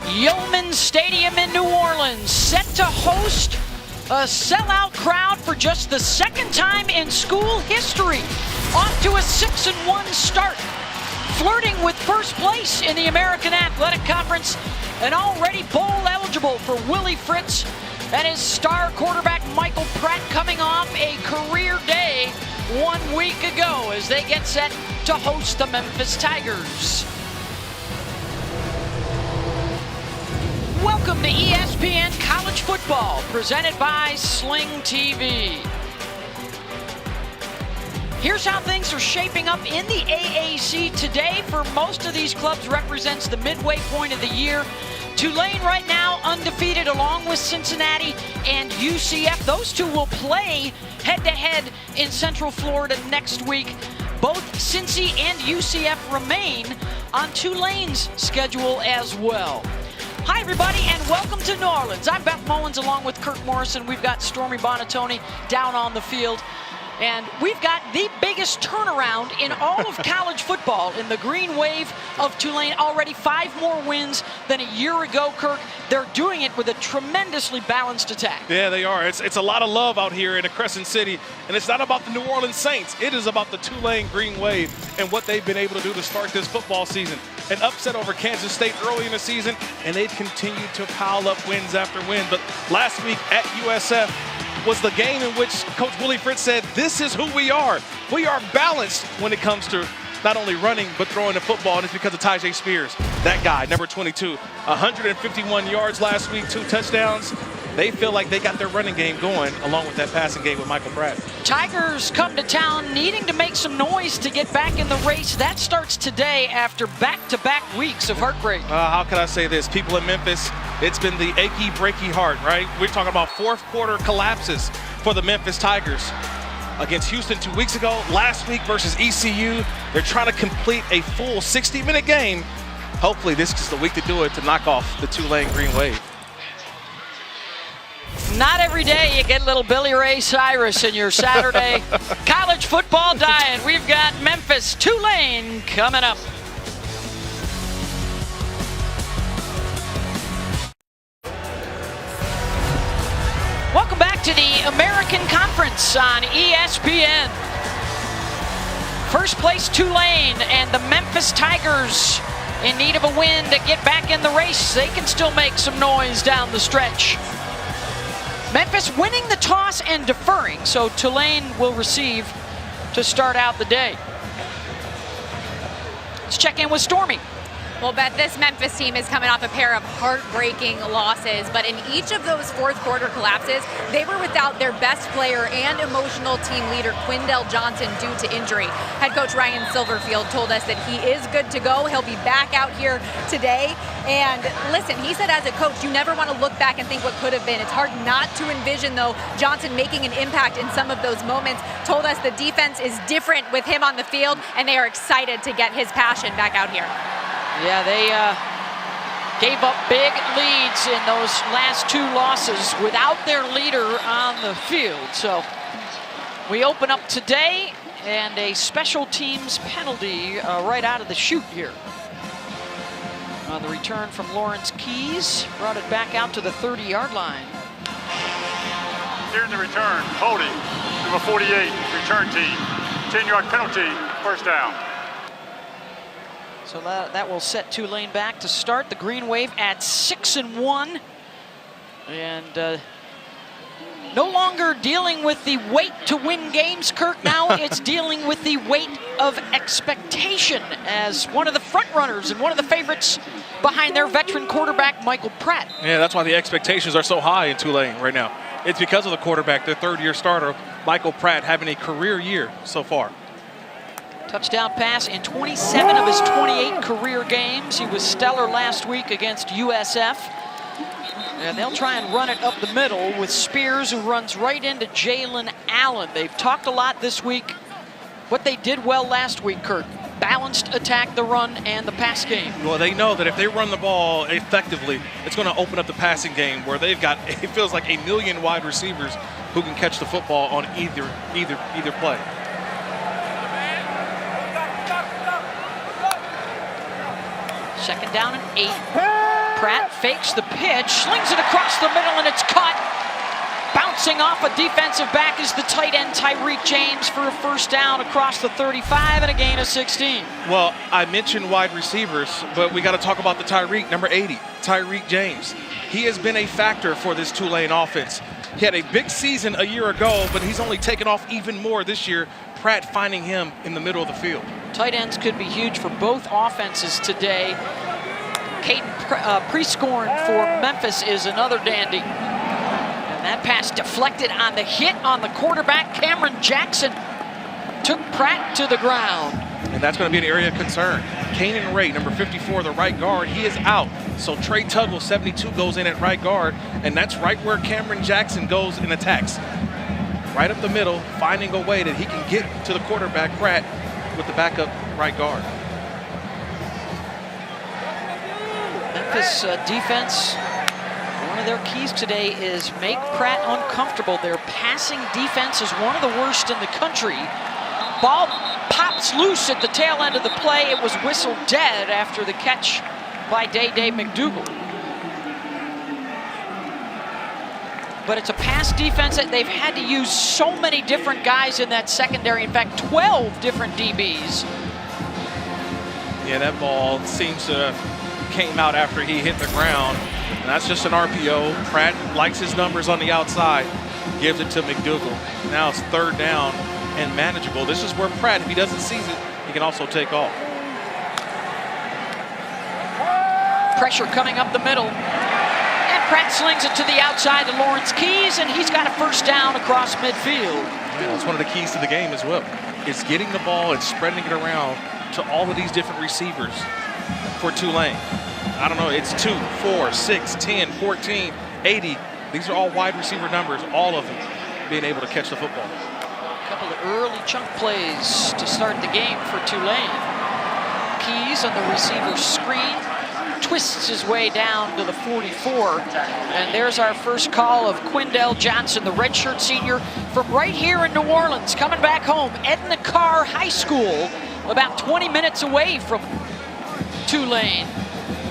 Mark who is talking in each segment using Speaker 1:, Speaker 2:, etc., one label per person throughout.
Speaker 1: Yeoman Stadium in New Orleans, set to host a sellout crowd for just the second time in school history. Off to a 6-1 start, flirting with first place in the American Athletic Conference, and already bowl eligible for Willie Fritz and his star quarterback Michael Pratt, coming off a career day 1 week ago as they get set to host the Memphis Tigers. Welcome to ESPN College Football, presented by Sling TV. Here's how things are shaping up in the AAC today. For most of these clubs, represents the midway point of the year. Tulane right now undefeated, along with Cincinnati and UCF. Those two will play head-to-head in Central Florida next week. Both Cincy and UCF remain on Tulane's schedule as well. Hi, everybody, and welcome to New Orleans. I'm Beth Mullins, along with Kirk Morrison. We've got Stormy Bonatoni down on the field. And we've got the biggest turnaround in all of college football in the green wave of Tulane. Already 5 more wins than a year ago, Kirk. They're doing it with a tremendously balanced attack. Yeah, they are. It's a lot of love out here in the Crescent City. And it's not about the New Orleans Saints. It is about the Tulane Green Wave and what they've been able to do to start this football season. An upset over Kansas State early in the season, and they've continued to pile up wins after win. But last week at USF was the game in which Coach Willie Fritz said, this is who we are. We are balanced when it comes to not only running, but throwing the football, and it's because of Tyjae Spears. That guy, number 22, 151 yards last week, 2 touchdowns. They feel like they got their running game going, along with that passing game with Michael Pratt. Tigers come to town needing to make some noise to get back in the race. That starts today after back-to-back weeks of heartbreak. How can I say this? People in Memphis, it's been the achy, breaky heart, right? We're talking about fourth quarter collapses for the Memphis Tigers. Against Houston 2 weeks ago, last week versus ECU. They're trying to complete a full 60-minute game. Hopefully this is the week to do it, to knock off the Tulane Green Wave. Not every day you get little Billy Ray Cyrus in your Saturday college football diet. We've got Memphis, Tulane coming up. Welcome back to the American Conference on ESPN. First place Tulane and the Memphis Tigers in need of a win to get back in the race. They can still make some noise down the stretch. Memphis winning the toss and deferring, so Tulane will receive to start out the day. Let's check in with Stormy.
Speaker 2: Well, Beth, this Memphis team is coming off a pair of heartbreaking losses, but in each of those fourth quarter collapses, they were without their best player and emotional team leader, Quindell Johnson, due to injury. Head coach Ryan Silverfield told us that he is good to go. He'll be back out here today. And listen, he said as a coach, you never want to look back and think what could have been. It's hard not to envision, though, Johnson making an impact in some of those moments. Told us the defense is different with him on the field, and they are excited to get his passion back out here.
Speaker 1: Yeah, they gave up big leads in those last 2 losses without their leader on the field. So we open up today, and a special teams penalty right out of the chute here. On the return from Lawrence Keys, brought it back out to the 30-yard line.
Speaker 3: Here's the return, holding, number 48, return team. 10-yard penalty, first down.
Speaker 1: So that will set Tulane back to start the Green Wave at 6-1. And no longer dealing with the weight to win games, Kirk. Now it's dealing with the weight of expectation as one of the front runners and one of the favorites behind their veteran quarterback, Michael Pratt.
Speaker 4: Yeah, that's why the expectations are so high in Tulane right now. It's because of the quarterback, their third-year starter, Michael Pratt, having a career year so far.
Speaker 1: Touchdown pass in 27 of his 28 career games. He was stellar last week against USF. And they'll try and run it up the middle with Spears, who runs right into Jalen Allen. They've talked a lot this week. What they did well last week, Kurt, balanced attack, the run, and the pass game.
Speaker 4: Well, they know that if they run the ball effectively, it's going to open up the passing game, where they've got, it feels like, 1 million wide receivers who can catch the football on either play.
Speaker 1: Second down and 8. Pratt fakes the pitch, slings it across the middle, and it's caught. Bouncing off a defensive back is the tight end Tyreek James for a first down across the 35 and a gain of 16.
Speaker 4: Well, I mentioned wide receivers, but we got to talk about the Tyreek, number 80, Tyreek James. He has been a factor for this Tulane offense. He had a big season a year ago, but he's only taken off even more this year. Pratt finding him in the middle of the field.
Speaker 1: Tight ends could be huge for both offenses today. Caden Prescorn for Memphis is another dandy. And that pass deflected on the hit on the quarterback. Cameron Jackson took Pratt to the ground.
Speaker 4: And that's going to be an area of concern. Kanan Ray, number 54, the right guard, he is out. So Trey Tugwell, 72, goes in at right guard, and that's right where Cameron Jackson goes and attacks. Right up the middle, finding a way that he can get to the quarterback, Pratt, with the backup right guard.
Speaker 1: Memphis defense, one of their keys today is make Pratt uncomfortable. Their passing defense is one of the worst in the country. Ball pops loose at the tail end of the play. It was whistled dead after the catch by Day-Day McDougal. But it's a pass defense that they've had to use so many different guys in that secondary. In fact, 12 different DBs.
Speaker 4: Yeah, that ball seems to came out after he hit the ground. And that's just an RPO. Pratt likes his numbers on the outside, gives it to McDougal. Now it's third down and manageable. This is where Pratt, if he doesn't seize it, he can also take off.
Speaker 1: Pressure coming up the middle. And Pratt slings it to the outside to Lawrence Keys, and he's got a first down across midfield.
Speaker 4: Yeah, that's one of the keys to the game as well. It's getting the ball and spreading it around to all of these different receivers for Tulane. I don't know, it's 2, 4, 6, 10, 14, 80. These are all wide receiver numbers, all of them being able to catch the football.
Speaker 1: A couple of early chunk plays to start the game for Tulane. Keys on the receiver screen, twists his way down to the 44. And there's our first call of Quindell Johnson, the redshirt senior from right here in New Orleans, coming back home. Edna Carr High School, about 20 minutes away from Tulane.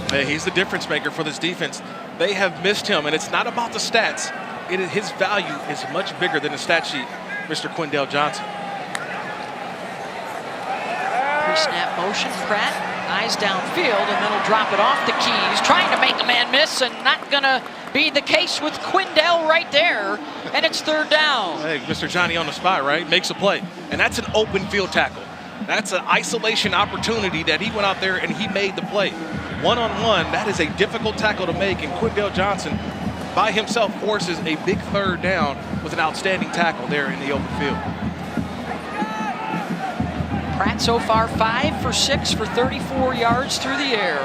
Speaker 4: Hey, he's the difference maker for this defense. They have missed him, and it's not about the stats. His value is much bigger than the stat sheet, Mr. Quindell Johnson.
Speaker 1: Pre-snap motion, Pratt, eyes downfield, and then he'll drop it off to Keys, trying to make a man miss, and not gonna be the case with Quindell right there, and it's third down.
Speaker 4: Hey, Mr. Johnny on the spot, right? Makes a play, and that's an open field tackle. That's an isolation opportunity that he went out there and he made the play. One-on-one, that is a difficult tackle to make, and Quindell Johnson by himself forces a big third down with an outstanding tackle there in the open field.
Speaker 1: Pratt so far 5 for 6 for 34 yards through the air.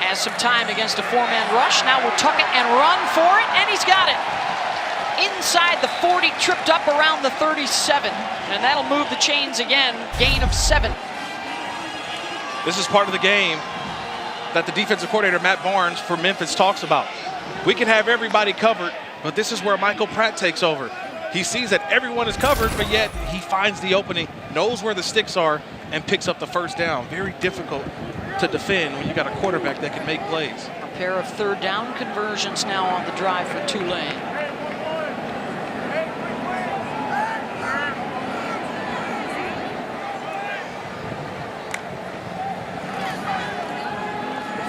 Speaker 1: Has some time against a four-man rush. Now we'll tuck it and run for it, and he's got it. Inside the 40, tripped up around the 37, and that'll move the chains again. Gain of 7.
Speaker 4: This is part of the game that the defensive coordinator, Matt Barnes, for Memphis talks about. We can have everybody covered, but this is where Michael Pratt takes over. He sees that everyone is covered, but yet he finds the opening, knows where the sticks are, and picks up the first down. Very difficult to defend when you got a quarterback that can make plays.
Speaker 1: A pair of third down conversions now on the drive for Tulane.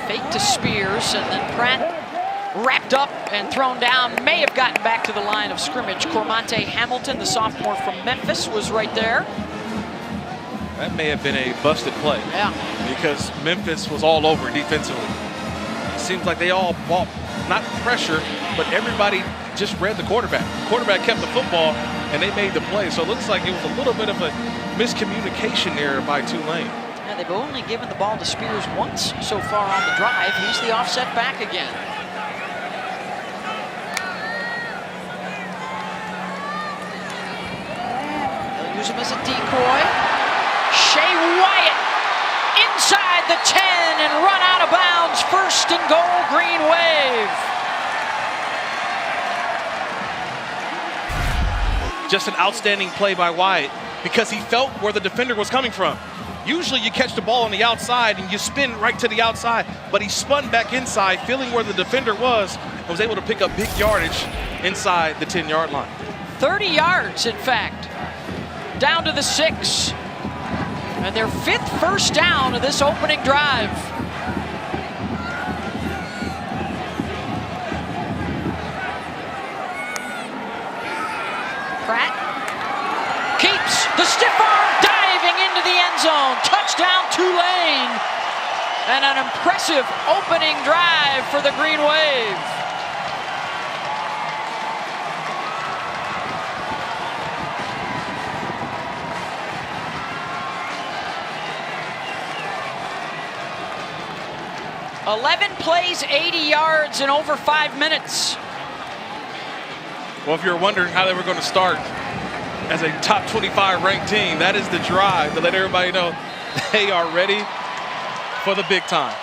Speaker 1: Fake to Spears, and then Pratt wrapped up and thrown down. May have gotten back to the line of scrimmage. Cormonte Hamilton, the sophomore from Memphis, was right there.
Speaker 4: That may have been a busted play.
Speaker 1: Yeah.
Speaker 4: Because Memphis was all over defensively. It seems like they all bought, not pressure, but everybody just read the quarterback. The quarterback kept the football, and they made the play. So it looks like it was a little bit of a miscommunication there by Tulane.
Speaker 1: Yeah, they've only given the ball to Spears once so far on the drive. He's the offset back again. They'll use him as a decoy. Shea Wyatt inside the 10 and run out of bounds. First and goal, Green Wave.
Speaker 4: Just an outstanding play by Wyatt because he felt where the defender was coming from. Usually you catch the ball on the outside and you spin right to the outside, but he spun back inside, feeling where the defender was, and was able to pick up big yardage inside the 10-yard line.
Speaker 1: 30 yards, in fact, down to the 6. And their 5th first down of this opening drive. Pratt keeps the stiff arm, diving into the end zone. Touchdown, Tulane. And an impressive opening drive for the Green Wave. "11 plays, 80 yards in over 5 minutes.
Speaker 4: Well, if you're wondering how they were going to start as a top 25 ranked team, that is the drive to let everybody know they are ready for the big time.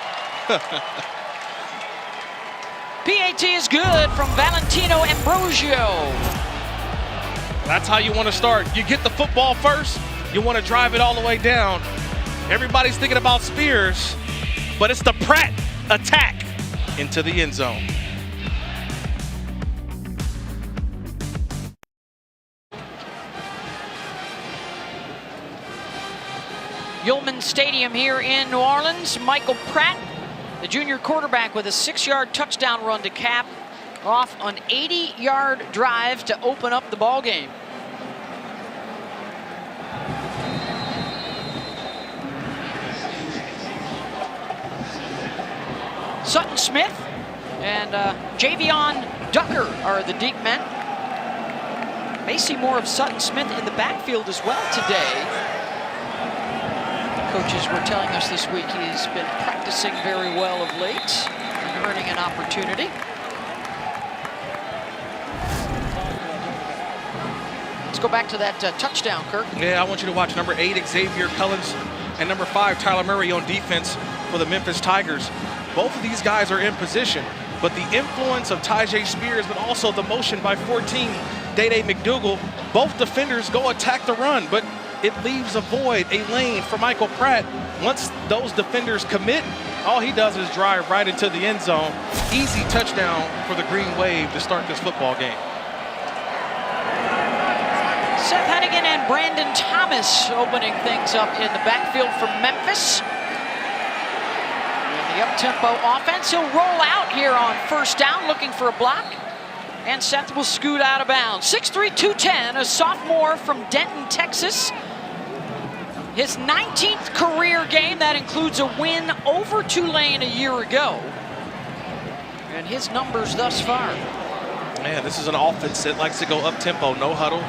Speaker 1: PAT is good from Valentino Ambrosio.
Speaker 4: That's how you want to start. You get the football first, you want to drive it all the way down. Everybody's thinking about Spears, but it's the Pratt attack into the end zone.
Speaker 1: Yulman Stadium here in New Orleans. Michael Pratt, the junior quarterback, with a 6-yard touchdown run to cap off an 80-yard drive to open up the ball game. Sutton Smith and Javion Ducker are the deep men. May see more of Sutton Smith in the backfield as well today. Coaches were telling us this week he's been practicing very well of late and earning an opportunity. Let's go back to that touchdown, Kirk.
Speaker 4: Yeah, I want you to watch number 8, Xavier Cullins, and number 5, Tyler Murray on defense for the Memphis Tigers. Both of these guys are in position, but the influence of Tyjae Spears, but also the motion by 14, Day-Day McDougal, both defenders go attack the run, but it leaves a void, a lane for Michael Pratt. Once those defenders commit, all he does is drive right into the end zone. Easy touchdown for the Green Wave to start this football game.
Speaker 1: Seth Hennigan and Brandon Thomas opening things up in the backfield for Memphis. In the up-tempo offense, he'll roll out here on first down, looking for a block. And Seth will scoot out of bounds. 6'3", 210, a sophomore from Denton, Texas. His 19th career game. That includes a win over Tulane a year ago. And his numbers thus far.
Speaker 4: Man, this is an offense that likes to go up-tempo, no huddle,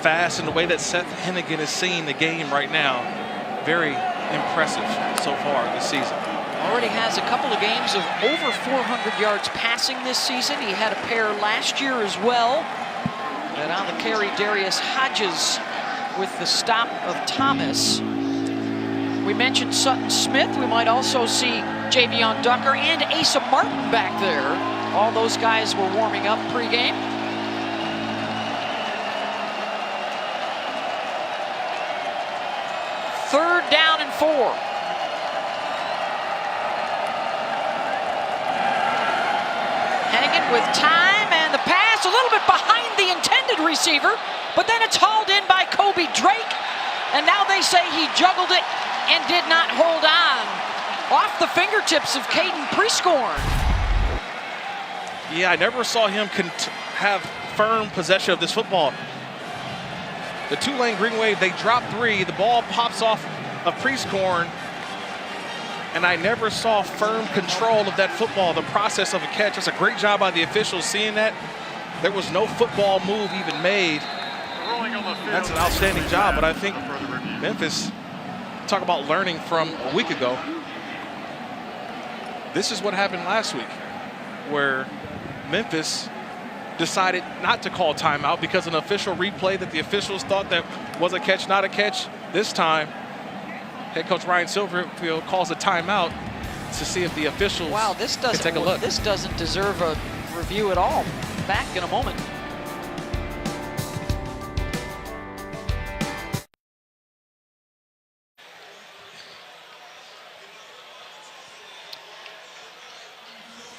Speaker 4: fast, in the way that Seth Hennigan is seeing the game right now. Very impressive so far this season.
Speaker 1: Already has a couple of games of over 400 yards passing this season. He had a pair last year as well. And on the carry, Darius Hodges with the stop of Thomas. We mentioned Sutton Smith. We might also see Javion Ducker and Asa Martin back there. All those guys were warming up pregame. Third down and 4. With time, and the pass a little bit behind the intended receiver, but then it's hauled in by Kobe Drake, and now they say he juggled it and did not hold on. Off the fingertips of Caden Prescorn.
Speaker 4: Yeah, I never saw him have firm possession of this football. The Tulane Green Wave, they drop 3, the ball pops off of Prescorn, and I never saw firm control of that football, the process of a catch. It's a great job by the officials seeing that. There was no football move even made. That's an outstanding job, but I think Memphis, talk about learning from a week ago. This is what happened last week, where Memphis decided not to call timeout because an official replay that the officials thought that was a catch, not a catch. This time, head coach Ryan Silverfield calls a timeout to see if the officials can take a look.
Speaker 1: This doesn't deserve a review at all. Back in a moment.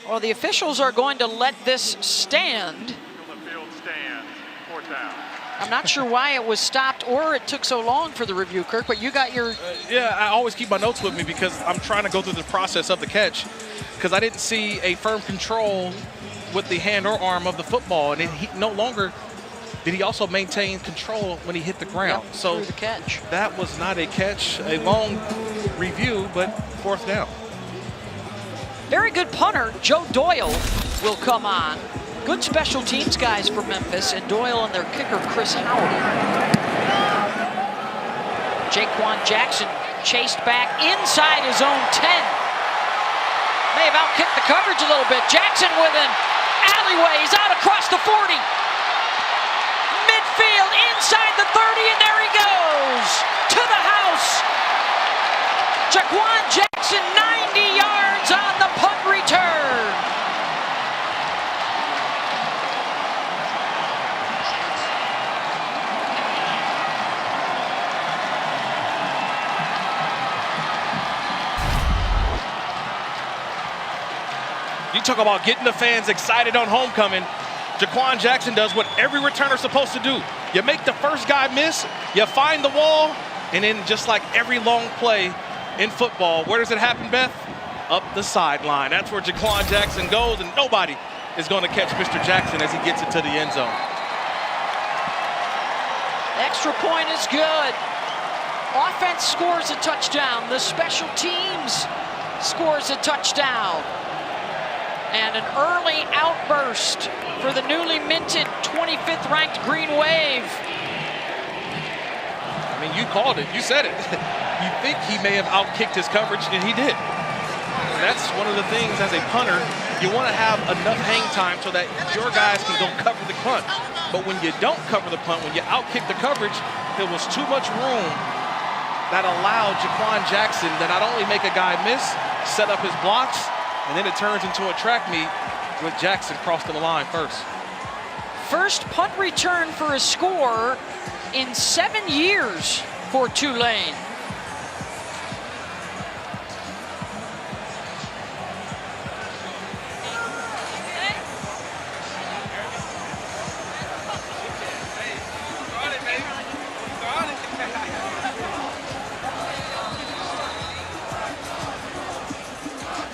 Speaker 1: Well, the officials are going to let this stand.
Speaker 3: The field stands. 4th down.
Speaker 1: I'm not sure why it was stopped or it took so long for the review, Kirk, but you got your...
Speaker 4: Yeah, I always keep my notes with me because I'm trying to go through the process of the catch because I didn't see a firm control with the hand or arm of the football, and he no longer did he also maintain control when he hit the ground.
Speaker 1: Yep,
Speaker 4: so
Speaker 1: through the catch.
Speaker 4: That was not a catch, a long review, but 4th down.
Speaker 1: Very good punter, Joe Doyle, will come on. Good special teams guys for Memphis, and Doyle and their kicker, Chris Howard. Jaquan Jackson chased back inside his own 10. May have outkicked the coverage a little bit. Jackson with an alleyway. He's out across the 40. Midfield, inside the 30, and there he goes. To the house. Jaquan Jackson, 90 yards on the punt return.
Speaker 4: You talk about getting the fans excited on homecoming. Jaquan Jackson does what every returner is supposed to do. You make the first guy miss, you find the wall, and then just like every long play in football, where does it happen, Beth? Up the sideline. That's where Jaquan Jackson goes, and nobody is going to catch Mr. Jackson as he gets into the end zone.
Speaker 1: Extra point is good. Offense scores a touchdown. The special teams scores a touchdown. And an early outburst for the newly minted 25th ranked Green Wave.
Speaker 4: I mean, you called it. You said it. You think he may have outkicked his coverage, and he did. And that's one of the things as a punter, you want to have enough hang time so that your guys can go cover the punt. But when you don't cover the punt, when you outkick the coverage, there was too much room that allowed Jaquan Jackson to not only make a guy miss, set up his blocks, and then it turns into a track meet with Jackson crossing the line first.
Speaker 1: First punt return for a score in 7 years for Tulane.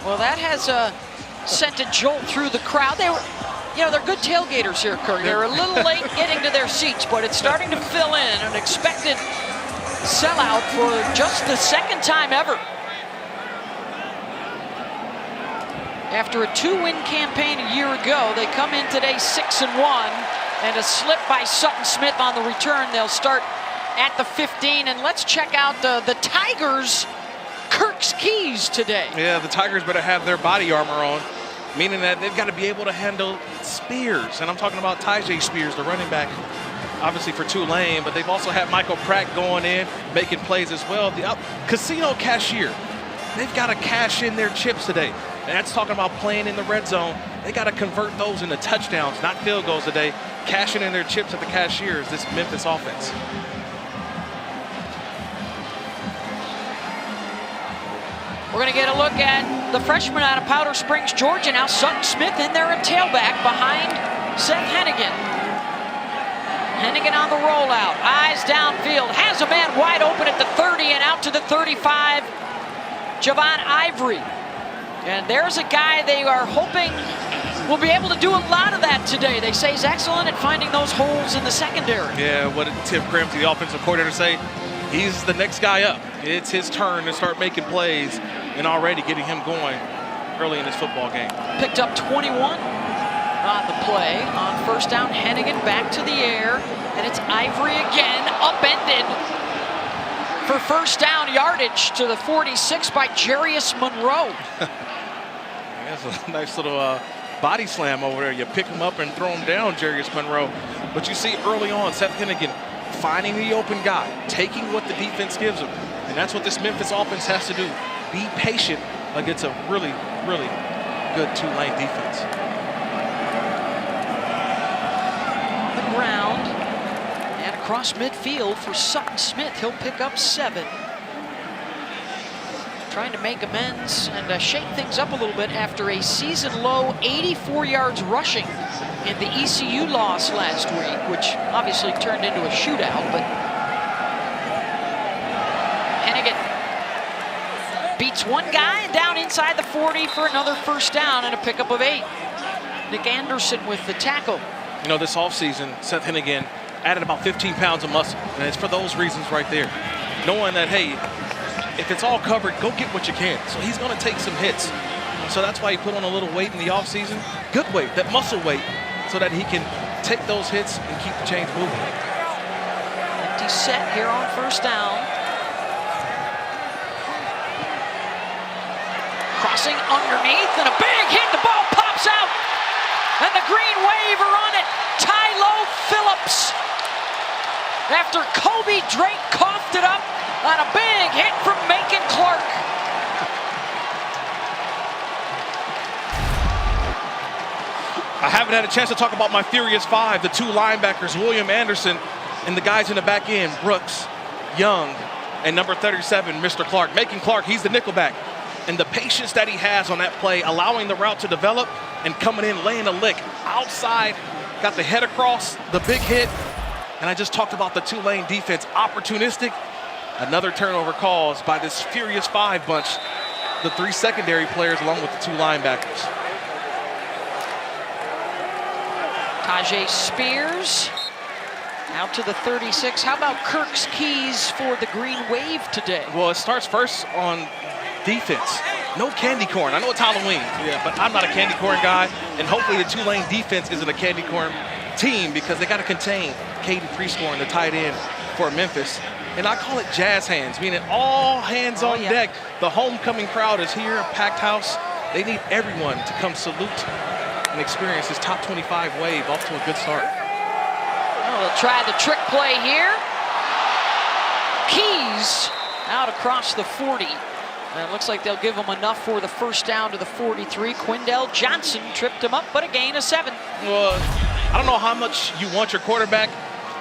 Speaker 1: Well, that has sent a jolt through the crowd. They were, you know, they're good tailgaters here, Kirk. They're a little late getting to their seats, but it's starting to fill in. An expected sellout for just the second time ever. After a 2-win campaign a year ago, they come in today 6-1, and a slip by Sutton Smith on the return. They'll start at the 15, and let's check out the Tigers' Kirk's keys today.
Speaker 4: Yeah, the Tigers better have their body armor on, meaning that they've got to be able to handle Spears. And I'm talking about Tyjae Spears, the running back, obviously for Tulane, but they've also had Michael Pratt going in, making plays as well. The casino cashier, they've got to cash in their chips today. And that's talking about playing in the red zone. They got to convert those into touchdowns, not field goals today. Cashing in their chips at the cashier is this Memphis offense.
Speaker 1: We're going to get a look at the freshman out of Powder Springs, Georgia. Now Sutton Smith in there at tailback behind Seth Hennigan. Hennigan on the rollout, eyes downfield, has a man wide open at the 30 and out to the 35, Javon Ivory. And there's a guy they are hoping will be able to do a lot of that today. They say he's excellent at finding those holes in the secondary.
Speaker 4: Yeah, what did Tim Cramsey, the offensive coordinator, say? He's the next guy up. It's his turn to start making plays and already getting him going early in this football game.
Speaker 1: Picked up 21 on the play on first down. Hennigan back to the air, and it's Ivory again, upended for first down yardage to the 46 by Jarius Monroe.
Speaker 4: That's a nice little body slam over there. You pick him up and throw him down, Jarius Monroe. But you see early on, Seth Hennigan finding the open guy, taking what the defense gives him. And that's what this Memphis offense has to do. Be patient against a really, really good Tulane defense.
Speaker 1: The ground and across midfield for Sutton Smith. He'll pick up 7. trying to make amends and shake things up a little bit after a season-low 84 yards rushing in the ECU loss last week, which obviously turned into a shootout, but Hennigan beats one guy and down inside the 40 for another first down and a pickup of 8. Nick Anderson with the tackle.
Speaker 4: You know, this offseason, Seth Hennigan added about 15 pounds of muscle, and it's for those reasons right there. Knowing that, hey, if it's all covered, go get what you can. So he's going to take some hits. So that's why he put on a little weight in the offseason. Good weight, that muscle weight, so that he can take those hits and keep the chains moving.
Speaker 1: Empty set here on first down. Crossing underneath and a big hit. The ball pops out. And the green wave are on it. Tylo Phillips. After Kobe Drake coughed it up on a big hit from Macon Clark.
Speaker 4: I haven't had a chance to talk about my Furious Five, the 2 linebackers, William Anderson, and the guys in the back end, Brooks, Young, and number 37, Mr. Clark. Macon Clark, he's the nickelback. And the patience that he has on that play, allowing the route to develop and coming in, laying a lick outside, got the head across, the big hit. And I just talked about the Tulane defense, opportunistic. Another turnover caused by this Furious Five bunch, the 3 secondary players along with the 2 linebackers.
Speaker 1: Tajay Spears out to the 36. How about Kirk's keys for the green wave today?
Speaker 4: Well, it starts first on defense. No candy corn. I know it's Halloween, yeah, but I'm not a candy corn guy. And hopefully the Tulane defense isn't a candy corn team, because they got to contain Caden Prieskorn, the tight end for Memphis. And I call it jazz hands, meaning all hands on deck. The homecoming crowd is here, a packed house. They need everyone to come salute and experience this top 25 wave off to a good start.
Speaker 1: Well, they'll try the trick play here. Keys out across the 40. And it looks like they'll give him enough for the first down to the 43. Quindell Johnson tripped him up, but a gain of 7.
Speaker 4: Well, I don't know how much you want your quarterback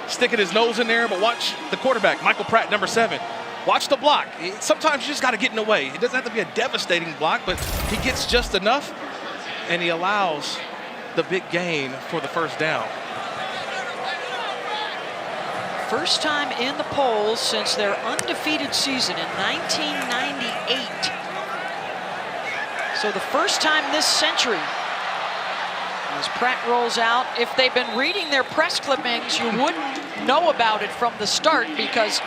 Speaker 4: sticking his nose in there, but watch the quarterback, Michael Pratt, number 7. Watch the block. Sometimes you just got to get in the way. It doesn't have to be a devastating block, but he gets just enough, and he allows the big gain for the first down.
Speaker 1: First time in the polls since their undefeated season in 1998. So the first time this century. As Pratt rolls out, if they've been reading their press clippings, you wouldn't know about it from the start, because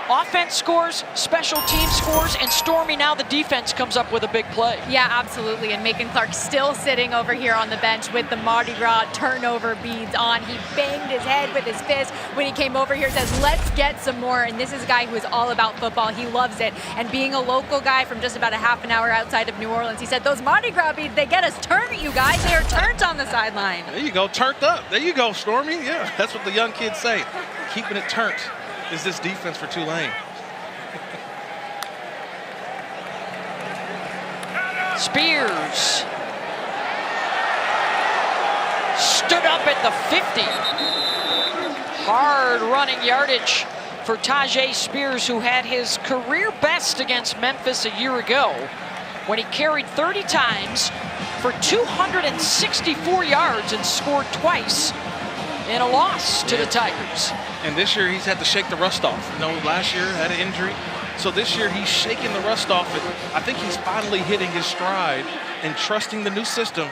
Speaker 1: offense scores, special team scores, and Stormy, now the defense comes up with a big play.
Speaker 2: Yeah, absolutely. And Macon Clark still sitting over here on the bench with the Mardi Gras turnover beads on. He banged his head with his fist when he came over here, says, let's get some more. And this is a guy who is all about football. He loves it. And being a local guy from just about a half an hour outside of New Orleans, he said, those Mardi Gras beads, they get us turned, you guys. They are turned on the sideline.
Speaker 4: There you go, turned up. There you go, Stormy. Yeah, that's what the young kids say. Keeping it turned is this defense for Tulane.
Speaker 1: Spears stood up at the 50. Hard running yardage for Tajay Spears, who had his career best against Memphis a year ago when he carried 30 times for 264 yards and scored twice in a loss to the Tigers.
Speaker 4: And this year he's had to shake the rust off. You know, last year had an injury. So this year he's shaking the rust off, and I think he's finally hitting his stride and trusting the new system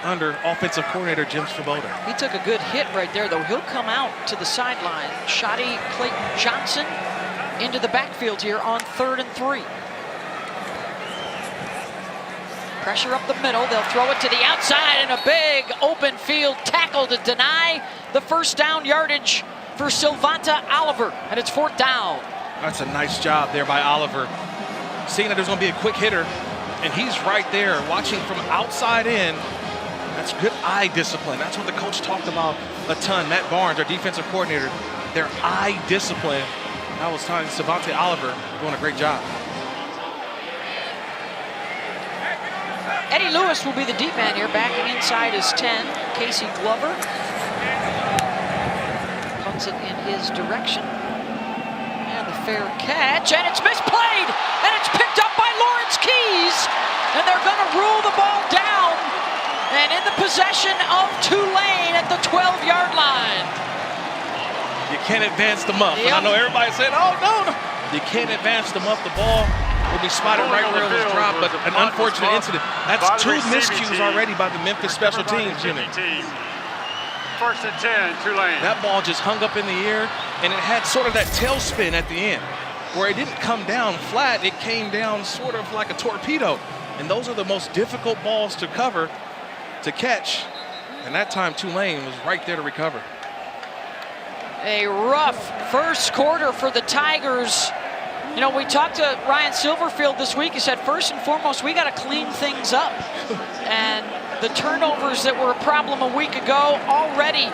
Speaker 4: under offensive coordinator Jim Svoboda.
Speaker 1: He took a good hit right there, though. He'll come out to the sideline. Shotty Clayton Johnson into the backfield here on 3rd and 3. Pressure up the middle. They'll throw it to the outside, and a big open field tackle to deny the first down yardage for Sylvanta Oliver, and it's 4th down.
Speaker 4: That's a nice job there by Oliver. Seeing that there's going to be a quick hitter, and he's right there watching from outside in. That's good eye discipline. That's what the coach talked about a ton. Matt Barnes, our defensive coordinator, their eye discipline. That was telling Sylvanta Oliver doing a great job.
Speaker 1: Eddie Lewis will be the deep man here, backing inside his 10. Casey Glover punts it in his direction. And the fair catch, and it's misplayed, and it's picked up by Lawrence 12-yard line.
Speaker 4: You can't advance the muff.
Speaker 1: Yep.
Speaker 4: And I know everybody's saying, oh, no. You can't advance the muff. The ball will be spotted right where it was dropped, but an unfortunate incident. That's 2 miscues already by the Memphis special teams unit.
Speaker 3: First and 10, Tulane.
Speaker 4: That ball just hung up in the air, and it had sort of that tailspin at the end, where it didn't come down flat. It came down sort of like a torpedo. And those are the most difficult balls to cover, to catch. And that time, Tulane was right there to recover.
Speaker 1: A rough first quarter for the Tigers. You know, we talked to Ryan Silverfield this week. He said, first and foremost, we got to clean things up. And the turnovers that were a problem a week ago already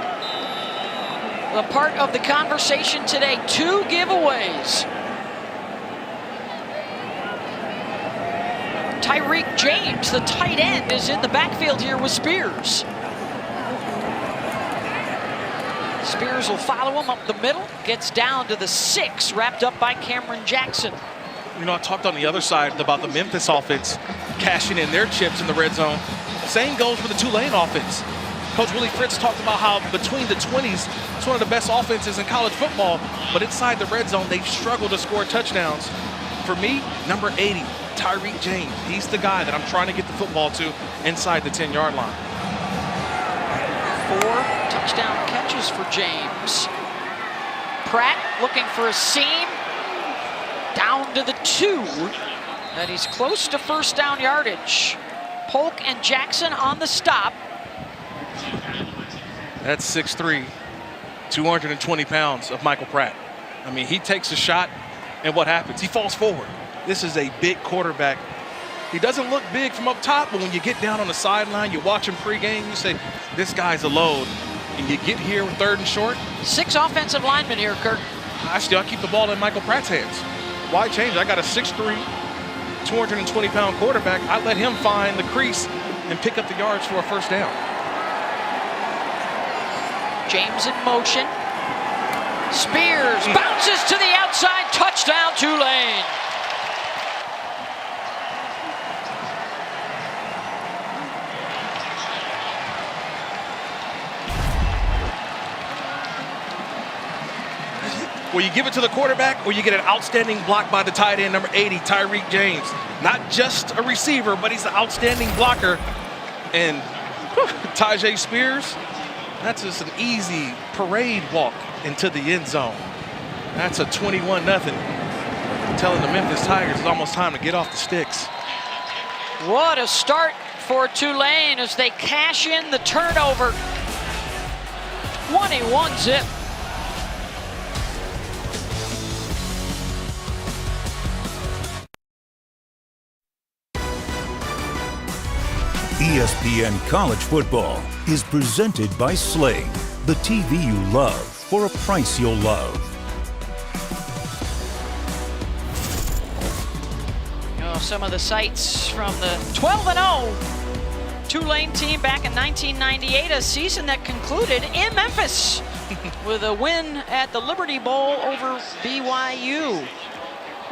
Speaker 1: a part of the conversation today. 2 giveaways. Tyreek James, the tight end, is in the backfield here with Spears. Spears will follow him up the middle, gets down to the 6, wrapped up by Cameron Jackson.
Speaker 4: You know, I talked on the other side about the Memphis offense cashing in their chips in the red zone. Same goes for the Tulane offense. Coach Willie Fritz talked about how between the 20s, it's one of the best offenses in college football, but inside the red zone, they've struggled to score touchdowns. For me, number 80, Tyreek James. He's the guy that I'm trying to get the football to inside the 10-yard line.
Speaker 1: 4 touchdown catches for James. Pratt looking for a seam. Down to the 2. And he's close to first down yardage. Polk and Jackson on the stop.
Speaker 4: That's 6'3", 220 pounds of Michael Pratt. I mean, he takes a shot, and what happens? He falls forward. This is a big quarterback. He doesn't look big from up top, but when you get down on the sideline, you watch him pregame, you say, this guy's a load. And you get here with 3rd and short.
Speaker 1: 6 offensive linemen here, Kirk.
Speaker 4: I keep the ball in Michael Pratt's hands. Why change? I got a 6'3", 220-pound quarterback. I let him find the crease and pick up the yards for a first down.
Speaker 1: James in motion. Spears bounces to the outside. Touchdown, Tulane.
Speaker 4: Well, you give it to the quarterback, or you get an outstanding block by the tight end, number 80, Tyreek James. Not just a receiver, but he's an outstanding blocker. And Tyjae Spears, that's just an easy parade walk into the end zone. That's a 21-0. Telling the Memphis Tigers it's almost time to get off the sticks.
Speaker 1: What a start for Tulane as they cash in the turnover. 21-zip.
Speaker 5: ESPN College Football is presented by Sling, the TV you love for a price you'll love.
Speaker 1: Some of the sights from the 12-0 Tulane team back in 1998, a season that concluded in Memphis with a win at the Liberty Bowl over BYU.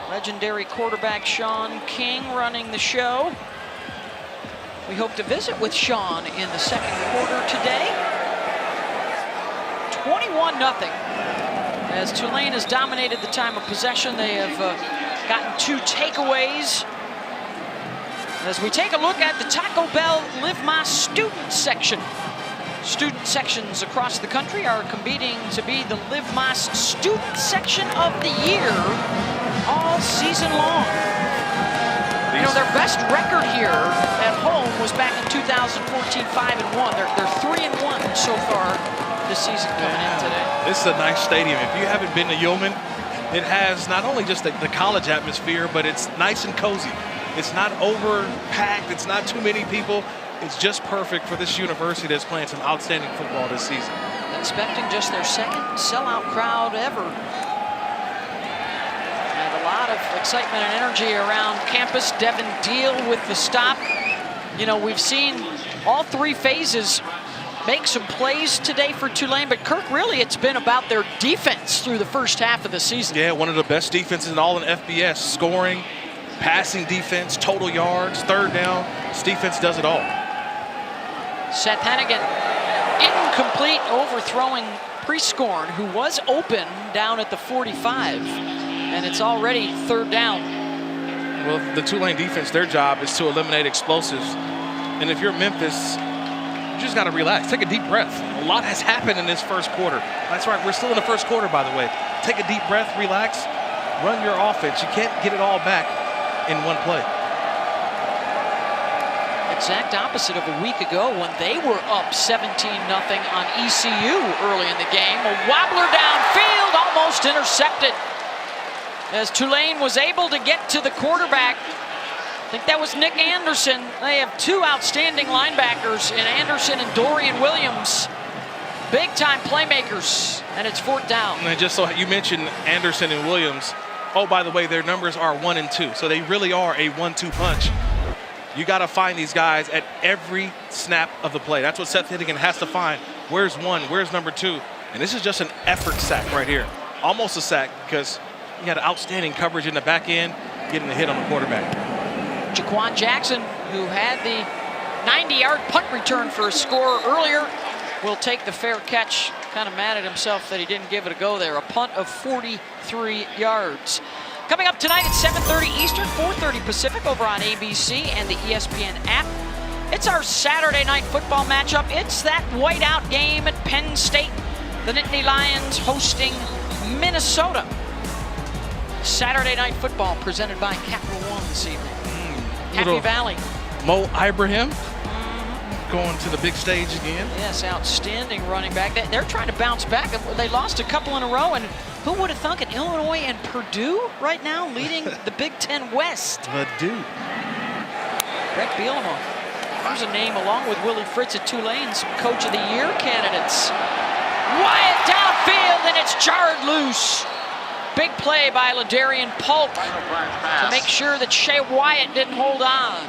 Speaker 1: Legendary quarterback Sean King running the show. We hope to visit with Sean in the second quarter today. 21-0 as Tulane has dominated the time of possession. They have gotten 2 takeaways. As we take a look at the Taco Bell Live My Student section. Student sections across the country are competing to be the Live My Student section of the year all season long. You know, their best record here at home was back in 2014, 5-1. They're 3-1 so far this season coming in today.
Speaker 4: This is a nice stadium. If you haven't been to Yeoman, it has not only just the college atmosphere, but it's nice and cozy. It's not overpacked. It's not too many people. It's just perfect for this university that's playing some outstanding football this season.
Speaker 1: Expecting just their second sellout crowd ever. And a lot of excitement and energy around campus. Devin Deal with the stop. You know, we've seen all 3 phases make some plays today for Tulane, but Kirk, really it's been about their defense through the first half of the season.
Speaker 4: Yeah, one of the best defenses in all in FBS. Scoring, passing defense, total yards, third down. This defense does it all.
Speaker 1: Seth Hennigan incomplete, overthrowing Prescorn, who was open down at the 45. And it's already 3rd down.
Speaker 4: Well, the Tulane defense, their job is to eliminate explosives. And if you're Memphis, you just got to relax. Take a deep breath. A lot has happened in this first quarter. That's right. We're still in the first quarter, by the way. Take a deep breath, relax, run your offense. You can't get it all back in one play.
Speaker 1: Exact opposite of a week ago when they were up 17-0 on ECU early in the game. A wobbler downfield, almost intercepted, as Tulane was able to get to the quarterback. I think that was Nick Anderson. They have 2 outstanding linebackers in Anderson and Dorian Williams. Big time playmakers, and it's 4th down.
Speaker 4: And just so you mentioned Anderson and Williams. Oh, by the way, their numbers are 1 and 2. So they really are a 1-2 punch. You got to find these guys at every snap of the play. That's what Seth Hittigan has to find. Where's 1? Where's number 2? And this is just an effort sack right here. Almost a sack because he had outstanding coverage in the back end, getting the hit on the quarterback.
Speaker 1: Jaquan Jackson, who had the 90-yard punt return for a score earlier, will take the fair catch. Kind of mad at himself that he didn't give it a go there. A punt of 43 yards. Coming up tonight at 7:30 Eastern, 4:30 Pacific over on ABC and the ESPN app. It's our Saturday night football matchup. It's that whiteout game at Penn State. The Nittany Lions hosting Minnesota. Saturday night football presented by Capital One this evening. Happy Valley.
Speaker 4: Mo Ibrahim going to the big stage again.
Speaker 1: Yes, outstanding running back. They're trying to bounce back. They lost a couple in a row, and who would have thunk it? Illinois and Purdue right now leading the Big Ten West.
Speaker 4: Purdue.
Speaker 1: Brett Bielema. There's a name along with Willie Fritz at Tulane, some Coach of the Year candidates. Wyatt downfield, and it's jarred loose. Big play by Ladarian Polk to make sure that Shea Wyatt didn't hold on.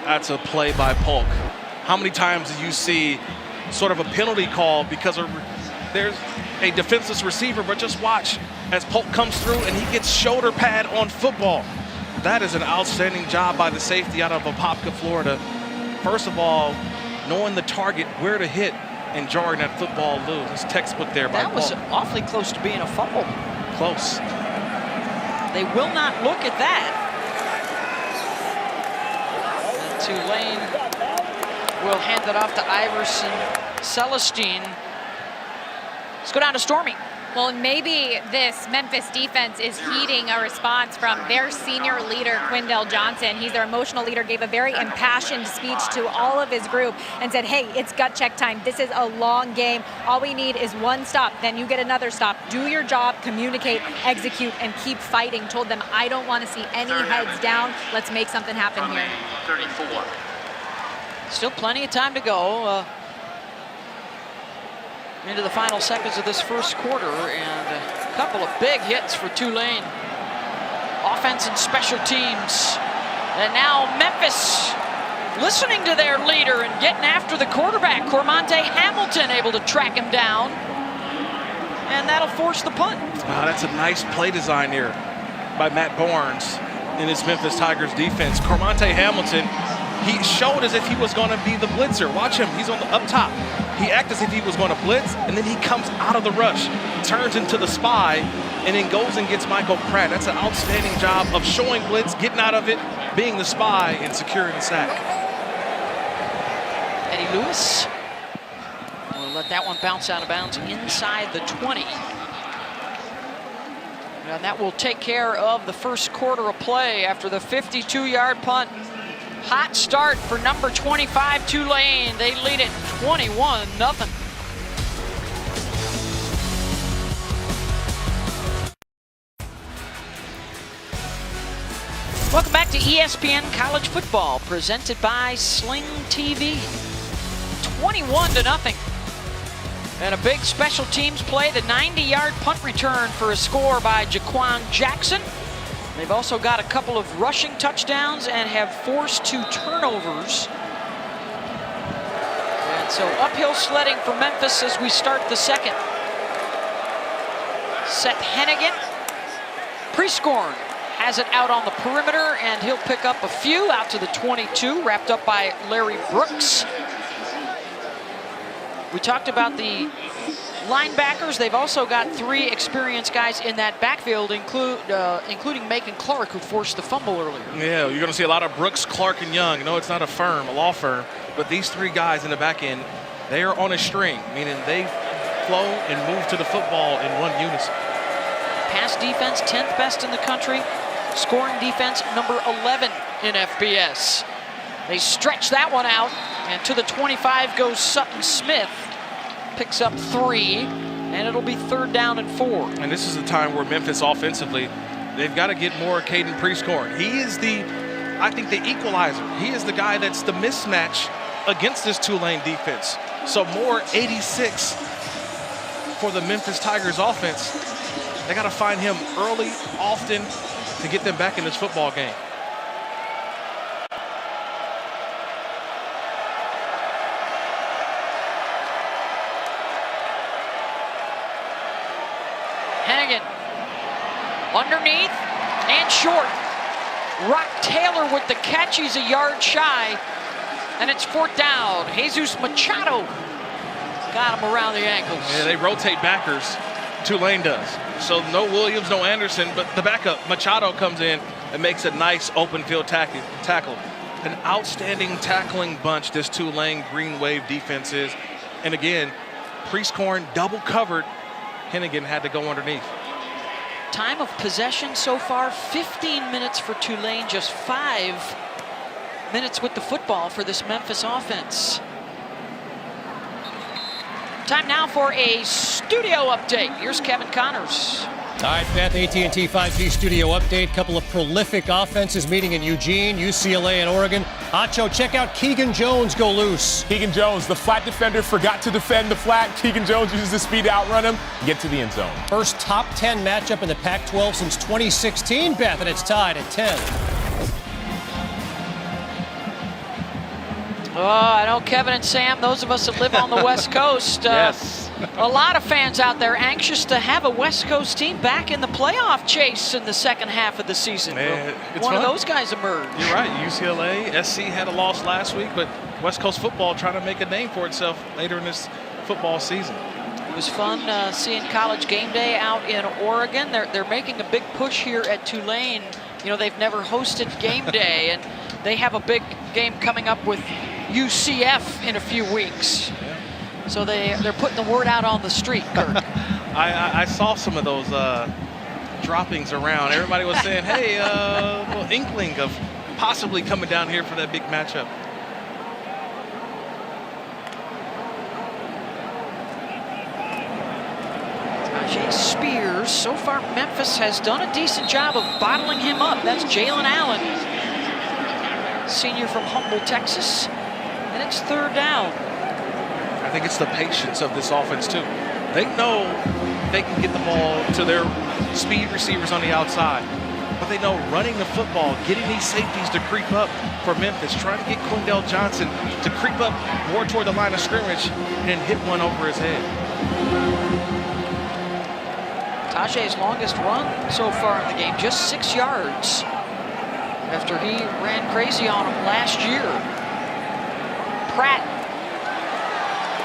Speaker 4: That's a play by Polk. How many times do you see sort of a penalty call because there's a defenseless receiver, but just watch as Polk comes through and he gets shoulder pad on football. That is an outstanding job by the safety out of Apopka, Florida. First of all, knowing the target, where to hit, and jarring that football loose. It's textbook there by Polk.
Speaker 1: That was awfully close to being a fumble.
Speaker 4: Close.
Speaker 1: They will not look at that. And Tulane will hand it off to Iverson Celestine. Let's go down to Stormy.
Speaker 2: Well, maybe this Memphis defense is heeding a response from their senior leader, Quindell Johnson. He's their emotional leader, gave a very impassioned speech to all of his group and said, hey, it's gut check time. This is a long game. All we need is 1 stop, then you get another stop. Do your job, communicate, execute, and keep fighting. Told them, I don't want to see any heads down. Let's make something happen here.
Speaker 3: 34.
Speaker 1: Still plenty of time to go. Into the final seconds of this first quarter, and a couple of big hits for Tulane. Offense and special teams. And now Memphis listening to their leader and getting after the quarterback. Cormonte Hamilton able to track him down. And that'll force the punt.
Speaker 4: That's a nice play design here by Matt Barnes in his Memphis Tigers defense. Cormonte Hamilton, he showed as if he was going to be the blitzer. Watch him, he's on the up top. He acted as if he was going to blitz, and then he comes out of the rush, turns into the spy, and then goes and gets Michael Pratt. That's an outstanding job of showing blitz, getting out of it, being the spy, and securing the sack.
Speaker 1: Eddie Lewis will let that one bounce out of bounds inside the 20. And that will take care of the first quarter of play after the 52-yard punt. Hot start for number 25, Tulane. They lead it 21-0. Welcome back to ESPN College Football, presented by Sling TV. 21-0. And a big special teams play, the 90-yard punt return for a score by Jaquan Jackson. They've also got a couple of rushing touchdowns and have forced 2 turnovers. And so uphill sledding for Memphis as we start the second. Seth Hennigan. Prescorn has it out on the perimeter, and he'll pick up a few out to the 22, wrapped up by Larry Brooks. We talked about the linebackers. They've also got 3 experienced guys in that backfield, including Macon Clark, who forced the fumble earlier.
Speaker 4: Yeah, you're going to see a lot of Brooks, Clark, and Young. No, it's not a law firm, but these 3 guys in the back end, they are on a string, meaning they flow and move to the football in one unison.
Speaker 1: Pass defense, 10th best in the country. Scoring defense, number 11 in FBS. They stretch that one out, and to the 25 goes Sutton Smith. Picks up 3, and it'll be 3rd down and 4.
Speaker 4: And this is the time where Memphis offensively, they've got to get more Caden Prieskorn. He is I think the equalizer. He is the guy that's the mismatch against this Tulane defense. So more 86 for the Memphis Tigers offense. They got to find him early, often, to get them back in this football game.
Speaker 1: Hannigan underneath and short. Rock Taylor with the catch. He's a yard shy, and it's 4th down. Jesus Machado got him around the ankles.
Speaker 4: Yeah, they rotate backers. Tulane does. So no Williams, no Anderson, but the backup, Machado, comes in and makes a nice open field tackle. An outstanding tackling bunch this Tulane Green Wave defense is. And again, Prieskorn double covered. Hennigan had to go underneath.
Speaker 1: Time of possession so far, 15 minutes for Tulane, just 5 minutes with the football for this Memphis offense. Time now for a studio update. Here's Kevin Connors.
Speaker 6: All right, Beth, AT&T 5G studio update. Couple of prolific offenses meeting in Eugene, UCLA, and Oregon. Acho, check out Keegan Jones go loose.
Speaker 7: Keegan Jones, the flat defender, forgot to defend the flat. Keegan Jones uses the speed to outrun him, get to the end zone.
Speaker 6: First top 10 matchup in the Pac-12 since 2016, Beth, and it's tied at 10.
Speaker 1: Oh, I know Kevin and Sam, those of us that live on the West Coast,
Speaker 4: Yes.
Speaker 1: a lot of fans out there anxious to have a West Coast team back in the playoff chase in the second half of the season.
Speaker 4: Man, it's
Speaker 1: one
Speaker 4: fun.
Speaker 1: of those guys emerged.
Speaker 4: You're right. UCLA, SC had a loss last week, but West Coast football trying to make a name for itself later in this football season.
Speaker 1: It was fun seeing College Game Day out in Oregon. They're making a big push here at Tulane. You know, they've never hosted Game Day, and they have a big game coming up with UCF in a few weeks. So they're putting the word out on the street, Kirk.
Speaker 4: I saw some of those droppings around. Everybody was saying, hey, little inkling of possibly coming down here for that big matchup.
Speaker 1: Tajay Spears. So far, Memphis has done a decent job of bottling him up. That's Jalen Allen, senior from Humble, Texas. And it's 3rd down.
Speaker 4: I think it's the patience of this offense, too. They know they can get the ball to their speed receivers on the outside. But they know running the football, getting these safeties to creep up for Memphis, trying to get Quindell Johnson to creep up more toward the line of scrimmage and hit one over his head.
Speaker 1: Tajay's longest run so far in the game, just 6 yards after he ran crazy on him last year. Pratt,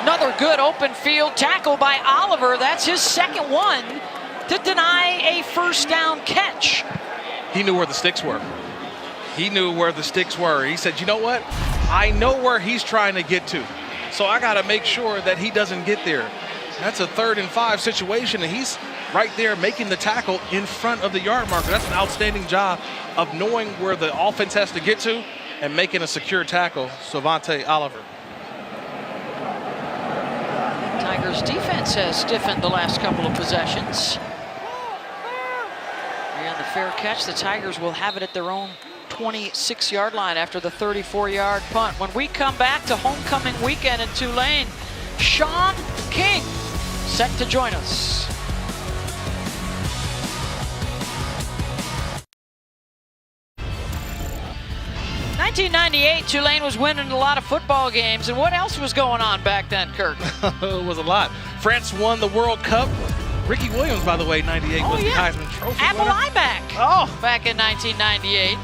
Speaker 1: another good open field tackle by Oliver. That's his 2nd one to deny a 1st down catch.
Speaker 4: He knew where the sticks were. He knew where the sticks were. He said, you know what? I know where he's trying to get to. So I got to make sure that he doesn't get there. That's a 3rd and 5 situation, and he's right there making the tackle in front of the yard marker. That's an outstanding job of knowing where the offense has to get to and making a secure tackle. Savante Oliver.
Speaker 1: Tigers defense has stiffened the last couple of possessions. And the fair catch, the Tigers will have it at their own 26-yard line after the 34-yard punt. When we come back to homecoming weekend in Tulane, Sean King set to join us. In 1998, Tulane was winning a lot of football games. And what else was going on back then, Kirk?
Speaker 4: It was a lot. France won the World Cup. Ricky Williams, by the way, 98 was the Heisman Trophy
Speaker 1: Apple
Speaker 4: winner.
Speaker 1: iMac.
Speaker 4: Oh.
Speaker 1: Back in 1998.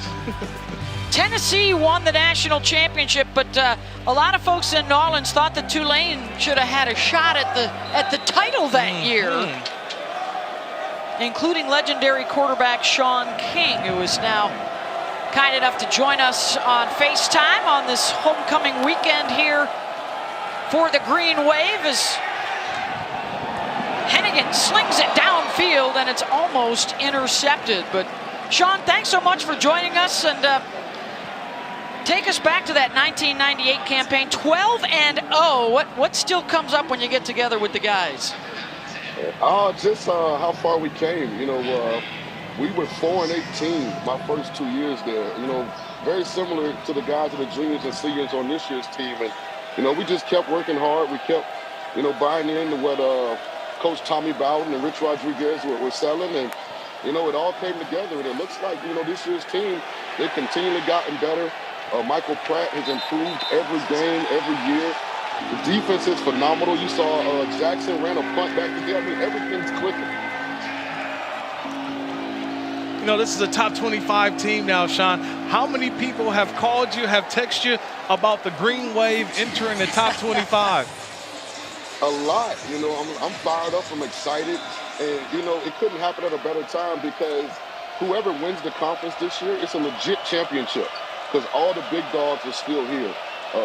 Speaker 1: Tennessee won the national championship, but a lot of folks in New Orleans thought that Tulane should have had a shot at the title that year, including legendary quarterback Sean King, who is now kind enough to join us on FaceTime on this homecoming weekend here for the Green Wave as Hennigan slings it downfield and it's almost intercepted. But Sean, thanks so much for joining us, and take us back to that 1998 campaign, 12-0. What still comes up when you get together with the guys?
Speaker 8: Just how far we came. You know, we were 4-18 my first 2 years there. You know, very similar to the guys that are juniors and seniors on this year's team. And, you know, we just kept working hard. We kept, you know, buying into what Coach Tommy Bowden and Rich Rodriguez were selling. And, you know, it all came together. And it looks like, you know, this year's team, they've continually gotten better. Michael Pratt has improved every game, every year. The defense is phenomenal. You saw Jackson ran a punt back to there. I mean, everything's clicking.
Speaker 4: You know, this is a top 25 team now, Sean. How many people have called you, have texted you about the Green Wave entering the top 25?
Speaker 8: A lot. You know, I'm fired up. I'm excited. And, you know, it couldn't happen at a better time because whoever wins the conference this year, it's a legit championship because all the big dogs are still here.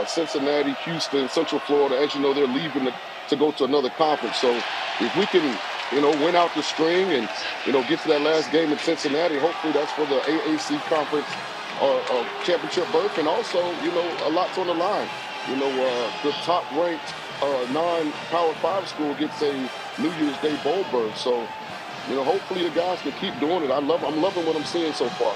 Speaker 8: Cincinnati, Houston, Central Florida, as you know, they're leaving to go to another conference. So if we can, you know, win out the string and, you know, get to that last game in Cincinnati, hopefully that's for the AAC conference championship berth. And also, you know, a lot's on the line. You know, the top-ranked non-Power 5 school gets a New Year's Day bowl berth. So, you know, hopefully the guys can keep doing it. I'm loving what I'm seeing so far.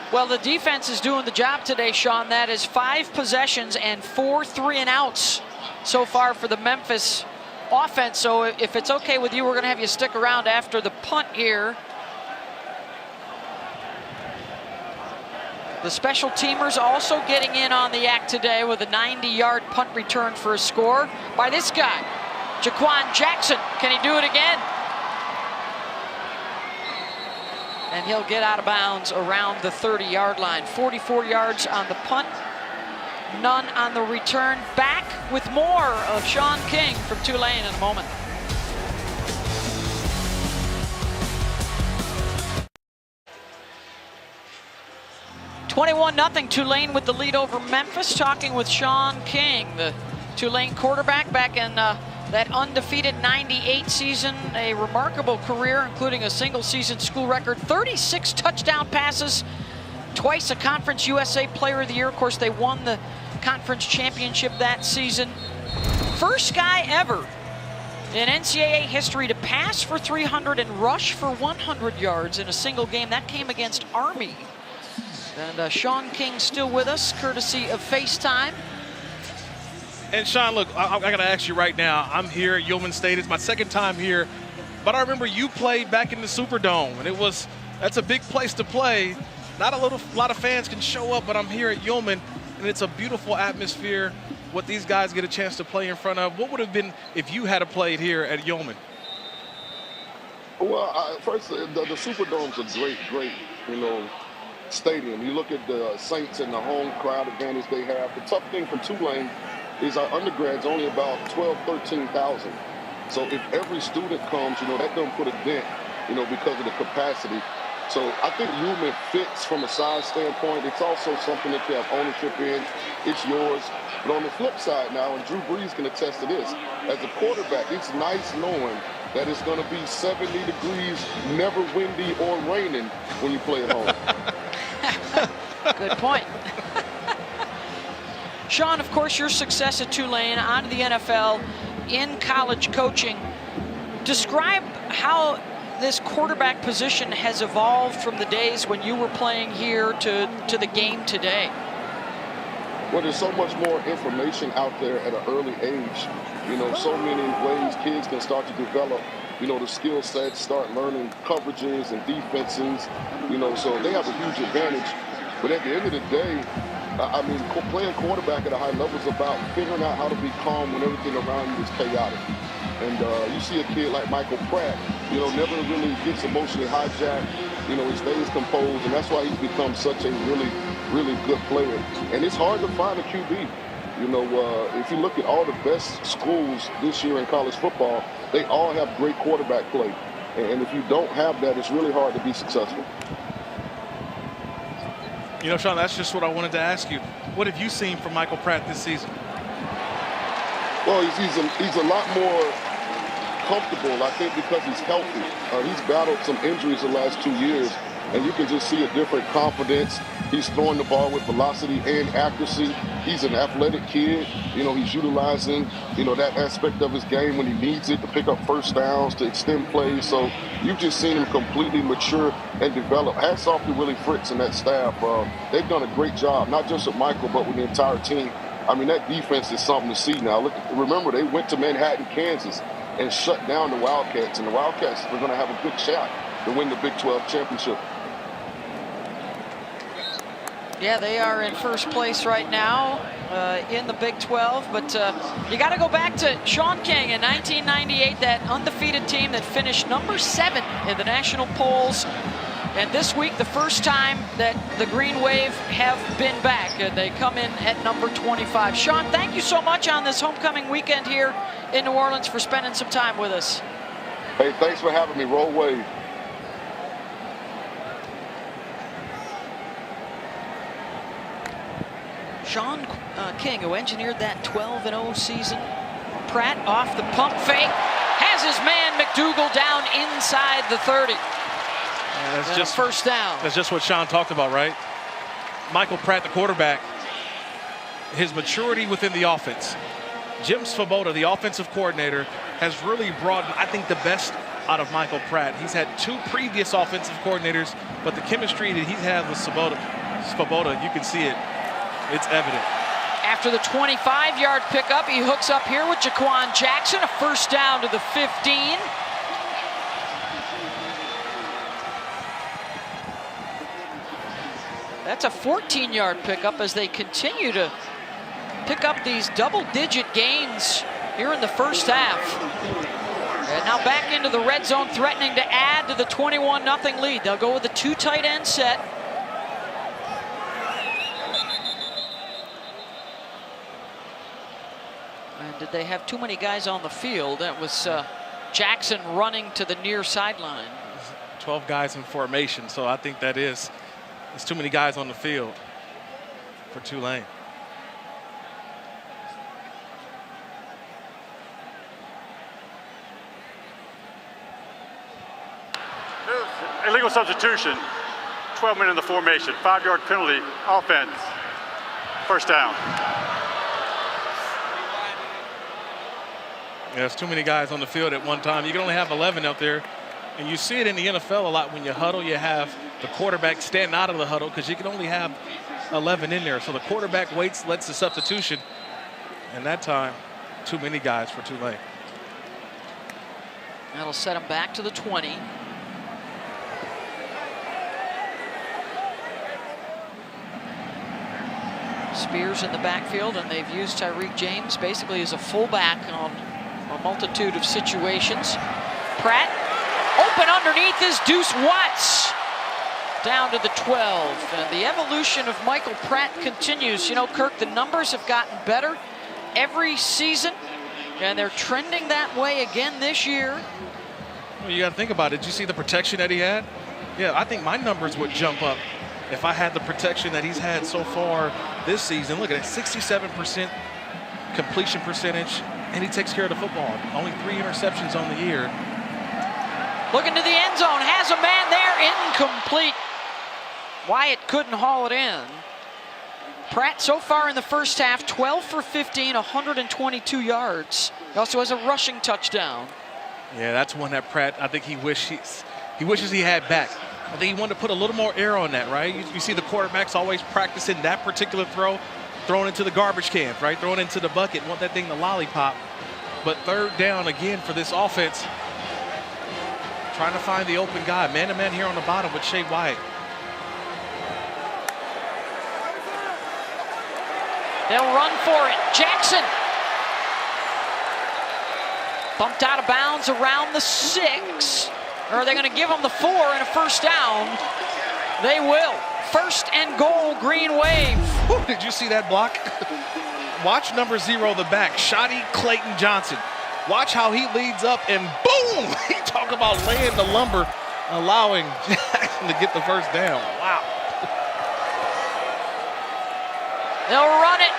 Speaker 1: Well, the defense is doing the job today, Sean. That is 5 possessions and 4 3-and-outs so far for the Memphis offense. So if it's okay with you, we're going to have you stick around after the punt here. The special teamers also getting in on the act today with a 90-yard punt return for a score by this guy, Jaquan Jackson. Can he do it again? And he'll get out of bounds around the 30-yard line. 44 yards on the punt, none on the return. Back with more of Sean King from Tulane in a moment. (21-0) Tulane with the lead over Memphis. Talking with Sean King, the Tulane quarterback, back in that undefeated 98 season, a remarkable career, including a single-season school record, 36 touchdown passes, twice a Conference USA Player of the Year. Of course, they won the conference championship that season. First guy ever in NCAA history to pass for 300 and rush for 100 yards in a single game. That came against Army. And Sean King still with us, courtesy of FaceTime.
Speaker 4: And Sean, look, I got to ask you right now. I'm here at Yeoman State. It's my second time here, but I remember you played back in the Superdome, and that's a big place to play. Not a lot of fans can show up, but I'm here at Yeoman, and it's a beautiful atmosphere. What these guys get a chance to play in front of. What would have been if you had played here at Yeoman?
Speaker 8: Well, first, the Superdome's a great, you know, stadium. You look at the Saints and the home crowd advantage they have. The tough thing for Tulane is our undergrads only about 13,000. So if every student comes, you know, that doesn't put a dent, you know, because of the capacity. So I think Yeoman fits from a size standpoint. It's also something that you have ownership in. It's yours. But on the flip side now, and Drew Brees can attest to this, as a quarterback, it's nice knowing that it's going to be 70 degrees, never windy or raining when you play at home.
Speaker 1: Good point. Sean, of course, your success at Tulane, on to the NFL, in college coaching. Describe how this quarterback position has evolved from the days when you were playing here to the game today.
Speaker 8: Well, there's so much more information out there at an early age. You know, so many ways kids can start to develop, you know, the skill sets, start learning coverages and defenses, you know, so they have a huge advantage. But at the end of the day, I mean, playing quarterback at a high level is about figuring out how to be calm when everything around you is chaotic. And you see a kid like Michael Pratt, You know, never really gets emotionally hijacked. You know, he stays composed, and that's why he's become such a really, really good player. And it's hard to find a QB. You know, if you look at all the best schools this year in college football, they all have great quarterback play. And if you don't have that, it's really hard to be successful.
Speaker 4: You know, Sean, that's just what I wanted to ask you. What have you seen from Michael Pratt this season?
Speaker 8: Well, he's a lot more comfortable, I think, because he's healthy. He's battled some injuries the last 2 years, and you can just see a different confidence. He's throwing the ball with velocity and accuracy. He's an athletic kid. You know, he's utilizing, you know, that aspect of his game when he needs it to pick up first downs, to extend plays. So you've just seen him completely mature and develop. Hats off to Willie Fritz and that staff. They've done a great job, not just with Michael, but with the entire team. I mean, that defense is something to see now. Remember, they went to Manhattan, Kansas, and shut down the Wildcats, and the Wildcats are going to have a good shot to win the Big 12 championship.
Speaker 1: Yeah, they are in first place right now in the Big 12, but you got to go back to Sean King in 1998, that undefeated team that finished number 7 in the national polls. And this week, the first time that the Green Wave have been back, and they come in at number 25. Sean, thank you so much on this homecoming weekend here in New Orleans for spending some time with us.
Speaker 8: Hey, thanks for having me. Roll Wave.
Speaker 1: Sean King, who engineered that 12-0 season. Pratt off the pump fake, has his man McDougal down inside the 30.
Speaker 4: That's just
Speaker 1: first down.
Speaker 4: That's just what Sean talked about, right? Michael Pratt, the quarterback, his maturity within the offense. Jim Svoboda, the offensive coordinator, has really brought, I think, the best out of Michael Pratt. He's had 2 previous offensive coordinators, but the chemistry that he's had with Svoboda, you can see it. It's evident.
Speaker 1: After the 25-yard pickup, he hooks up here with Jaquan Jackson, a first down to the 15. That's a 14-yard pickup as they continue to pick up these double-digit gains here in the first half. And now back into the red zone, threatening to add to the 21-0 lead. They'll go with a 2 tight end set. And did they have too many guys on the field? That was Jackson running to the near sideline.
Speaker 4: 12 guys in formation, so I think that is. There's too many guys on the field for Tulane.
Speaker 3: Illegal substitution, 12 men in the formation, 5-yard penalty, offense, first down.
Speaker 4: Yeah, there's too many guys on the field at one time. You can only have 11 out there. And you see it in the NFL a lot when you huddle. You have the quarterback stand out of the huddle because you can only have 11 in there. So the quarterback waits, lets the substitution. And that time, too many guys for Tulane.
Speaker 1: That'll set him back to the 20. Spears in the backfield, and they've used Tyreek James basically as a fullback on a multitude of situations. Pratt open underneath is Deuce Watts down to the 12. And the evolution of Michael Pratt continues. You know, Kirk, the numbers have gotten better every season, and they're trending that way again this year.
Speaker 4: Well, you got to think about it. Did you see the protection that he had? Yeah, I think my numbers would jump up if I had the protection that he's had so far this season. Look at it, 67% completion percentage, and he takes care of the football. Only 3 interceptions on the year.
Speaker 1: Looking to the end zone, has a man there, incomplete. Wyatt couldn't haul it in. Pratt so far in the first half, 12 for 15, 122 yards. He also has a rushing touchdown.
Speaker 4: Yeah, that's one that Pratt, I think he wishes he had back. I think he wanted to put a little more air on that, right? You see the quarterbacks always practicing that particular throw, throwing into the garbage can, right? Throwing into the bucket, want that thing to lollipop. But third down again for this offense. Trying to find the open guy. Man-to-man here on the bottom with Shea Wyatt.
Speaker 1: They'll run for it. Jackson. Bumped out of bounds around the 6. Or are they going to give them the 4 and a first down? They will. First and goal, Green Wave.
Speaker 4: Whew, did you see that block? Watch number 0, the back, Shotty Clayton Johnson. Watch how he leads up and boom! He talk about laying the lumber, allowing Jackson to get the first down. Wow.
Speaker 1: They'll run it.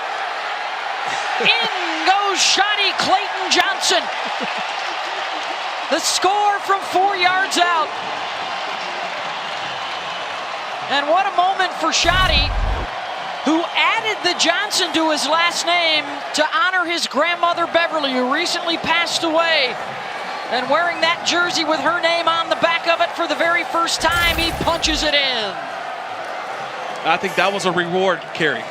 Speaker 1: In goes Shotty Clayton Johnson. The score from 4 yards out. And what a moment for Shotty, who added the Johnson to his last name to honor his grandmother Beverly, who recently passed away. And wearing that jersey with her name on the back of it for the very first time, he punches it in.
Speaker 4: I think that was a reward carry.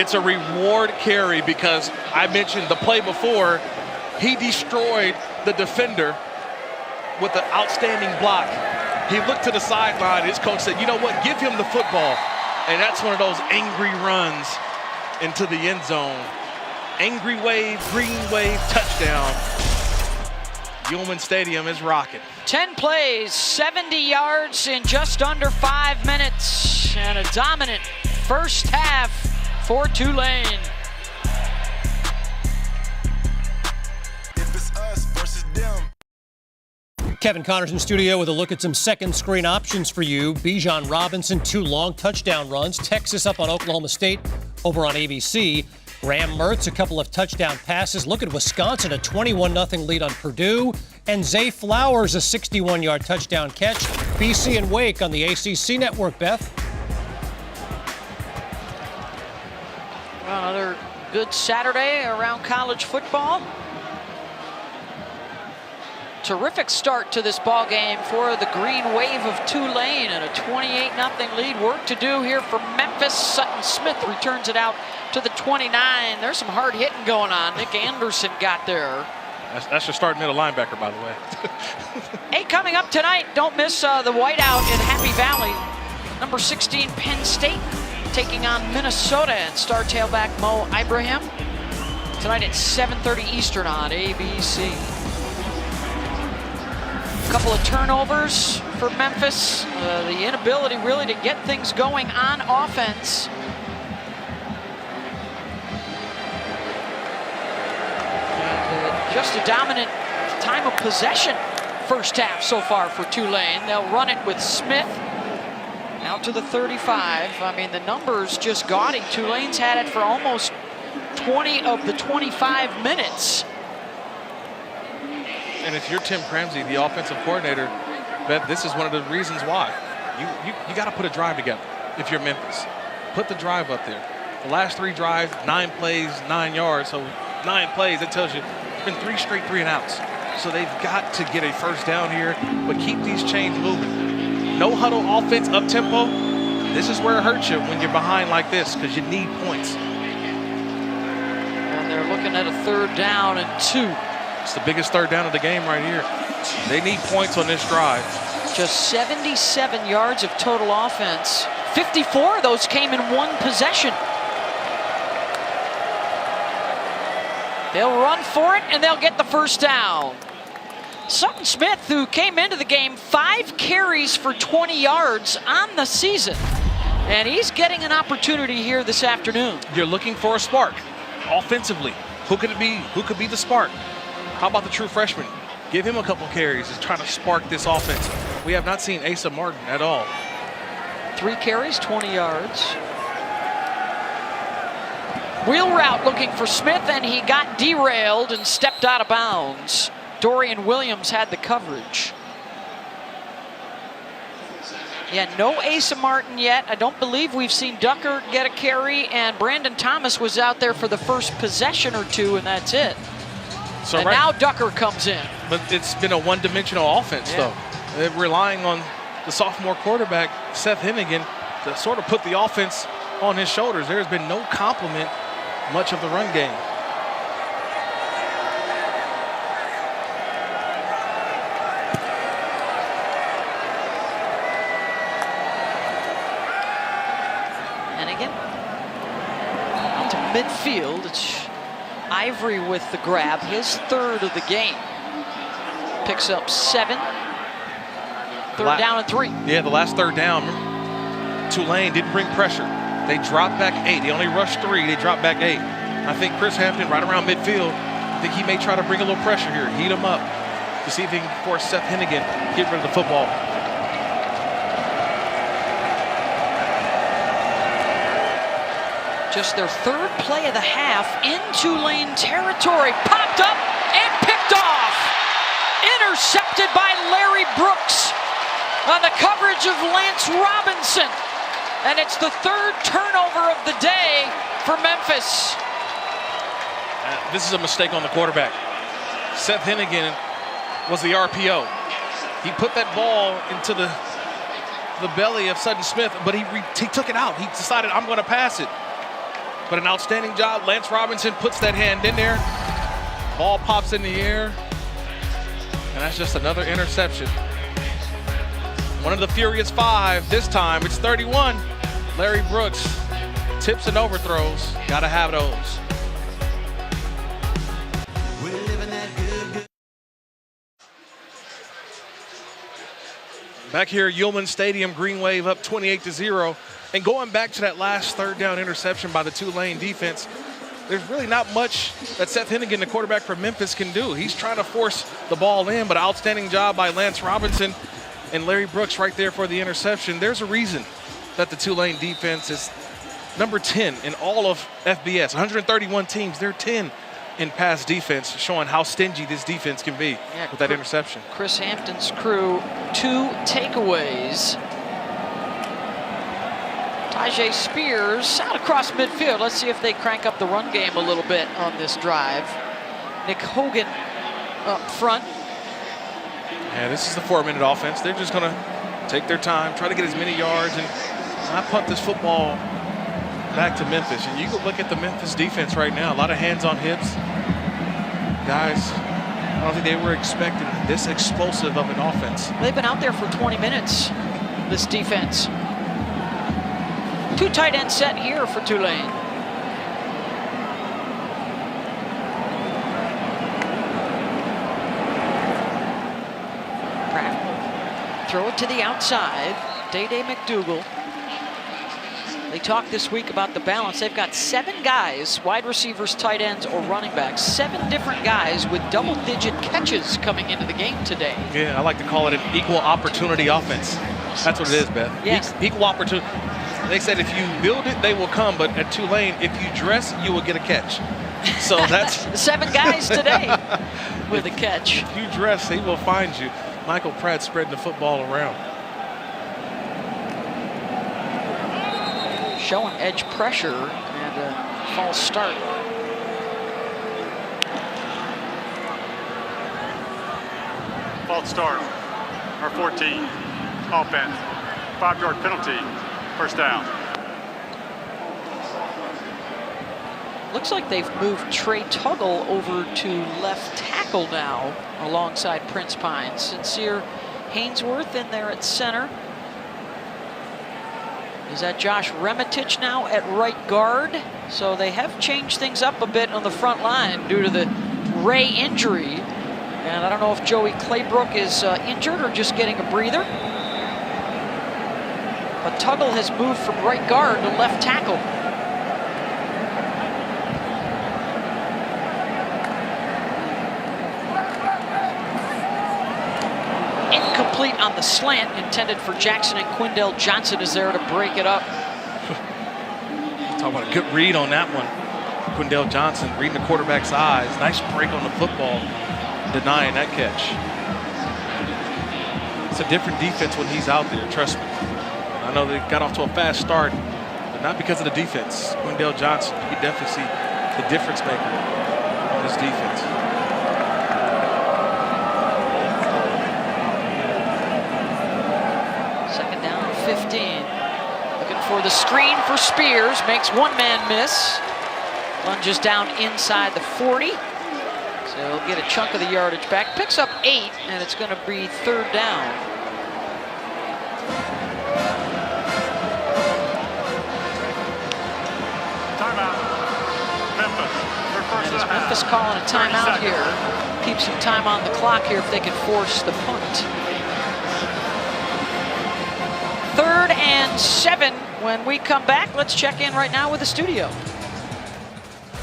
Speaker 4: It's a reward carry because I mentioned the play before. He destroyed the defender with an outstanding block. He looked to the sideline. His coach said, you know what, give him the football. And that's one of those angry runs into the end zone. Angry wave, green wave, touchdown. Gilman Stadium is rocking.
Speaker 1: 10 plays, 70 yards in just under 5 minutes. And a dominant first half for Tulane.
Speaker 9: If it's us versus them.
Speaker 6: Kevin Connors in studio with a look at some second screen options for you. Bijan Robinson, 2 long touchdown runs. Texas up on Oklahoma State over on ABC. Graham Mertz, a couple of touchdown passes. Look at Wisconsin, a 21-0 lead on Purdue. And Zay Flowers, a 61-yard touchdown catch. BC and Wake on the ACC network, Beth.
Speaker 1: Well, another good Saturday around college football. Terrific start to this ball game for the Green Wave of Tulane, and a 28-0 lead. Work to do here for Memphis. Sutton Smith returns it out to the 29. There's some hard hitting going on. Nick Anderson got there.
Speaker 4: That's your starting middle linebacker, by the way.
Speaker 1: Hey, coming up tonight, don't miss the whiteout in Happy Valley. Number 16, Penn State, taking on Minnesota, and star tailback Mo Ibrahim. Tonight at 7:30 Eastern on ABC. A couple of turnovers for Memphis. The inability really to get things going on offense. And, just a dominant time of possession first half so far for Tulane. They'll run it with Smith out to the 35. I mean, the numbers just gaudy. Tulane's had it for almost 20 of the 25 minutes.
Speaker 4: And if you're Tim Cramsey, the offensive coordinator, Beth, this is one of the reasons why. You got to put a drive together if you're Memphis. Put the drive up there. The last 3 drives, 9 plays, 9 yards. So 9 plays, that tells you it's been 3 straight 3-and-outs. So they've got to get a first down here, but keep these chains moving. No huddle offense, up tempo. This is where it hurts you when you're behind like this, because you need points.
Speaker 1: And they're looking at a 3rd down and 2.
Speaker 4: It's the biggest 3rd down of the game right here. They need points on this drive.
Speaker 1: Just 77 yards of total offense. 54 of those came in 1 possession. They'll run for it, and they'll get the first down. Sutton Smith, who came into the game 5 carries for 20 yards on the season. And he's getting an opportunity here this afternoon.
Speaker 4: You're looking for a spark offensively. Who could it be? Who could be the spark? How about the true freshman? Give him a couple carries and try to spark this offense. We have not seen Asa Martin at all.
Speaker 1: 3 carries, 20 yards. Wheel route looking for Smith, and he got derailed and stepped out of bounds. Dorian Williams had the coverage. Yeah, no Asa Martin yet. I don't believe we've seen Ducker get a carry, and Brandon Thomas was out there for the first possession or 2, and that's it.
Speaker 4: So
Speaker 1: and now Ducker comes in.
Speaker 4: But it's been a one-dimensional offense, though. They're relying on the sophomore quarterback, Seth Hennigan, to sort of put the offense on his shoulders. There's been no complement much of the run game.
Speaker 1: Hennigan out to midfield. It's Ivory with the grab, his 3rd of the game. Picks up 7. Third down and 3.
Speaker 4: Yeah, the last third down, Tulane didn't bring pressure. They dropped back 8. They only rushed 3. They dropped back 8. I think Chris Hampton, right around midfield, I think he may try to bring a little pressure here, heat him up to see if he can force Seth Hennigan get rid of the football.
Speaker 1: Just their third play of the half in Tulane territory. Popped up and picked off. Intercepted by Larry Brooks on the coverage of Lance Robinson. And it's the third turnover of the day for Memphis.
Speaker 4: This is a mistake on the quarterback. Seth Hennigan was the RPO. He put that ball into the belly of Sutton Smith, but he took it out. He decided, I'm going to pass it. But an outstanding job. Lance Robinson puts that hand in there. Ball pops in the air. And that's just another interception. One of the Furious 5. This time it's 31. Larry Brooks. Tips and overthrows. Gotta have those. Back here at Ullman Stadium, Green Wave up 28-0. And going back to that last third down interception by the Tulane defense, there's really not much that Seth Hennigan, the quarterback from Memphis, can do. He's trying to force the ball in, but outstanding job by Lance Robinson and Larry Brooks right there for the interception. There's a reason that the Tulane defense is number 10 in all of FBS. 131 teams, they're 10 in pass defense, showing how stingy this defense can be with that interception.
Speaker 1: Chris Hampton's crew, 2 takeaways. Tajay Spears out across midfield. Let's see if they crank up the run game a little bit on this drive. Nick Hogan up front.
Speaker 4: Yeah, this is the 4-minute offense. They're just going to take their time, try to get as many yards, and not punt this football back to Memphis. And you can look at the Memphis defense right now. A lot of hands on hips. Guys, I don't think they were expecting this explosive of an offense.
Speaker 1: They've been out there for 20 minutes, this defense. 2 tight end set here for Tulane. Pratt, throw it to the outside. Day-Day McDougal. They talked this week about the balance. They've got 7 guys, wide receivers, tight ends, or running backs. 7 different guys with double-digit catches coming into the game today.
Speaker 4: Yeah, I like to call it an equal opportunity offense. That's what it is, Beth.
Speaker 1: Yes.
Speaker 4: Equal opportunity. They said if you build it, they will come. But at Tulane, if you dress, you will get a catch. So that's
Speaker 1: 7 guys today with a catch.
Speaker 4: If you dress, he will find you. Michael Pratt spreading the football around.
Speaker 1: Showing edge pressure and a false start.
Speaker 3: False start. Our 14. Offense. 5-yard penalty. First down.
Speaker 1: Looks like they've moved Trey Tuggle over to left tackle now alongside Prince Pine. Sincere Hainsworth in there at center. Is that Josh Remitich now at right guard? So they have changed things up a bit on the front line due to the Ray injury. And I don't know if Joey Claybrook is injured or just getting a breather. But Tuggle has moved from right guard to left tackle. Incomplete on the slant intended for Jackson, and Quindell Johnson is there to break it up.
Speaker 4: Talk about a good read on that one. Quindell Johnson reading the quarterback's eyes. Nice break on the football, denying that catch. It's a different defense when he's out there, trust me. I know they got off to a fast start, but not because of the defense. Quindell Johnson, you can definitely see the difference maker on this defense.
Speaker 1: Second down, 15. Looking for the screen for Spears. Makes one man miss. Lunges down inside the 40. So he'll get a chunk of the yardage back. Picks up 8, and it's going to be third down. Memphis calling a timeout here. Keep some time on the clock here if they can force the punt. 1-7 when we come back. Let's check in right now with the studio.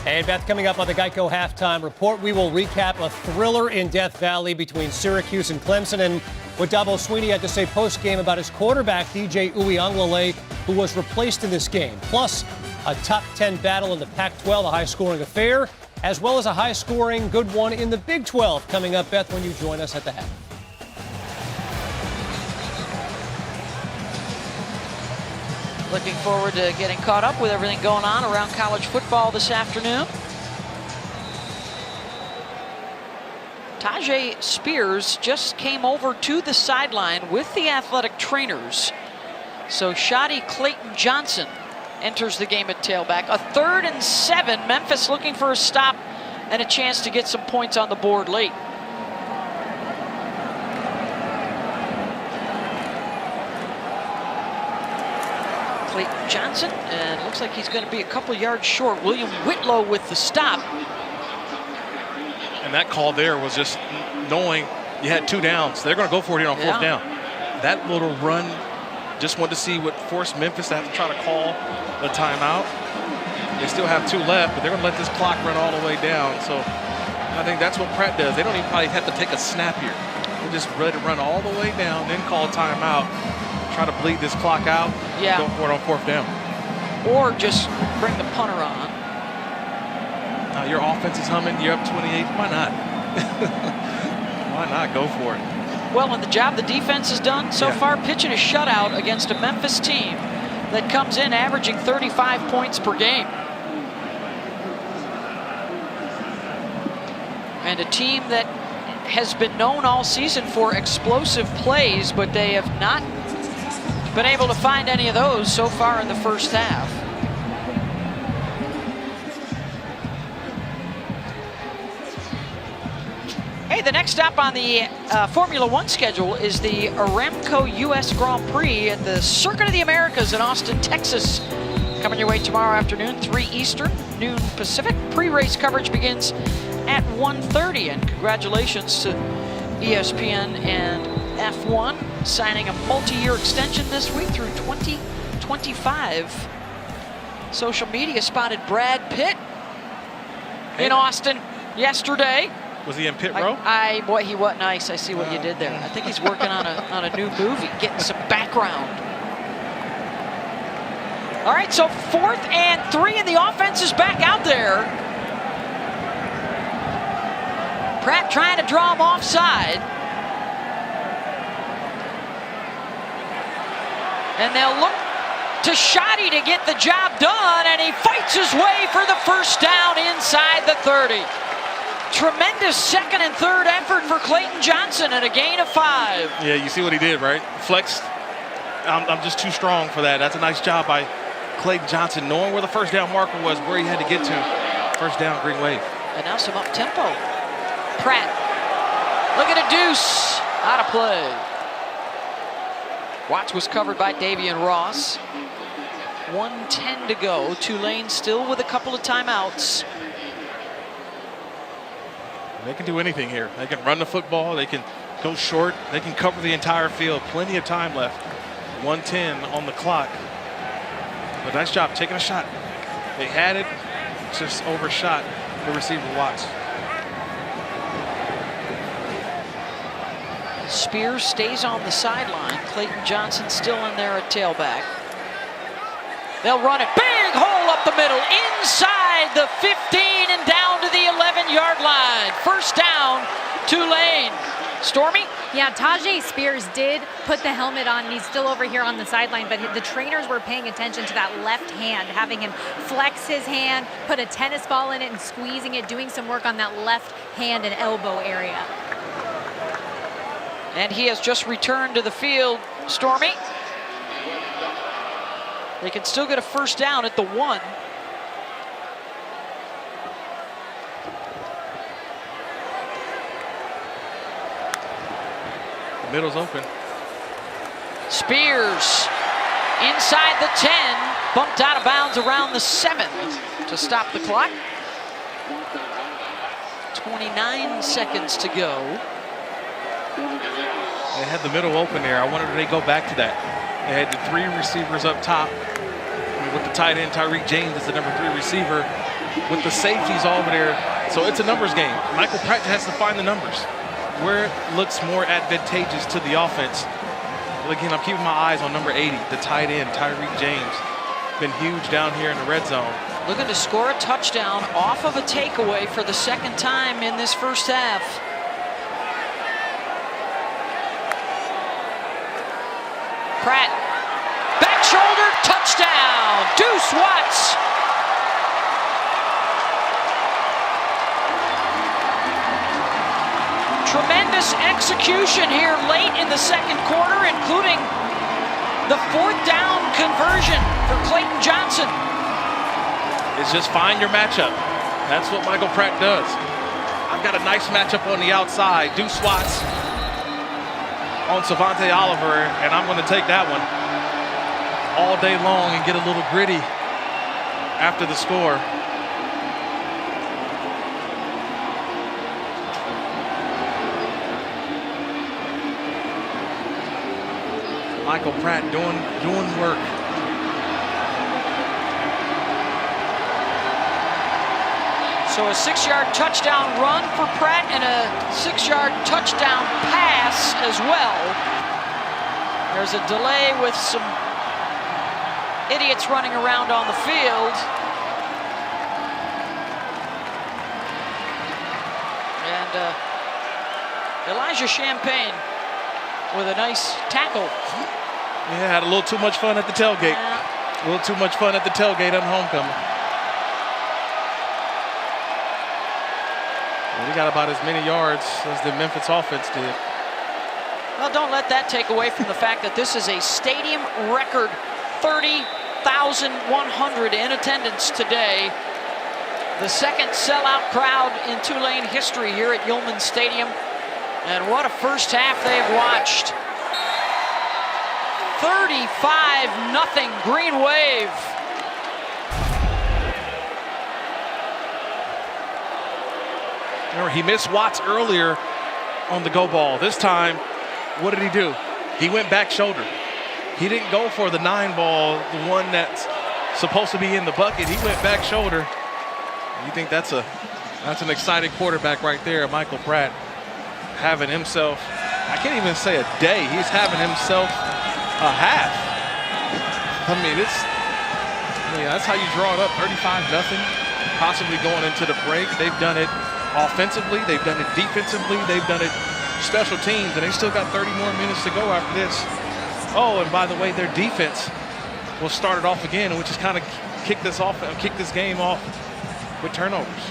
Speaker 6: And Beth, coming up on the Geico Halftime Report, we will recap a thriller in Death Valley between Syracuse and Clemson and what Dabo Swinney had to say post-game about his quarterback, DJ Uiagalelei, who was replaced in this game. Plus, a top 10 battle in the Pac-12, a high-scoring affair, as well as a high-scoring good one in the Big 12 coming up, Beth, when you join us at the half.
Speaker 1: Looking forward to getting caught up with everything going on around college football this afternoon. Tajay Spears just came over to the sideline with the athletic trainers. So Shadi Clayton Johnson enters the game at tailback. A 3rd and 7. Memphis looking for a stop and a chance to get some points on the board late. Clayton Johnson, and looks like he's going to be a couple yards short. William Whitlow with the stop.
Speaker 4: And that call there was just knowing you had 2 downs. They're going to go for it here on 4th down. That little run, just wanted to see what forced Memphis to have to try to call the timeout. They still have 2 left, but they're going to let this clock run all the way down. So I think that's what Pratt does. They don't even probably have to take a snap here. They just let it run all the way down, then call timeout. Try to bleed this clock out, go for it on 4th down.
Speaker 1: Or just bring the punter on.
Speaker 4: Now your offense is humming, you're up 28, why not? Why not go for it?
Speaker 1: Well, and the job the defense has done so far, pitching a shutout against a Memphis team that comes in averaging 35 points per game. And a team that has been known all season for explosive plays, but they have not been able to find any of those so far in the first half. Hey, the next stop on the Formula One schedule is the Aramco US Grand Prix at the Circuit of the Americas in Austin, Texas. Coming your way tomorrow afternoon, 3 Eastern, noon Pacific. Pre-race coverage begins at 1:30, and congratulations to ESPN and F1 signing a multi-year extension this week through 2025. Social media spotted Brad Pitt in Austin yesterday.
Speaker 4: Was he in pit row?
Speaker 1: Boy, he was nice. I see what you did there. I think he's working on a new movie, getting some background. All right, so 4th and 3, and the offense is back out there. Pratt trying to draw him offside. And they'll look to Shadi to get the job done, and he fights his way for the first down inside the 30. Tremendous 2nd and 3rd effort for Clayton Johnson and a gain of 5.
Speaker 4: Yeah, you see what he did, right? Flexed. I'm just too strong for that. That's a nice job by Clayton Johnson, knowing where the first down marker was, where he had to get to. First down, green wave.
Speaker 1: And now some up-tempo. Pratt, look at a deuce, out of play. Watts was covered by Davian Ross. 1:10 to go. Tulane still with a couple of timeouts.
Speaker 4: They can do anything here. They can run the football. They can go short. They can cover the entire field. Plenty of time left. 1:10 on the clock. But nice job taking a shot. They had it, just overshot the receiver Watts.
Speaker 1: Spears stays on the sideline. Clayton Johnson still in there at tailback. They'll run it. Big hole up the middle, inside the 15 and down to the 11-yard line. First down, Tulane. Stormy?
Speaker 2: Yeah, Tajay Spears did put the helmet on, and he's still over here on the sideline, but the trainers were paying attention to that left hand, having him flex his hand, put a tennis ball in it and squeezing it, doing some work on that left hand and elbow area.
Speaker 1: And he has just returned to the field, Stormy. They can still get a first down at the 1.
Speaker 4: The middle's open.
Speaker 1: Spears inside the 10, bumped out of bounds around the 7 to stop the clock. 29 seconds to go.
Speaker 4: They had the middle open there. I wonder if they go back to that. They had the 3 receivers up top with the tight end Tyreek James as the number 3 receiver with the safeties over there. So it's a numbers game. Michael Pratt has to find the numbers where it looks more advantageous to the offense. But again, I'm keeping my eyes on number 80, the tight end Tyreek James. Been huge down here in the red zone.
Speaker 1: Looking to score a touchdown off of a takeaway for the second time in this first half. Pratt, back shoulder, touchdown, Deuce Watts. Tremendous execution here late in the second quarter, including the 4th down conversion for Clayton Johnson.
Speaker 4: It's just find your matchup. That's what Michael Pratt does. I've got a nice matchup on the outside. Deuce Watts on Savante Oliver, and I'm going to take that one all day long and get a little gritty after the score. Michael Pratt doing work.
Speaker 1: So a 6-yard touchdown run for Pratt and a 6-yard touchdown pass as well. There's a delay with some idiots running around on the field. And Elijah Champagne with a nice tackle.
Speaker 4: Yeah, had a little too much fun at the tailgate. A little too much fun at the tailgate on homecoming. We got about as many yards as the Memphis offense did.
Speaker 1: Well, don't let that take away from the fact that this is a stadium record 30,100 in attendance today. The second sellout crowd in Tulane history here at Yulman Stadium. And what a first half they have watched. 35-0 Green Wave.
Speaker 4: Remember, he missed Watts earlier on the go ball. This time, what did he do? He went back shoulder. He didn't go for the 9 ball, the one that's supposed to be in the bucket. He went back shoulder. You think that's an exciting quarterback right there, Michael Pratt, having himself, I can't even say a day, he's having himself a half. I mean, that's how you draw it up, 35-0, possibly going into the break. They've done it offensively, they've done it defensively, they've done it special teams, and they still got 30 more minutes to go after this. Oh, and by the way, their defense will start it off again, which is kind of kick this game off with turnovers.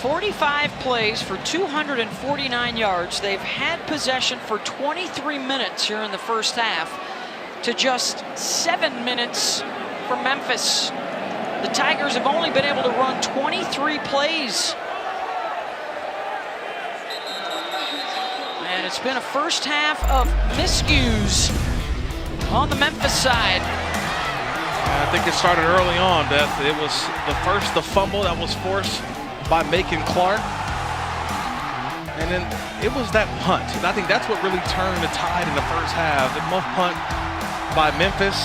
Speaker 1: "45 plays for 249 yards. They've had possession for 23 minutes here in the first half to just 7 minutes for Memphis. The Tigers have only been able to run 23 plays. And it's been a first half of miscues on the Memphis side.
Speaker 4: I think it started early on, Beth. It was the fumble that was forced by Macon Clark. And then it was that punt. And I think that's what really turned the tide in the first half. The muff punt by Memphis.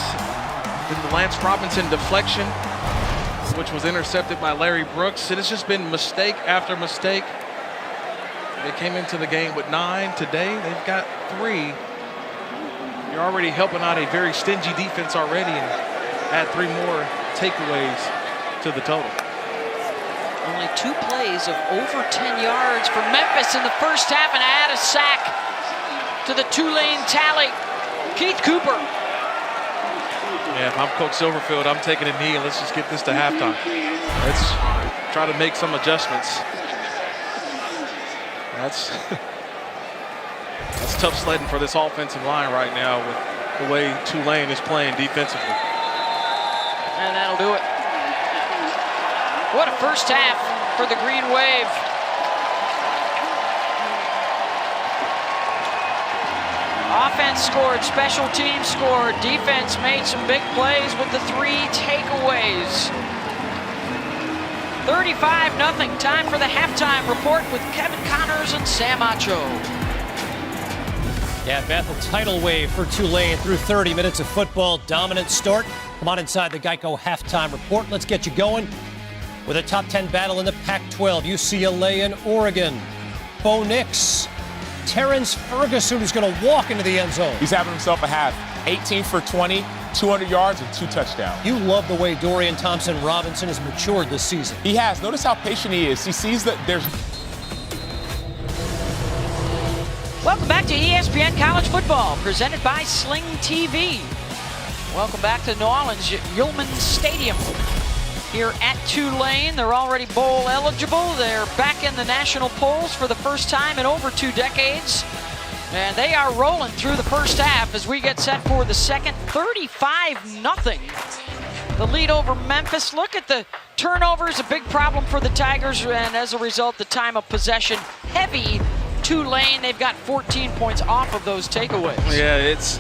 Speaker 4: Then the Lance Robinson deflection, which was intercepted by Larry Brooks. And it's just been mistake after mistake. They came into the game with 9. Today, they've got 3. You're already helping out a very stingy defense already and add 3 more takeaways to the total.
Speaker 1: Only 2 plays of over 10 yards for Memphis in the first half, and add a sack to the Tulane tally. Keith Cooper.
Speaker 4: Yeah, if I'm Coach Silverfield, I'm taking a knee and let's just get this to halftime. Let's try to make some adjustments. That's tough sledding for this offensive line right now with the way Tulane is playing defensively.
Speaker 1: And that'll do it. What a first half for the Green Wave. Offense scored, special teams scored, defense made some big plays with the 3 takeaways. 35-0. Time for the halftime report with Kevin Connors Connors and Sam Acho.
Speaker 6: Yeah, Beth, a tidal wave for Tulane through 30 minutes of football. Dominant start. Come on inside the Geico halftime report. Let's get you going with a top 10 battle in the Pac-12. UCLA and Oregon. Bo Nix. Terrence Ferguson, who's going to walk into the end zone.
Speaker 7: He's having himself a half. 18 for 20, 200 yards and 2 touchdowns.
Speaker 6: You love the way Dorian Thompson-Robinson has matured this season.
Speaker 7: He has. Notice how patient he is. He sees that there's...
Speaker 1: Welcome back to ESPN College Football, presented by Sling TV. Welcome back to New Orleans, Yulman Stadium. Here at Tulane, they're already bowl eligible. They're back in the national polls for the first time in over 2 decades. And they are rolling through the first half as we get set for the second. 35-0. The lead over Memphis. Look at the turnovers, a big problem for the Tigers, and as a result, the time of possession heavy Tulane. They've got 14 points off of those takeaways.
Speaker 4: Yeah, it's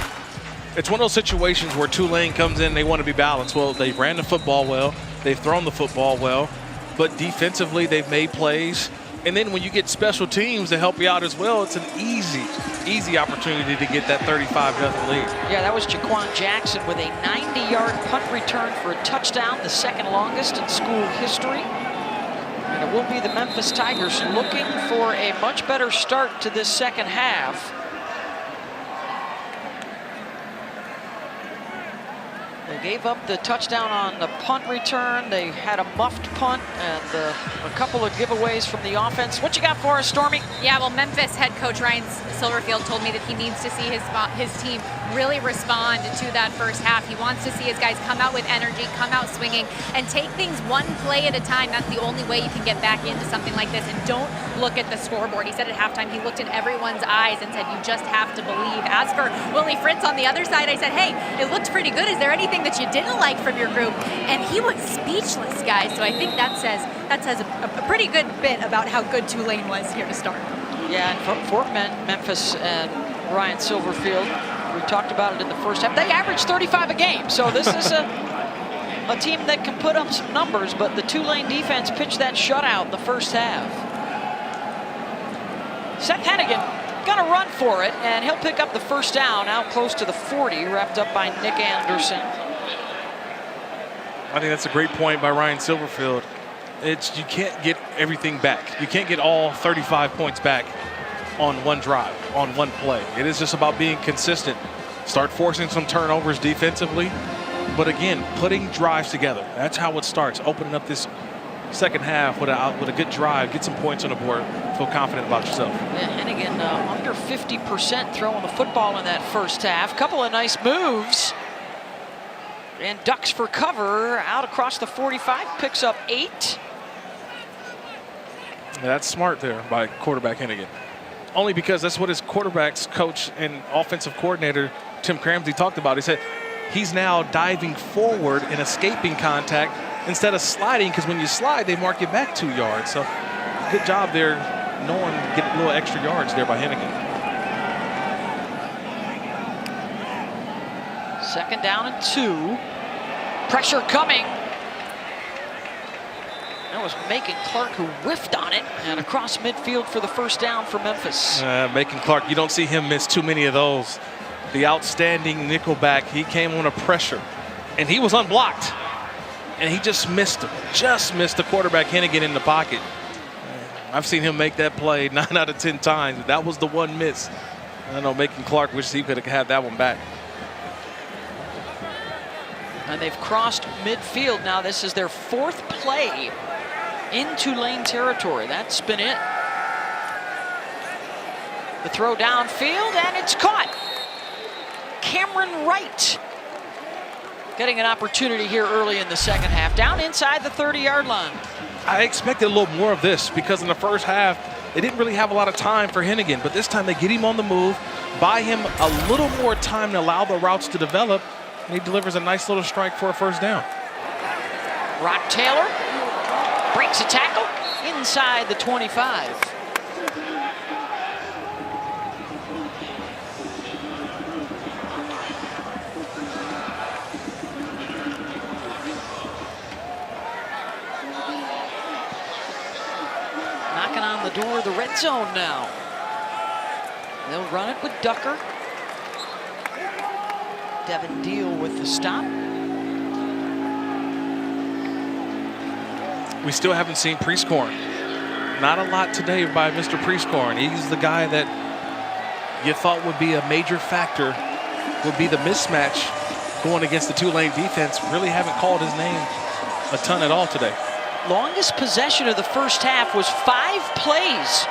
Speaker 4: one of those situations where Tulane comes in, they want to be balanced. Well, they've ran the football well, they've thrown the football well, but defensively they've made plays. And then when you get special teams to help you out as well, it's an easy opportunity to get that 35-0 lead.
Speaker 1: Yeah, that was Jaquan Jackson with a 90-yard punt return for a touchdown, the second longest in school history. And it will be the Memphis Tigers looking for a much better start to this second half. They gave up the touchdown on the punt return. They had a muffed punt and a couple of giveaways from the offense. What you got for us, Stormy?
Speaker 2: Yeah, well, Memphis head coach Ryan Silverfield told me that he needs to see his team really respond to that first half. He wants to see his guys come out with energy, come out swinging, and take things one play at a time. That's the only way you can get back into something like this. And don't look at the scoreboard. He said at halftime he looked in everyone's eyes and said, you just have to believe. As for Willie Fritz on the other side, I said, hey, it looked pretty good. Is there anything that you didn't like from your group? And he was speechless, guys. So I think that says a pretty good bit about how good Tulane was here to start.
Speaker 1: Yeah, and for Memphis and Ryan Silverfield, we talked about it in the first half. They averaged 35 a game, so this is a team that can put up some numbers, but the Tulane defense pitched that shutout in the first half. Seth Hennigan gonna run for it, and he'll pick up the first down out close to the 40, wrapped up by Nick Anderson.
Speaker 4: I think that's a great point by Ryan Silverfield. You can't get everything back. You can't get all 35 points back on one drive, on one play. It is just about being consistent. Start forcing some turnovers defensively, but again, putting drives together. That's how it starts. Opening up this second half with a good drive, get some points on the board, feel confident about yourself.
Speaker 1: Yeah, Hennigan under 50% throwing the football in that first half. Couple of nice moves. And ducks for cover out across the 45, picks up 8.
Speaker 4: Yeah, that's smart there by quarterback Hennigan. Only because that's what his quarterback's coach and offensive coordinator, Tim Cramsey, talked about. He said he's now diving forward and escaping contact instead of sliding, because when you slide, they mark you back 2 yards. So good job there, knowing to get a little extra yards there by Hennigan.
Speaker 1: Second down and 2. Pressure coming. That was Macon Clark who whiffed on it, and across midfield for the first down for Memphis.
Speaker 4: Macon Clark, you don't see him miss too many of those. The outstanding nickelback, he came on a pressure, and he was unblocked. And he just missed him. Just missed the quarterback Hennigan in the pocket. I've seen him make that play 9 out of 10 times. That was the one miss. I know Macon Clark wishes he could have had that one back.
Speaker 1: And they've crossed midfield now. This is their 4th play in Tulane territory. That's been it. The throw downfield, and it's caught. Cameron Wright getting an opportunity here early in the second half, down inside the 30-yard line.
Speaker 4: I expected a little more of this, because in the first half, they didn't really have a lot of time for Hennigan, but this time they get him on the move, buy him a little more time to allow the routes to develop, and he delivers a nice little strike for a first down.
Speaker 1: Rock Taylor breaks a tackle inside the 25. Knocking on the Commodore the red zone now. They'll run it with Ducker. Devin Deal with the stop.
Speaker 4: We still haven't seen Priestcorn. Not a lot today by Mr. Priestcorn. He's the guy that you thought would be a major factor, would be the mismatch going against the Tulane defense. Really haven't called his name a ton at all today.
Speaker 1: Longest possession of the first half was 5 plays.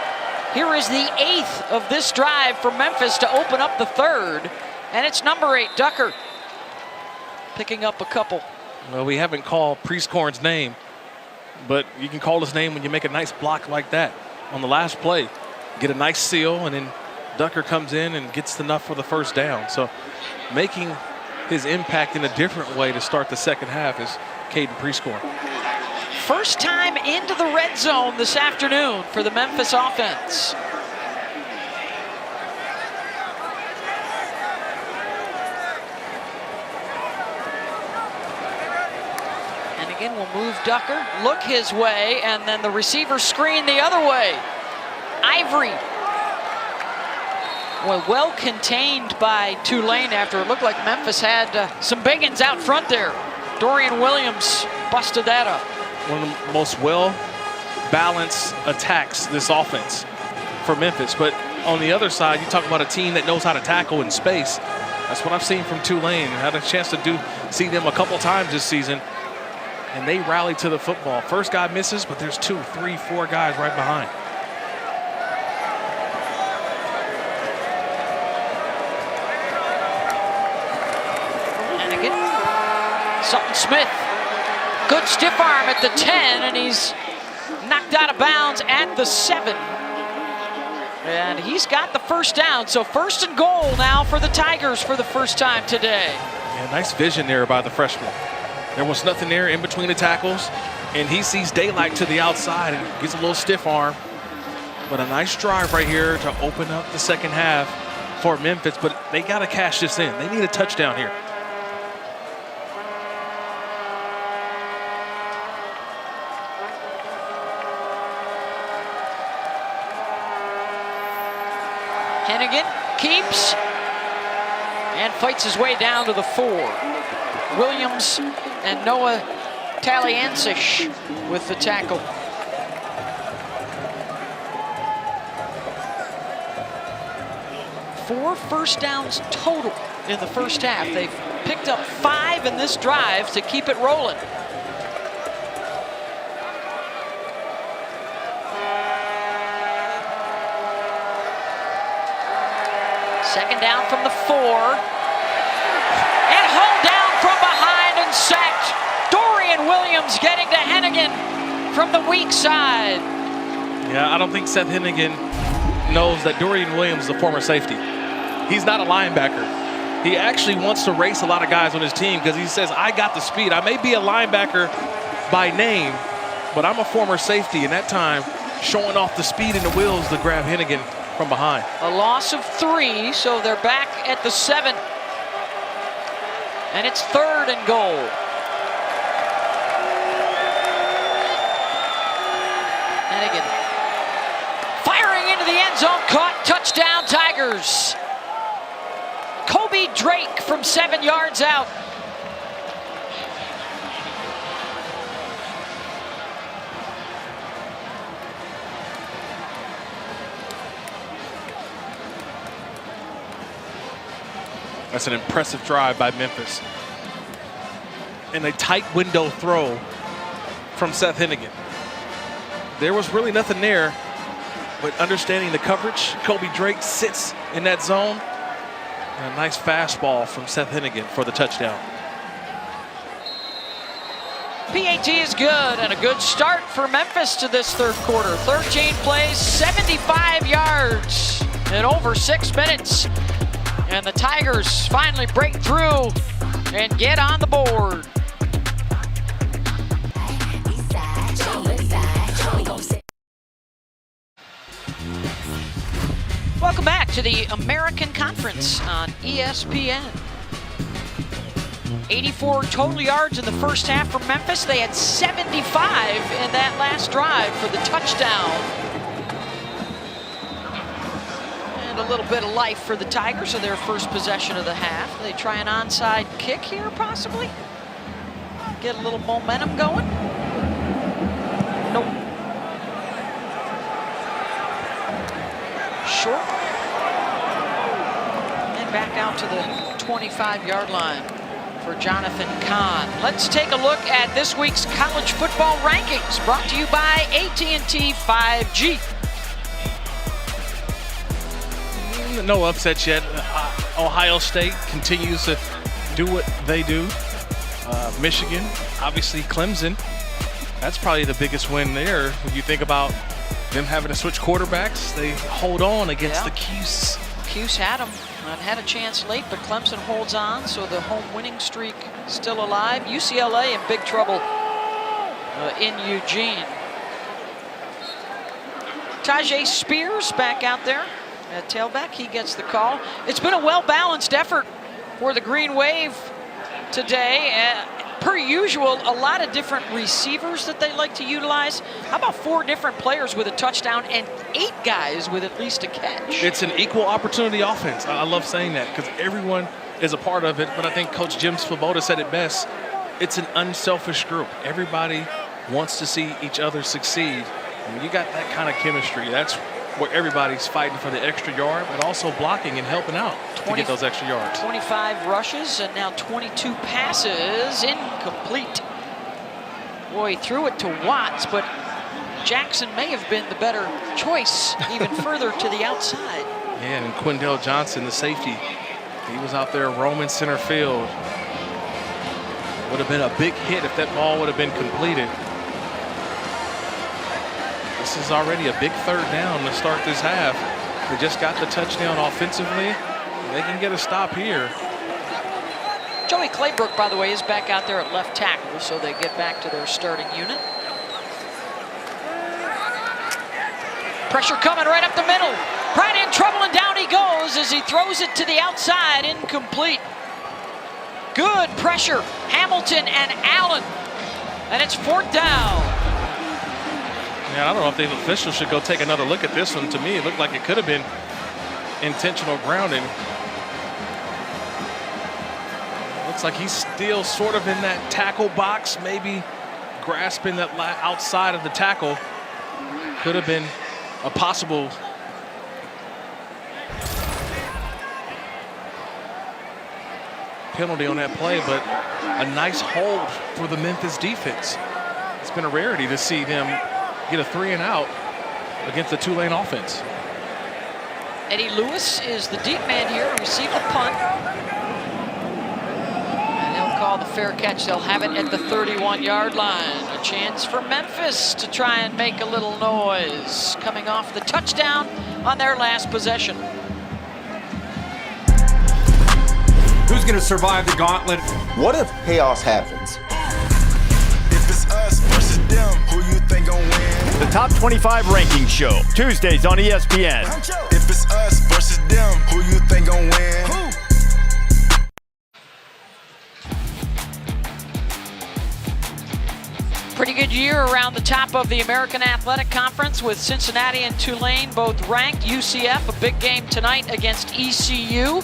Speaker 1: Here is the 8th of this drive for Memphis to open up the 3rd. And it's number 8, Ducker, picking up a couple.
Speaker 4: Well, we haven't called Priestcorn's name, but you can call his name when you make a nice block like that. On the last play, get a nice seal, and then Ducker comes in and gets enough for the first down. So making his impact in a different way to start the second half is Caden Priestcorn.
Speaker 1: First time into the red zone this afternoon for the Memphis offense. And again, we'll move Ducker, look his way, and then the receiver screen the other way. Ivory. Well contained by Tulane after it looked like Memphis had some big uns out front there. Dorian Williams busted that up.
Speaker 4: One of the most well-balanced attacks this offense for Memphis. But on the other side, you talk about a team that knows how to tackle in space. That's what I've seen from Tulane. I had a chance to see them a couple times this season, and they rally to the football. First guy misses, but there's 2, 3, 4 guys right behind.
Speaker 1: And again, Sutton Smith. Good stiff arm at the 10, and he's knocked out of bounds at the 7. And he's got the first down, so 1st and goal now for the Tigers for the first time today.
Speaker 4: Yeah, nice vision there by the freshman. There was nothing there in between the tackles, and he sees daylight to the outside and gets a little stiff arm. But a nice drive right here to open up the second half for Memphis, but they got to cash this in. They need a touchdown here.
Speaker 1: Hennigan keeps and fights his way down to the 4. Williams and Noah Taliancic with the tackle. Four first downs total in the first half. They've picked up 5 in this drive to keep it rolling. Second down from the 4. And hauled down from behind and sacked. Dorian Williams getting to Hennigan from the weak side.
Speaker 4: Yeah, I don't think Seth Hennigan knows that Dorian Williams is a former safety. He's not a linebacker. He actually wants to race a lot of guys on his team because he says, I got the speed. I may be a linebacker by name, but I'm a former safety. And that time, showing off the speed and the wheels to grab Hennigan from behind.
Speaker 1: A loss of 3, so they're back at the 7. And it's 3rd and goal. Hennigan firing into the end zone, caught, touchdown Tigers. Kobe Drake from 7 yards out.
Speaker 4: That's an impressive drive by Memphis. And a tight window throw from Seth Hennigan. There was really nothing there, but understanding the coverage, Kobe Drake sits in that zone. And a nice fastball from Seth Hennigan for the touchdown.
Speaker 1: PAT is good, and a good start for Memphis to this 3rd quarter. 13 plays, 75 yards in over 6 minutes. And the Tigers finally break through and get on the board. Welcome back to the American Conference on ESPN. 84 total yards in the first half for Memphis. They had 75 in that last drive for the touchdown. a little bit of life for the Tigers of their first possession of the half. They try an onside kick here, possibly. Get a little momentum going. Nope. Short. And back out to the 25-yard line for Jonathan Kahn. Let's take a look at this week's college football rankings, brought to you by AT&T 5G.
Speaker 4: No upsets yet. Ohio State continues to do what they do. Michigan, obviously Clemson. That's probably the biggest win there. When you think about them having to switch quarterbacks, they hold on against the Cuse.
Speaker 1: Cuse had them. Had a chance late, but Clemson holds on, so the home winning streak still alive. UCLA in big trouble in Eugene. Tajay Spears back out there at tailback. He gets the call. It's been a well-balanced effort for the Green Wave today. Per usual, a lot of different receivers that they like to utilize. How about 4 different players with a touchdown and 8 guys with at least a catch?
Speaker 4: It's an equal opportunity offense. I love saying that because everyone is a part of it, but I think Coach Jim Svoboda said it best. It's an unselfish group. Everybody wants to see each other succeed. And when you got that kind of chemistry, that's where everybody's fighting for the extra yard, but also blocking and helping out to get those extra yards.
Speaker 1: 25 rushes and now 22 passes, incomplete. Boy, he threw it to Watts, but Jackson may have been the better choice, even further to the outside.
Speaker 4: Yeah, and Quindell Johnson, the safety, he was out there roaming center field. Would have been a big hit if that ball would have been completed. This is already a big 3rd down to start this half. They just got the touchdown offensively. They can get a stop here.
Speaker 1: Joey Claybrook, by the way, is back out there at left tackle, so they get back to their starting unit. Pressure coming right up the middle. Right in trouble, and down he goes as he throws it to the outside, incomplete. Good pressure, Hamilton and Allen, and it's 4th down.
Speaker 4: Yeah, I don't know if the officials should go take another look at this one. To me, it looked like it could have been intentional grounding. Looks like he's still sort of in that tackle box, maybe grasping that outside of the tackle. Could have been a possible penalty on that play, but a nice hold for the Memphis defense. It's been a rarity to see them get a 3-and-out against the Tulane offense.
Speaker 1: Eddie Lewis is the deep man here, receive the punt. And they'll call the fair catch. They'll have it at the 31-yard line. A chance for Memphis to try and make a little noise, coming off the touchdown on their last possession.
Speaker 10: Who's going to survive the gauntlet?
Speaker 11: What if chaos happens?
Speaker 9: If it's us versus them, who you think gon' win?
Speaker 12: The Top 25 Ranking Show, Tuesdays on ESPN.
Speaker 9: If it's us versus them, who you think gon' win?
Speaker 1: Pretty good year around the top of the American Athletic Conference with Cincinnati and Tulane both ranked. UCF, a big game tonight against ECU.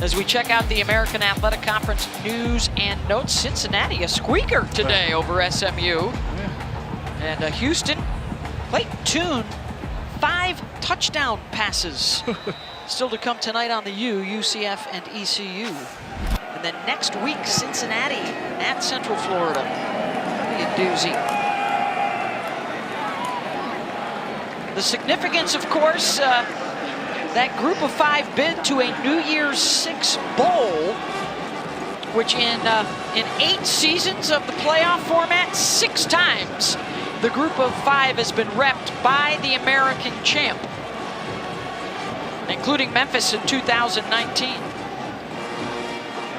Speaker 1: As we check out the American Athletic Conference news and notes, Cincinnati a squeaker today over SMU. And Houston, Clayton Tune, 5 touchdown passes. Still to come tonight on the UCF and ECU. And then next week, Cincinnati at Central Florida. Be a doozy. The significance, of course, that group of 5 bid to a New Year's 6 bowl, which in 8 seasons of the playoff format, 6 times the group of 5 has been repped by the American champ, including Memphis in 2019.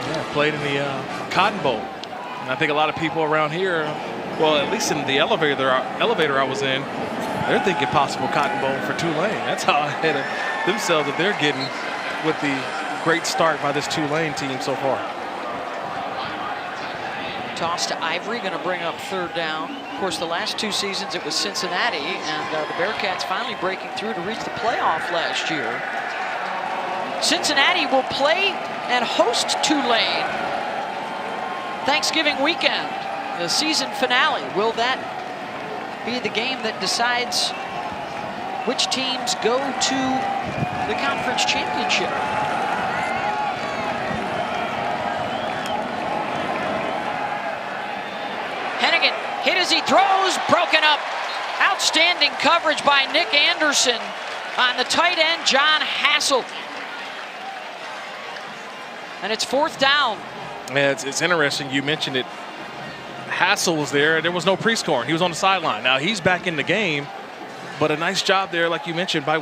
Speaker 4: Yeah, played in the Cotton Bowl. And I think a lot of people around here, well, at least in the elevator I was in, they're thinking possible Cotton Bowl for Tulane. That's how ahead of themselves that they're getting with the great start by this Tulane team so far.
Speaker 1: Toss to Ivory, going to bring up 3rd down. Of course, the last 2 seasons it was Cincinnati, and the Bearcats finally breaking through to reach the playoff last year. Cincinnati will play and host Tulane Thanksgiving weekend, the season finale. Will that be the game that decides which teams go to the conference championship? Hennigan hit as he throws, broken up. Outstanding coverage by Nick Anderson on the tight end, John Hassel. And it's 4th down.
Speaker 4: Yeah, it's interesting. You mentioned it. Hassel was there. There was no pre-scoring. He was on the sideline. Now he's back in the game, but a nice job there, like you mentioned, by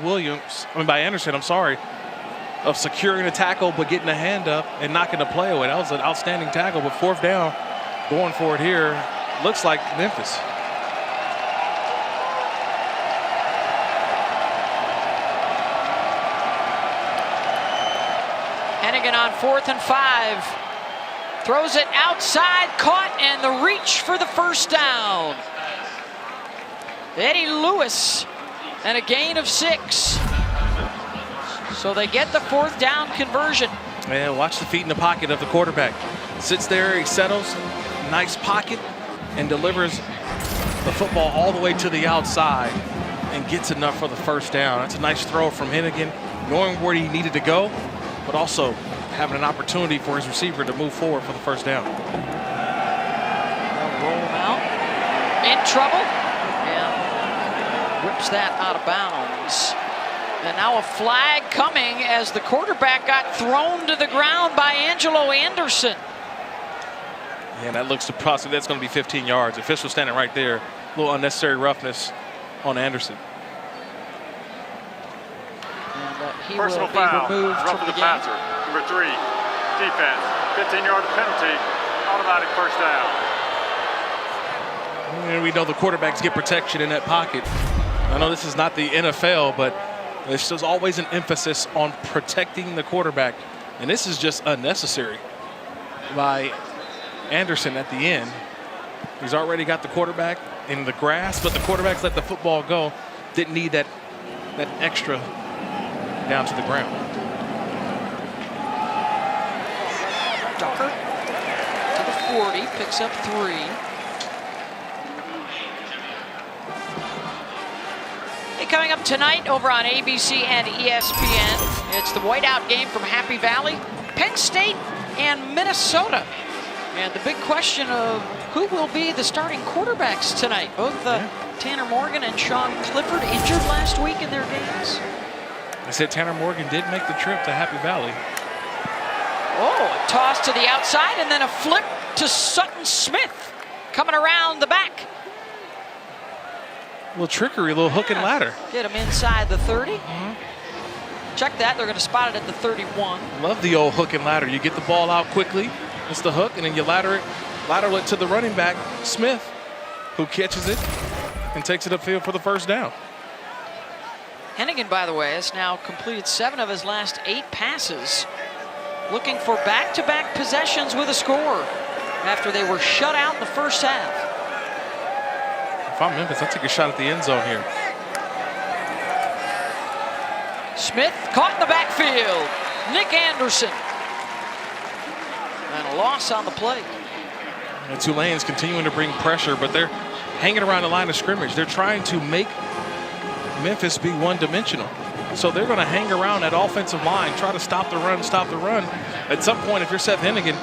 Speaker 4: Anderson, of securing the tackle, but getting a hand up and knocking the play away. That was an outstanding tackle, but 4th down, going for it here. Looks like Memphis.
Speaker 1: Hennigan on 4th and 5. Throws it outside, caught, and the reach for the 1st down. Eddie Lewis, and a gain of 6. So they get the 4th down conversion.
Speaker 4: Yeah, watch the feet in the pocket of the quarterback. Sits there, he settles, nice pocket, and delivers the football all the way to the outside and gets enough for the 1st down. That's a nice throw from Hennigan, knowing where he needed to go, but also having an opportunity for his receiver to move forward for the 1st down.
Speaker 1: They'll roll him out. In trouble. And whips that out of bounds. And now a flag coming as the quarterback got thrown to the ground by Angelo Anderson.
Speaker 4: Yeah, that looks to possibly that's going to be 15 yards. Official standing right there. A little unnecessary roughness on Anderson.
Speaker 1: And he
Speaker 3: Personal
Speaker 1: will be
Speaker 3: foul,
Speaker 1: removed from
Speaker 3: roughing
Speaker 1: the
Speaker 3: the
Speaker 1: game.
Speaker 3: passer. Number 3, defense. 15-yard penalty, automatic 1st down.
Speaker 4: And we know the quarterbacks get protection in that pocket. I know this is not the NFL, but there's always an emphasis on protecting the quarterback. And this is just unnecessary by Anderson at the end. He's already got the quarterback in the grass, but the quarterback's let the football go. Didn't need that extra down to the ground.
Speaker 1: Ducker to the 40, picks up 3. Hey, coming up tonight over on ABC and ESPN, it's the whiteout game from Happy Valley, Penn State and Minnesota. And the big question of who will be the starting quarterbacks tonight. Both Tanner Morgan and Sean Clifford injured last week in their games.
Speaker 4: I said Tanner Morgan did make the trip to Happy Valley.
Speaker 1: Oh, a toss to the outside and then a flip to Sutton Smith coming around the back.
Speaker 4: A little trickery, a little hook and ladder.
Speaker 1: Get him inside the 30. Check that, they're going to spot it at the 31.
Speaker 4: Love the old hook and ladder. You get the ball out quickly, it's the hook, and then you lateral it to the running back, Smith, who catches it and takes it upfield for the 1st down.
Speaker 1: Hennigan, by the way, has now completed 7 of his last 8 passes, looking for back-to-back possessions with a score after they were shut out in the 1st half.
Speaker 4: If I'm Memphis, I'll take a shot at the end zone here.
Speaker 1: Smith caught in the backfield. Nick Anderson. And a loss on the play.
Speaker 4: And Tulane's continuing to bring pressure, but they're hanging around the line of scrimmage. They're trying to make Memphis be one-dimensional. So they're going to hang around that offensive line, try to stop the run. At some point, if you're Seth Hennigan,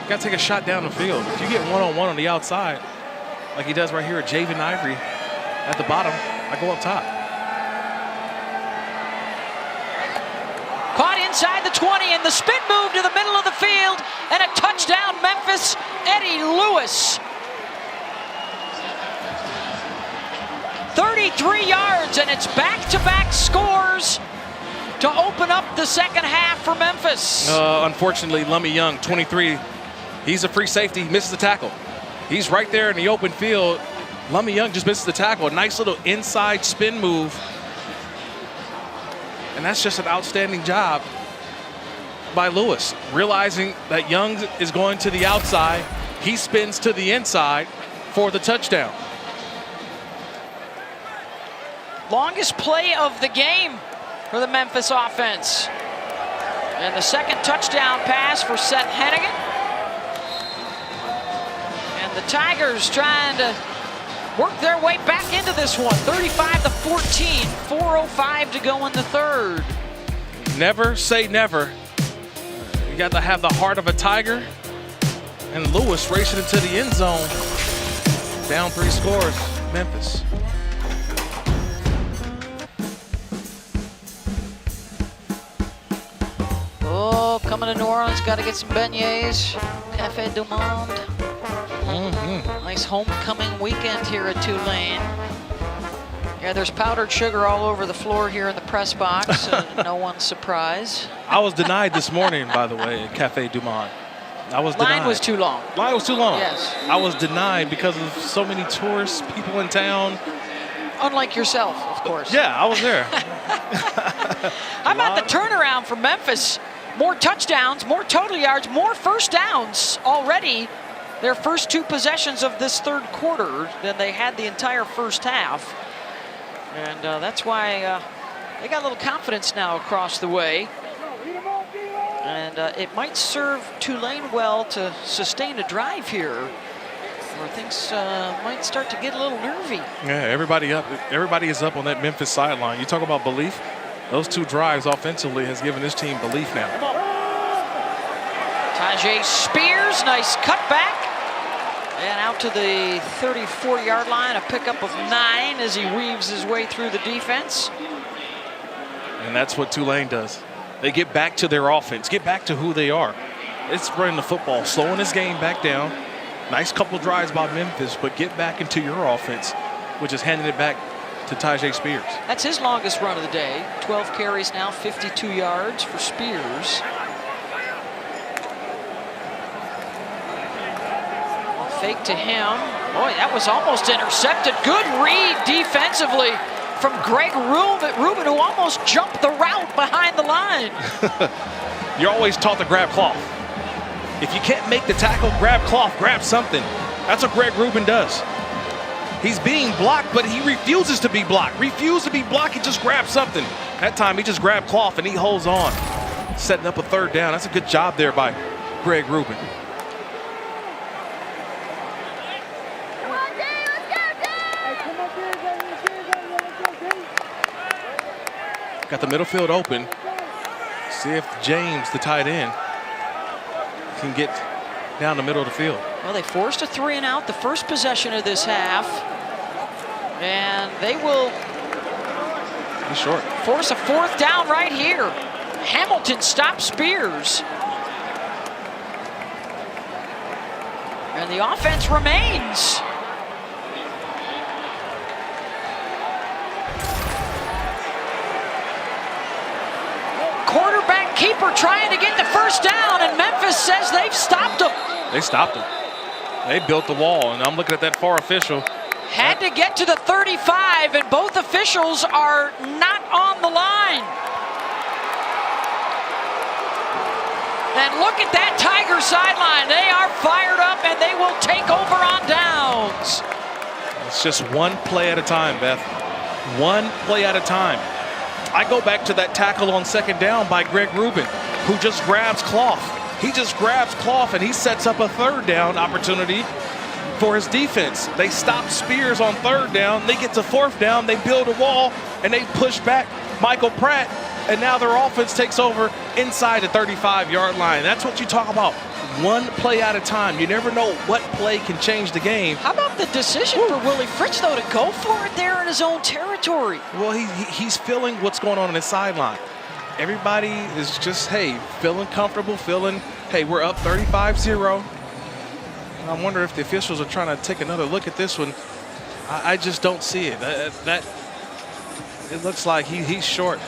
Speaker 4: you got to take a shot down the field. If you get one-on-one on the outside, like he does right here at Javen Ivory at the bottom, I go up top.
Speaker 1: Caught inside the 20 and the spin move to the middle of the field and a touchdown Memphis, Eddie Lewis. 33 yards and it's back-to-back scores to open up the 2nd half for Memphis.
Speaker 4: Unfortunately, Lummy Young, 23, he's a free safety, misses the tackle. He's right there in the open field. Lummy Young just misses the tackle. A nice little inside spin move. And that's just an outstanding job by Lewis. Realizing that Young is going to the outside, he spins to the inside for the touchdown.
Speaker 1: Longest play of the game for the Memphis offense. And the second touchdown pass for Seth Hennigan. And the Tigers trying to work their way back into this one. 35-14, 4:05 to go in the third.
Speaker 4: Never say never. You got to have the heart of a Tiger. And Lewis racing into the end zone. Down 3 scores, Memphis.
Speaker 1: Oh, coming to New Orleans, got to get some beignets. Cafe du Monde. Nice homecoming weekend here at Tulane. Yeah, there's powdered sugar all over the floor here in the press box. No one's surprised.
Speaker 4: I was denied this morning, by the way, at Cafe du Monde. I was denied.
Speaker 1: Line was too long.
Speaker 4: Line was too long.
Speaker 1: Yes.
Speaker 4: I was denied because of so many tourists, people in town.
Speaker 1: Unlike yourself, of course.
Speaker 4: Yeah, I was there.
Speaker 1: How about the turnaround for Memphis? More touchdowns, more total yards, more first downs already. Their first 2 possessions of this third quarter than they had the entire first half. And that's why they got a little confidence now across the way. And it might serve Tulane well to sustain a drive here, or things might start to get a little nervy.
Speaker 4: Yeah, everybody is up on that Memphis sideline. You talk about belief. Those 2 drives offensively has given this team belief now.
Speaker 1: Tajay Spears, nice cutback. And out to the 34-yard line, a pickup of 9 as he weaves his way through the defense.
Speaker 4: And that's what Tulane does. They get back to their offense, get back to who they are. It's running the football, slowing this game back down. Nice couple drives by Memphis, but get back into your offense, which is handing it back to Tajay Spears.
Speaker 1: That's his longest run of the day. 12 carries now, 52 yards for Spears. Fake to him. Boy, that was almost intercepted. Good read defensively from Greg Rubin, who almost jumped the route behind the line.
Speaker 4: You're always taught to grab cloth. If you can't make the tackle, grab cloth, grab something. That's what Greg Rubin does. He's being blocked, but he refuses to be blocked. Refuse to be blocked, he just grabs something. That time he just grabbed cloth and he holds on. Setting up a third down. That's a good job there by Greg Rubin. Got the middle field open. See if James, the tight end, can get down the middle of the field.
Speaker 1: Well, they forced a 3 and out the first possession of this half. And they will force a 4th down right here. Hamilton stops Spears. And the offense remains. Quarterback keeper trying to get the first down, and Memphis says they've stopped him.
Speaker 4: They stopped him. They built the wall, and I'm looking at that far official.
Speaker 1: Had to get to the 35, and both officials are not on the line. And look at that Tiger sideline. They are fired up, and they will take over on downs.
Speaker 4: It's just one play at a time, Beth. One play at a time. I go back to that tackle on 2nd down by Greg Rubin, who just grabs cloth. He just grabs cloth, and he sets up a 3rd down opportunity for his defense. They stop Spears on 3rd down. They get to 4th down. They build a wall, and they push back Michael Pratt, and now their offense takes over inside the 35-yard line. That's what you talk about. One play at a time. You never know what play can change the game.
Speaker 1: How about the decision for Willie Fritz, though, to go for it there in his own territory?
Speaker 4: Well, he's feeling what's going on his sideline. Everybody is just, hey, feeling comfortable, hey, we're up 35-0. I wonder if the officials are trying to take another look at this one. I just don't see it. It looks like he's short.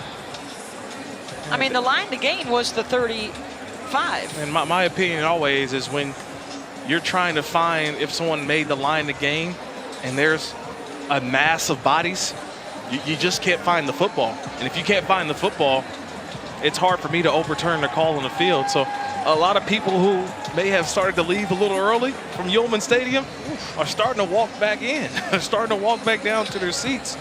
Speaker 1: I mean, the line to gain was the 35.
Speaker 4: And my opinion always is when you're trying to find if someone made the line to gain and there's a mass of bodies, you just can't find the football. And if you can't find the football, it's hard for me to overturn the call on the field. So a lot of people who may have started to leave a little early from Yeoman Stadium are starting to walk back in, starting to walk back down to their seats.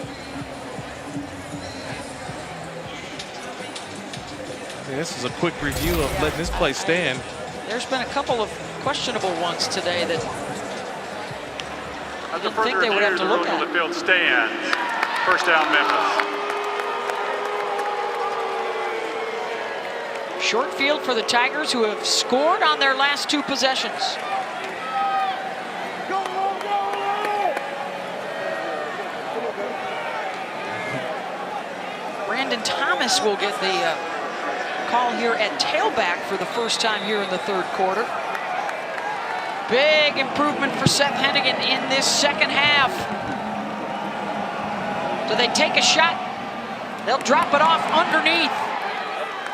Speaker 4: Yeah, this is a quick review of letting this play stand.
Speaker 1: There's been a couple of questionable ones today that I didn't think they would have to look at.
Speaker 3: The field stands. First down, Memphis.
Speaker 1: Short field for the Tigers, who have scored on their last 2 possessions. Brandon Thomas will get the call here at tailback for the first time here in the 3rd quarter. Big improvement for Seth Hennigan in this second half. Do they take a shot? They'll drop it off underneath.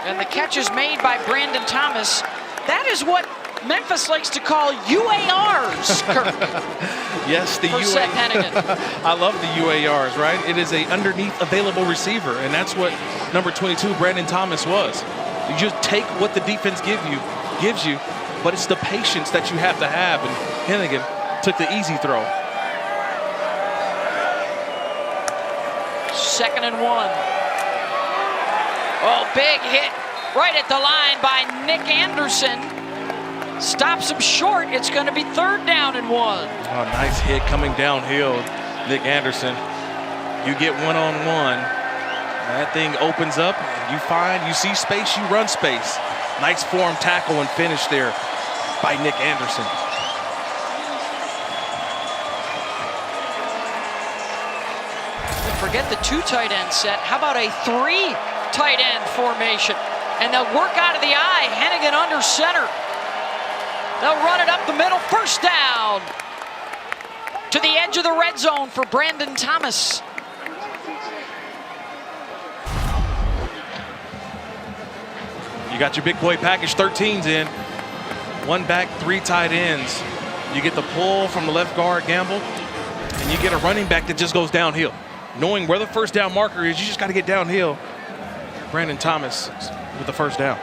Speaker 1: And the catch is made by Brandon Thomas. That is what Memphis likes to call UARs, Kirk.
Speaker 4: Yes, the
Speaker 1: UARs. Seth Hennigan.
Speaker 4: I love the UARs, right? It is a underneath available receiver, and that's what number 22, Brandon Thomas, was. You just take what the defense gives you, but it's the patience that you have to have, and Hennigan took the easy throw.
Speaker 1: 2nd and 1. Oh, big hit right at the line by Nick Anderson. Stops him short. It's going to be 3rd down and 1.
Speaker 4: Oh, nice hit coming downhill, Nick Anderson. You get one-on-one. That thing opens up. You see space, you run space. Nice form tackle and finish there by Nick Anderson.
Speaker 1: Forget the 2 tight end set. How about a 3 tight end formation? And they'll work out of the eye. Hennigan under center. They'll run it up the middle. First down. To the edge of the red zone for Brandon Thomas.
Speaker 4: You got your big boy package 13s in. 1 back, 3 tight ends. You get the pull from the left guard, Gamble, and you get a running back that just goes downhill. Knowing where the first down marker is, you just got to get downhill. Brandon Thomas with the first down.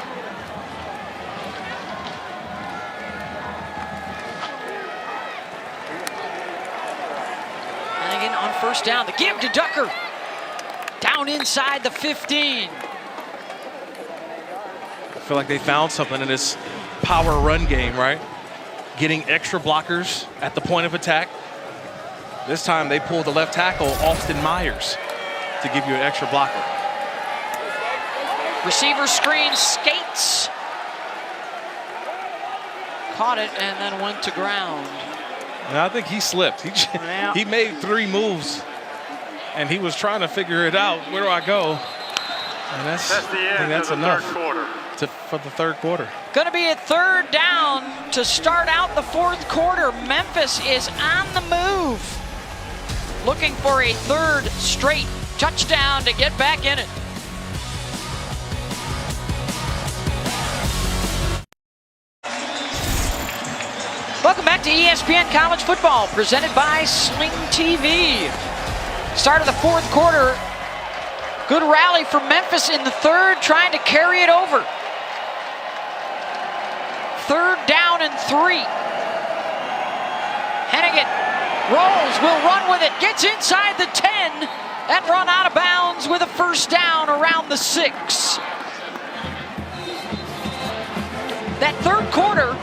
Speaker 1: And again on first down, the give to Ducker. Down inside the 15.
Speaker 4: I feel like they found something in this power run game, right? Getting extra blockers at the point of attack. This time they pulled the left tackle, Austin Myers, to give you an extra blocker.
Speaker 1: Receiver screen, skates. Caught it and then went to ground.
Speaker 4: And I think he slipped. He made 3 moves, and he was trying to figure it out. Where do I go? And that's
Speaker 3: the end
Speaker 4: that's
Speaker 3: of the
Speaker 4: enough
Speaker 3: 3rd quarter.
Speaker 4: For the 3rd quarter.
Speaker 1: Going to be a 3rd down to start out the 4th quarter. Memphis is on the move, looking for a 3rd straight touchdown to get back in it. Welcome back to ESPN College Football, presented by Sling TV. Start of the 4th quarter. Good rally for Memphis in the 3rd, trying to carry it over. 3rd down and 3. Hennigan rolls, will run with it, gets inside the 10, and run out of bounds with a first down around the 6. That 3rd quarter,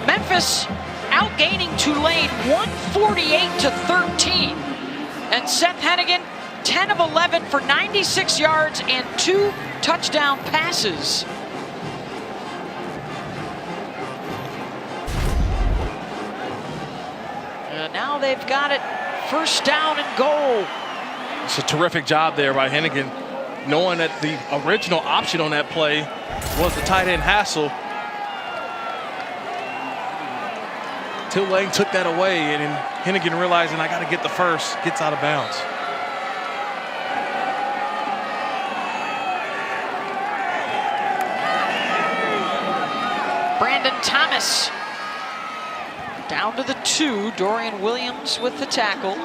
Speaker 1: Memphis outgaining Tulane 148-13. And Seth Hennigan, 10 of 11 for 96 yards and 2 touchdown passes. Now they've got it, first down and goal.
Speaker 4: It's a terrific job there by Hennigan, knowing that the original option on that play was the tight end Hassel. Tulane took that away, and then Hennigan realizing I got to get the first, gets out of bounds.
Speaker 1: Brandon Thomas down to the 2. Dorian Williams with the tackle.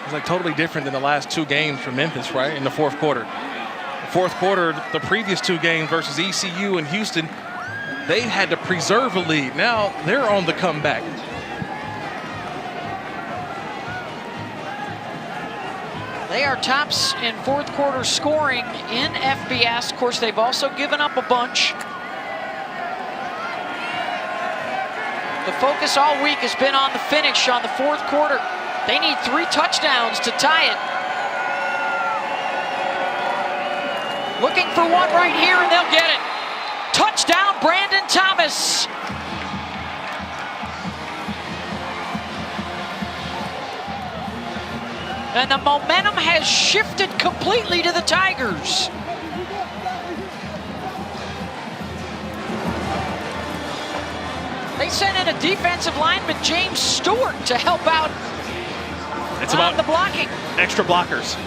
Speaker 4: It's like totally different than the last 2 games for Memphis, right, in the 4th quarter. The 4th quarter, the previous 2 games versus ECU and Houston, they had to preserve a lead. Now they're on the comeback.
Speaker 1: They are tops in fourth quarter scoring in FBS. Of course, they've also given up a bunch. The focus all week has been on the finish on the fourth quarter. They need 3 touchdowns to tie it. Looking for one right here, and they'll get it. Touchdown, Brandon Thomas. And the momentum has shifted completely to the Tigers. They sent in a defensive lineman, James Stewart, to help out
Speaker 4: It's about
Speaker 1: the blocking.
Speaker 4: Extra blockers,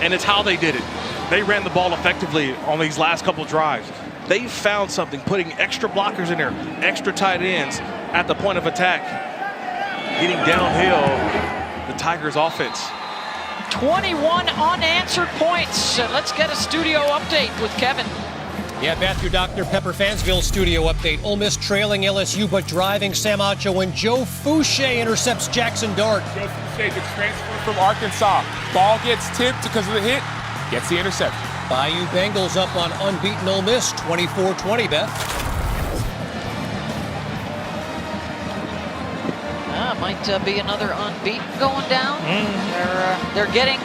Speaker 4: and it's how they did it. They ran the ball effectively on these last couple drives. They found something, putting extra blockers in there, extra tight ends at the point of attack, getting downhill the Tigers offense.
Speaker 1: 21 unanswered points. And let's get a studio update with Kevin.
Speaker 6: Yeah, Matthew Dr. Pepper Fansville studio update. Ole Miss trailing LSU but driving. Sam Acho and Joe Fouché intercepts Jackson Dart.
Speaker 7: Joe Fouché, the transfer from Arkansas. Ball gets tipped because of the hit, gets the interception.
Speaker 6: Bayou Bengals up on unbeaten Ole Miss, 24-20, Beth.
Speaker 1: Might be another unbeaten going down. They're getting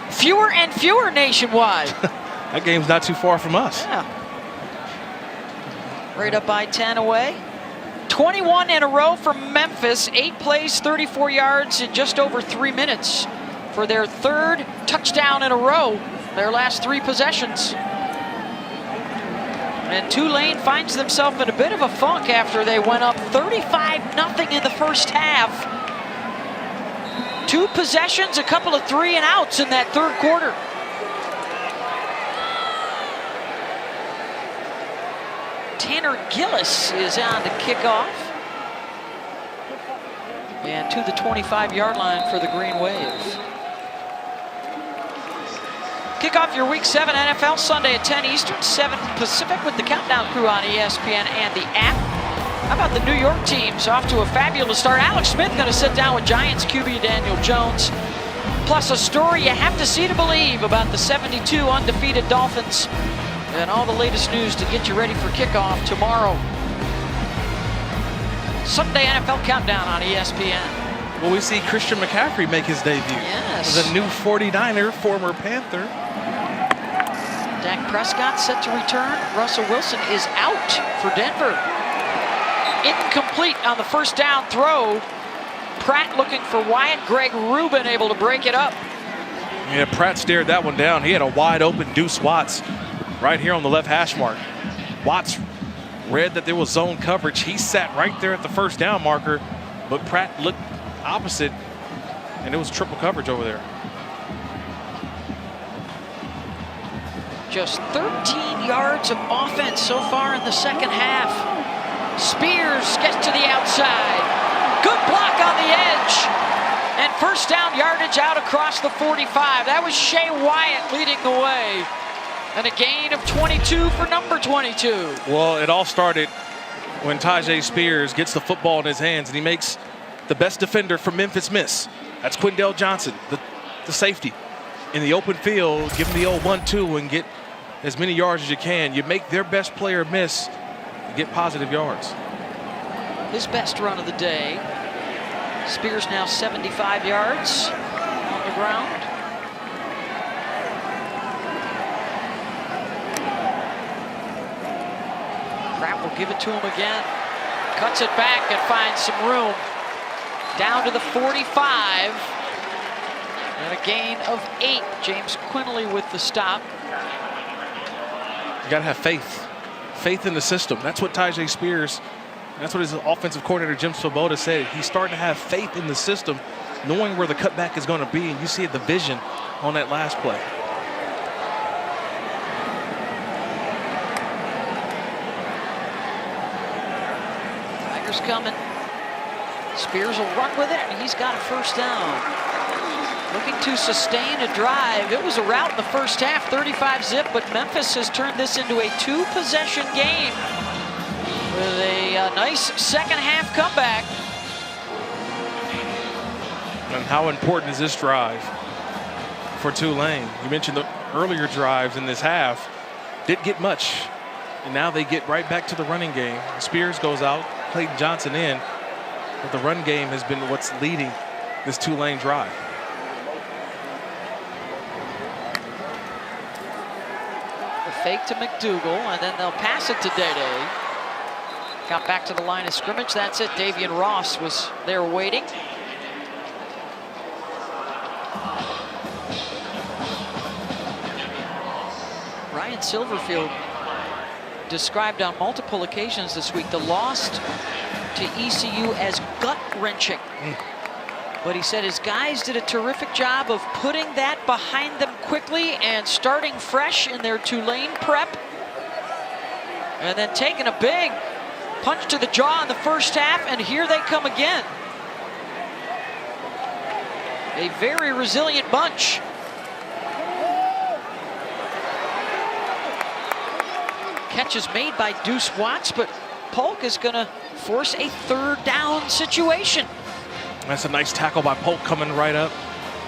Speaker 1: fewer and fewer nationwide.
Speaker 4: That game's not too far from us.
Speaker 1: Yeah. Right up by 10 away. 21 in a row from Memphis. 8 plays, 34 yards in just over 3 minutes for their 3rd touchdown in a row. Their last 3 possessions. And Tulane finds themselves in a bit of a funk after they went up 35-0 in the first half. 2 possessions, a couple of 3 and outs in that 3rd quarter. Tanner Gillis is on to kick off. And to the 25-yard line for the Green Wave. Kick off your Week 7 NFL Sunday at 10 Eastern, 7 Pacific with the Countdown crew on ESPN and the app. How about the New York teams off to a fabulous start? Alex Smith going to sit down with Giants QB Daniel Jones. Plus a story you have to see to believe about the 72 undefeated Dolphins. And all the latest news to get you ready for kickoff tomorrow. Sunday NFL Countdown on ESPN.
Speaker 4: Well, we see Christian McCaffrey make his debut.
Speaker 1: Yes.
Speaker 4: The new 49er, former Panther.
Speaker 1: Dak Prescott set to return. Russell Wilson is out for Denver. Incomplete on the first down throw. Pratt looking for Wyatt. Greg Rubin able to break it up.
Speaker 4: Yeah, Pratt stared that one down. He had a wide open Deuce Watts right here on the left hash mark. Watts read that there was zone coverage. He sat right there at the first down marker, but Pratt looked opposite, and it was triple coverage over there.
Speaker 1: Just 13 yards of offense so far in the second half. Spears gets to the outside. Good block on the edge. And first down yardage out across the 45. That was Shea Wyatt leading the way. And a gain of 22 for number 22.
Speaker 4: Well, it all started when Tyjae Spears gets the football in his hands and he makes the best defender from Memphis miss. That's Quindell Johnson, the safety. In the open field, give him the old 1-2 and get as many yards as you can. You make their best player miss and get positive yards.
Speaker 1: His best run of the day. Spears now 75 yards on the ground. Pratt will give it to him again. Cuts it back and finds some room. Down to the 45. And a gain of 8. James Quinley with the stop.
Speaker 4: You got to have faith. Faith in the system. That's what Tyjae Spears, that's what his offensive coordinator, Jim Swoboda, said. He's starting to have faith in the system, knowing where the cutback is going to be. And you see the vision on that last play.
Speaker 1: Tigers coming. Spears will run with it, and he's got a first down. Looking to sustain a drive. It was a rout in the first half, 35-zip, but Memphis has turned this into a 2-possession game with a nice second-half comeback.
Speaker 4: And how important is this drive? for Tulane. You mentioned the earlier drives in this half. Didn't get much. And now they get right back to the running game. Spears goes out, Clayton Johnson in. But the run game has been what's leading this Tulane drive.
Speaker 1: The fake to McDougal, and then they'll pass it to Day-Day. Got back to the line of scrimmage. That's it. Davian Ross was there waiting. Ryan Silverfield described on multiple occasions this week the loss to ECU as gut-wrenching. But he said his guys did a terrific job of putting that behind them quickly and starting fresh in their Tulane prep. And then taking a big punch to the jaw in the first half, and here they come again. A very resilient bunch. Catch is made by Deuce Watts, but Polk is going to force a third down situation.
Speaker 4: That's a nice tackle by Polk coming right up.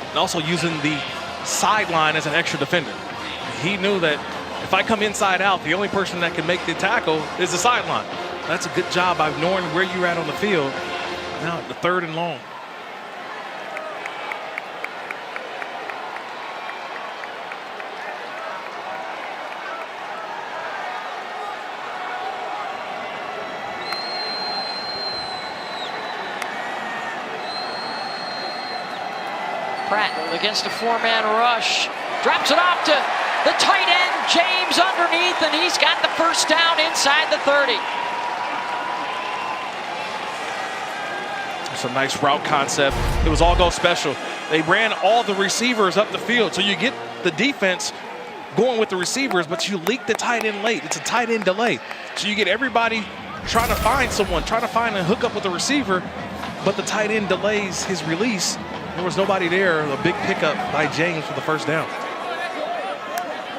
Speaker 4: And also using the sideline as an extra defender. He knew that if I come inside out, the only person that can make the tackle is the sideline. That's a good job by knowing where you're at on the field. Now the 3rd and long.
Speaker 1: Pratt against a 4-man rush. Drops it off to the tight end, James, underneath, and he's got the first down inside the 30.
Speaker 4: It's a nice route concept. It was all go special. They ran all the receivers up the field, so you get the defense going with the receivers, but you leak the tight end late. It's a tight end delay. So you get everybody trying to find someone, trying to find a hookup with the receiver, but the tight end delays his release. There was nobody there. A big pickup by James for the first down.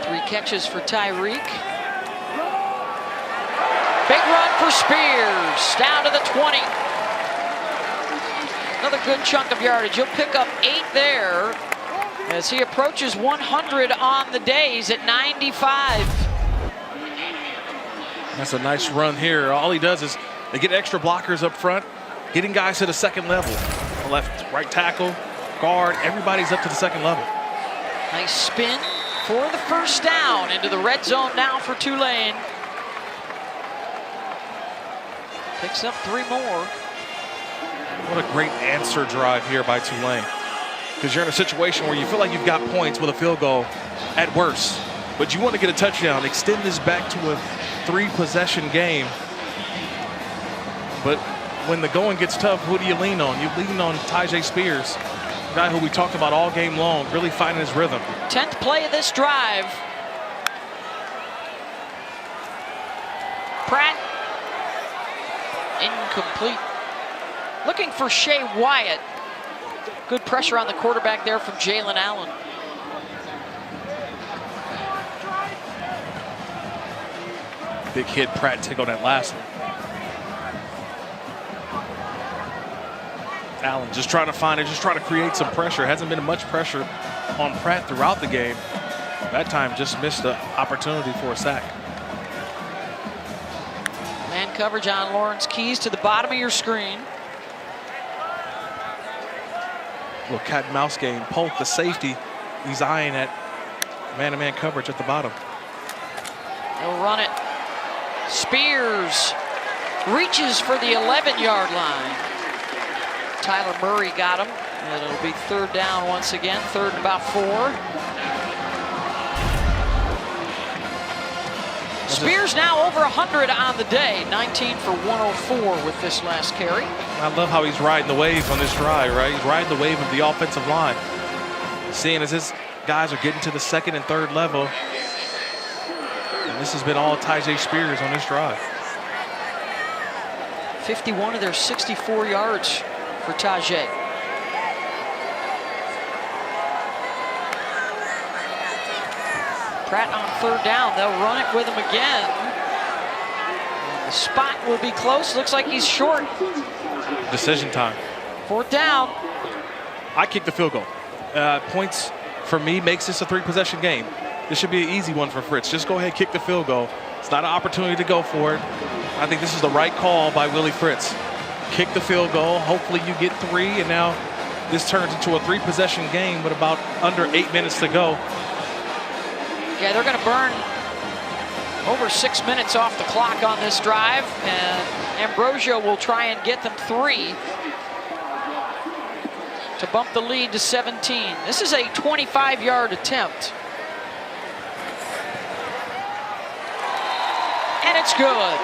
Speaker 1: 3 catches for Tyreek. Big run for Spears, down to the 20. Another good chunk of yardage. He'll pick up 8 there as he approaches 100 on the day. He's at 95.
Speaker 4: That's a nice run here. All he does is they get extra blockers up front, getting guys to the second level. Left, right tackle, guard, everybody's up to the second level.
Speaker 1: Nice spin for the first down into the red zone now for Tulane. Picks up 3 more.
Speaker 4: What a great answer drive here by Tulane. Because you're in a situation where you feel like you've got points with a field goal at worst, but you want to get a touchdown, extend this back to a 3-possession game. But when the going gets tough, who do you lean on? You lean on Tyjae Spears, a guy who we talked about all game long, really finding his rhythm.
Speaker 1: 10th play of this drive. Pratt, incomplete. Looking for Shea Wyatt. Good pressure on the quarterback there from Jalen Allen.
Speaker 4: Big hit, Pratt took on that last one. Allen just trying to find it, just trying to create some pressure. Hasn't been much pressure on Pratt throughout the game. That time just missed the opportunity for a sack.
Speaker 1: Man coverage on Lawrence Keys to the bottom of your screen.
Speaker 4: Little cat and mouse game. Polk, the safety, he's eyeing at man-to-man coverage at the bottom.
Speaker 1: They'll run it. Spears reaches for the 11-yard line. Tyler Murray got him, and it'll be 3rd down once again, 3rd and about 4. Spears now over 100 on the day, 19 for 104 with this last carry.
Speaker 4: I love how he's riding the wave on this drive, right? He's riding the wave of the offensive line. Seeing as his guys are getting to the 2nd and 3rd level. And this has been all Tyjae Spears on this drive.
Speaker 1: 51 of their 64 yards for Tyjae. Pratt on 3rd down. They'll run it with him again. And the spot will be close. Looks like he's short.
Speaker 4: Decision time.
Speaker 1: 4th down.
Speaker 4: I kicked the field goal. Points for me, makes this a 3-possession game. This should be an easy one for Fritz. Just go ahead, kick the field goal. It's not an opportunity to go for it. I think this is the right call by Willie Fritz. Kick the field goal. Hopefully you get 3, and now this turns into a 3-possession game with about under 8 minutes to go.
Speaker 1: Yeah, they're going to burn over 6 minutes off the clock on this drive, and Ambrosio will try and get them 3 to bump the lead to 17. This is a 25-yard attempt. And it's good.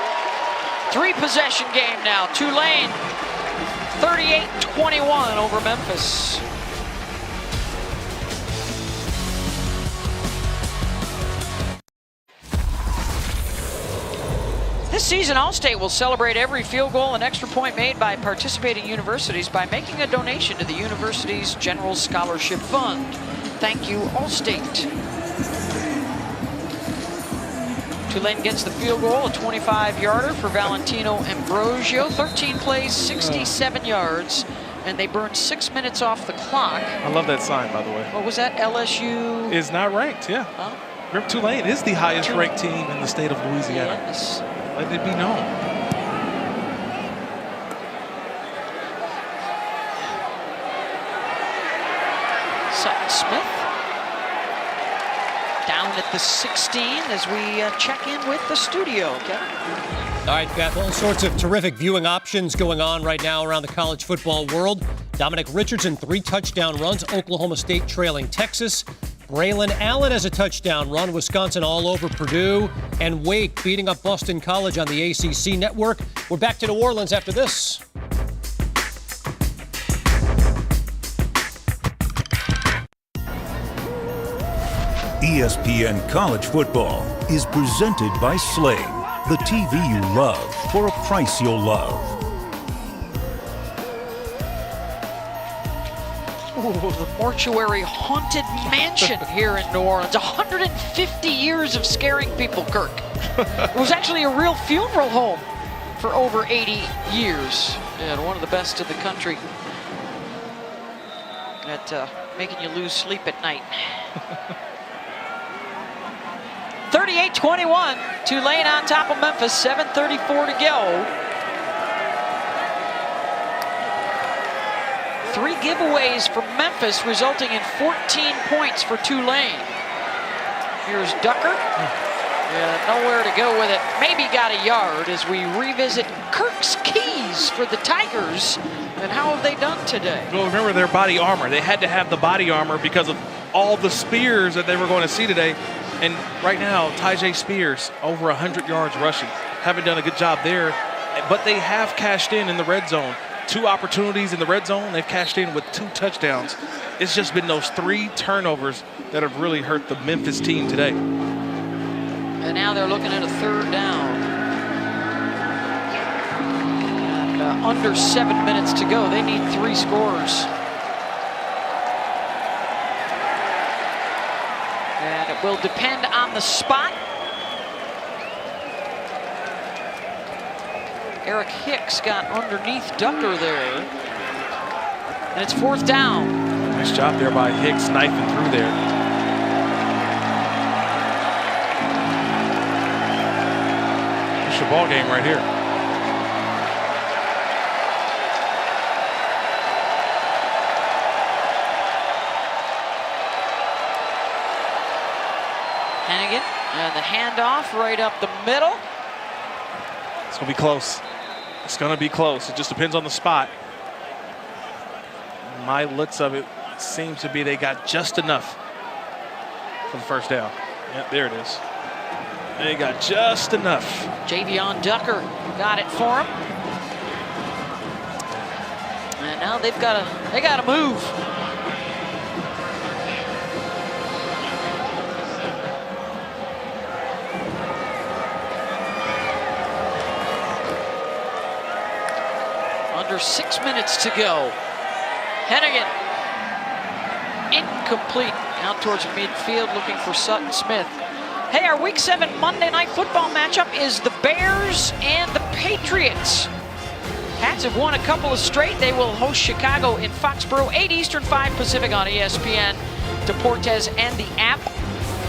Speaker 1: 3-possession game now. Tulane 38-21 over Memphis. This season, Allstate will celebrate every field goal and extra point made by participating universities by making a donation to the university's General Scholarship Fund. Thank you, Allstate. Tulane gets the field goal, a 25-yarder for Valentino Ambrosio. 13 plays, 67 yards, and they burned 6 minutes off the clock.
Speaker 4: I love that sign, by the way.
Speaker 1: What was that? LSU?
Speaker 4: Is not ranked, yeah.
Speaker 1: Huh?
Speaker 4: Remember, Tulane is the highest ranked team in the state of Louisiana.
Speaker 1: Yes.
Speaker 4: Let it be known.
Speaker 1: Sutton Smith down at the 16 as we check in with the studio. Okay.
Speaker 6: All right, Beth, all sorts of terrific viewing options going on right now around the college football world. Dominic Richardson, 3 touchdown runs. Oklahoma State trailing Texas. Braylon Allen has a touchdown run. Wisconsin all over Purdue. And Wake beating up Boston College on the ACC network. We're back to New Orleans after this.
Speaker 5: ESPN College Football is presented by Sling, the TV you love for a price you'll love.
Speaker 1: Ooh, the mortuary haunted mansion here in New Orleans. 150 years of scaring people, Kirk. It was actually a real funeral home for over 80 years. And one of the best in the country at making you lose sleep at night. 38-21, Tulane on top of Memphis, 7:34 to go. 3 giveaways for Memphis, resulting in 14 points for Tulane. Here's Ducker. Yeah, nowhere to go with it. Maybe got a yard as we revisit Kirk's keys for the Tigers. And how have they done today?
Speaker 4: Well, remember their body armor. They had to have the body armor because of all the spears that they were going to see today. And right now, Tyjae Spears, over 100 yards rushing. Haven't done a good job there, but they have cashed in the red zone. 2 opportunities in the red zone. They've cashed in with 2 touchdowns. It's just been those 3 turnovers that have really hurt the Memphis team today.
Speaker 1: And now they're looking at a 3rd down. And under 7 minutes to go. They need 3 scores. And it will depend on the spot. Eric Hicks got underneath Ducker there. And it's 4th down.
Speaker 4: Nice job there by Hicks, knifing through there. It's your ball game right here.
Speaker 1: Hannigan, and the handoff right up the middle.
Speaker 4: It's going to be close. It's going to be close. It just depends on the spot. My looks of it seems to be they got just enough for the 1st down. Yep, there it is. They got just enough.
Speaker 1: Javion Ducker got it for him. And now they got to move. Under 6 minutes to go. Hennigan, incomplete, out towards midfield looking for Sutton Smith. Hey, our Week 7 Monday Night Football matchup is the Bears and the Patriots. Pats have won a couple of straight. They will host Chicago in Foxborough, 8 Eastern, 5 Pacific on ESPN. Deportes and the app.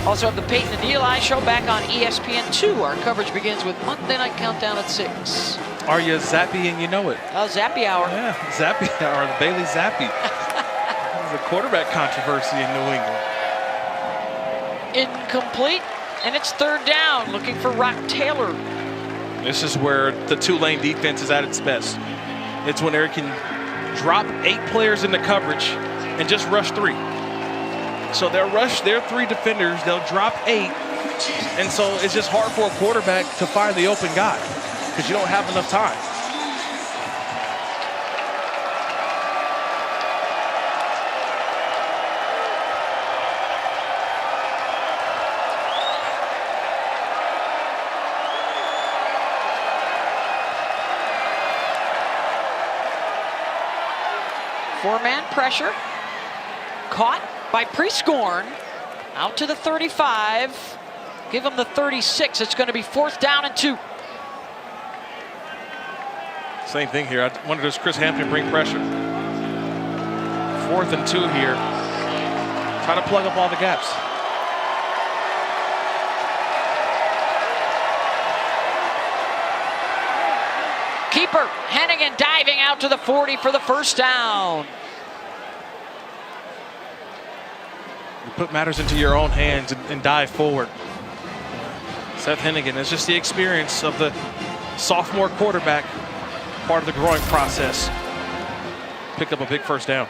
Speaker 1: Also have the Peyton and Eli show back on ESPN2. Our coverage begins with Monday Night Countdown at 6.
Speaker 4: Are you Zappy and you know it?
Speaker 1: Oh, Zappy Hour.
Speaker 4: Yeah, Zappy Hour, the Bailey Zappy. There's a quarterback controversy in New England.
Speaker 1: Incomplete, and it's 3rd down, looking for Rock Taylor.
Speaker 4: This is where the Tulane defense is at its best. It's when they can drop 8 players into coverage and just rush 3. So they'll rush their 3 defenders, they'll drop 8, and so it's just hard for a quarterback to find the open guy because you don't have enough time.
Speaker 1: Four-man pressure, caught by Prescorn, out to the 35, give him the 36. It's going to be 4th down and 2.
Speaker 4: Same thing here. I wonder, does Chris Hampton bring pressure? 4th and 2 here. Try to plug up all the gaps.
Speaker 1: Keeper, Hennigan diving out to the 40 for the 1st down.
Speaker 4: You put matters into your own hands and dive forward. Seth Hennigan, it's just the experience of the sophomore quarterback, part of the growing process. Picked up a big 1st down.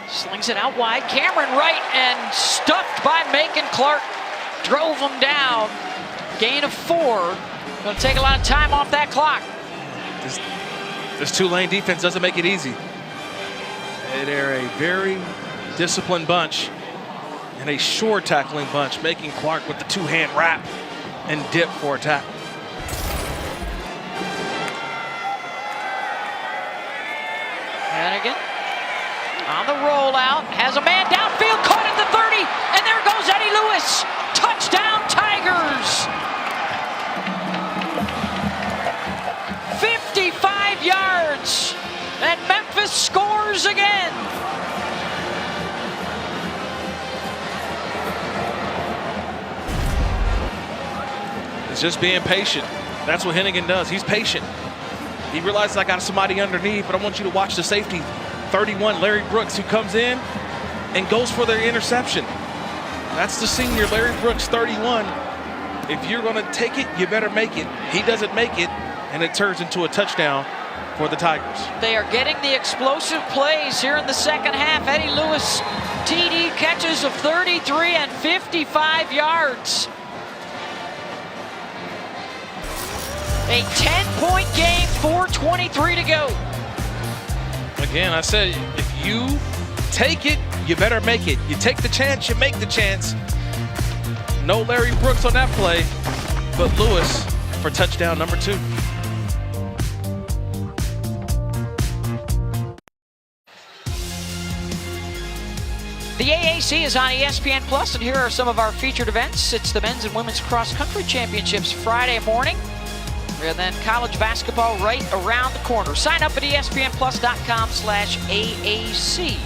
Speaker 1: Slings it out wide. Cameron Wright, and stuffed by Macon Clark. Drove him down. Gain of 4. Going to take a lot of time off that clock.
Speaker 4: This Tulane defense doesn't make it easy. They're a very disciplined bunch and a sure tackling bunch, making Clark with the 2-hand wrap and dip for a tackle.
Speaker 1: Hennigan on the rollout, has a man downfield, caught at the 30, and there goes Eddie Lewis. Touchdown Tigers. 55 yards, and Memphis scores again.
Speaker 4: It's just being patient. That's what Hennigan does. He's patient. He realizes I got somebody underneath, but I want you to watch the safety, 31, Larry Brooks, who comes in and goes for their interception. That's the senior, Larry Brooks, 31. If you're going to take it, you better make it. He doesn't make it, and it turns into a touchdown for the Tigers.
Speaker 1: They are getting the explosive plays here in the 2nd half. Eddie Lewis, TD catches of 33 and 55 yards. A 10-point game, 4:23 to go.
Speaker 4: Again, I said, if you take it, you better make it. You take the chance, you make the chance. No Larry Brooks on that play, but Lewis for touchdown number 2.
Speaker 1: The AAC is on ESPN Plus, and here are some of our featured events. It's the men's and women's cross-country championships Friday morning, and then college basketball right around the corner. Sign up at espnplus.com/AAC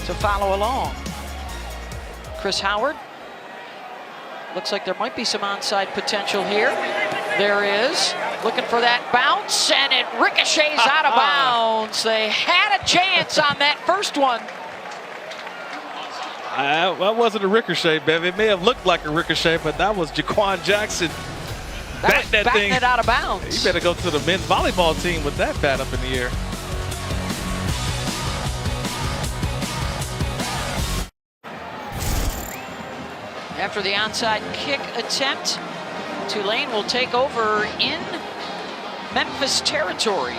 Speaker 1: to follow along. Chris Howard. Looks like there might be some onside potential here. There is. Looking for that bounce, and it ricochets out of bounds. They had a chance on that first one.
Speaker 4: That wasn't a ricochet, Bev. It may have looked like a ricochet, but that was Jaquan Jackson batting that thing.
Speaker 1: It out of bounds.
Speaker 4: You better go to the men's volleyball team with that bat up in the air.
Speaker 1: After the onside kick attempt, Tulane will take over in Memphis territory.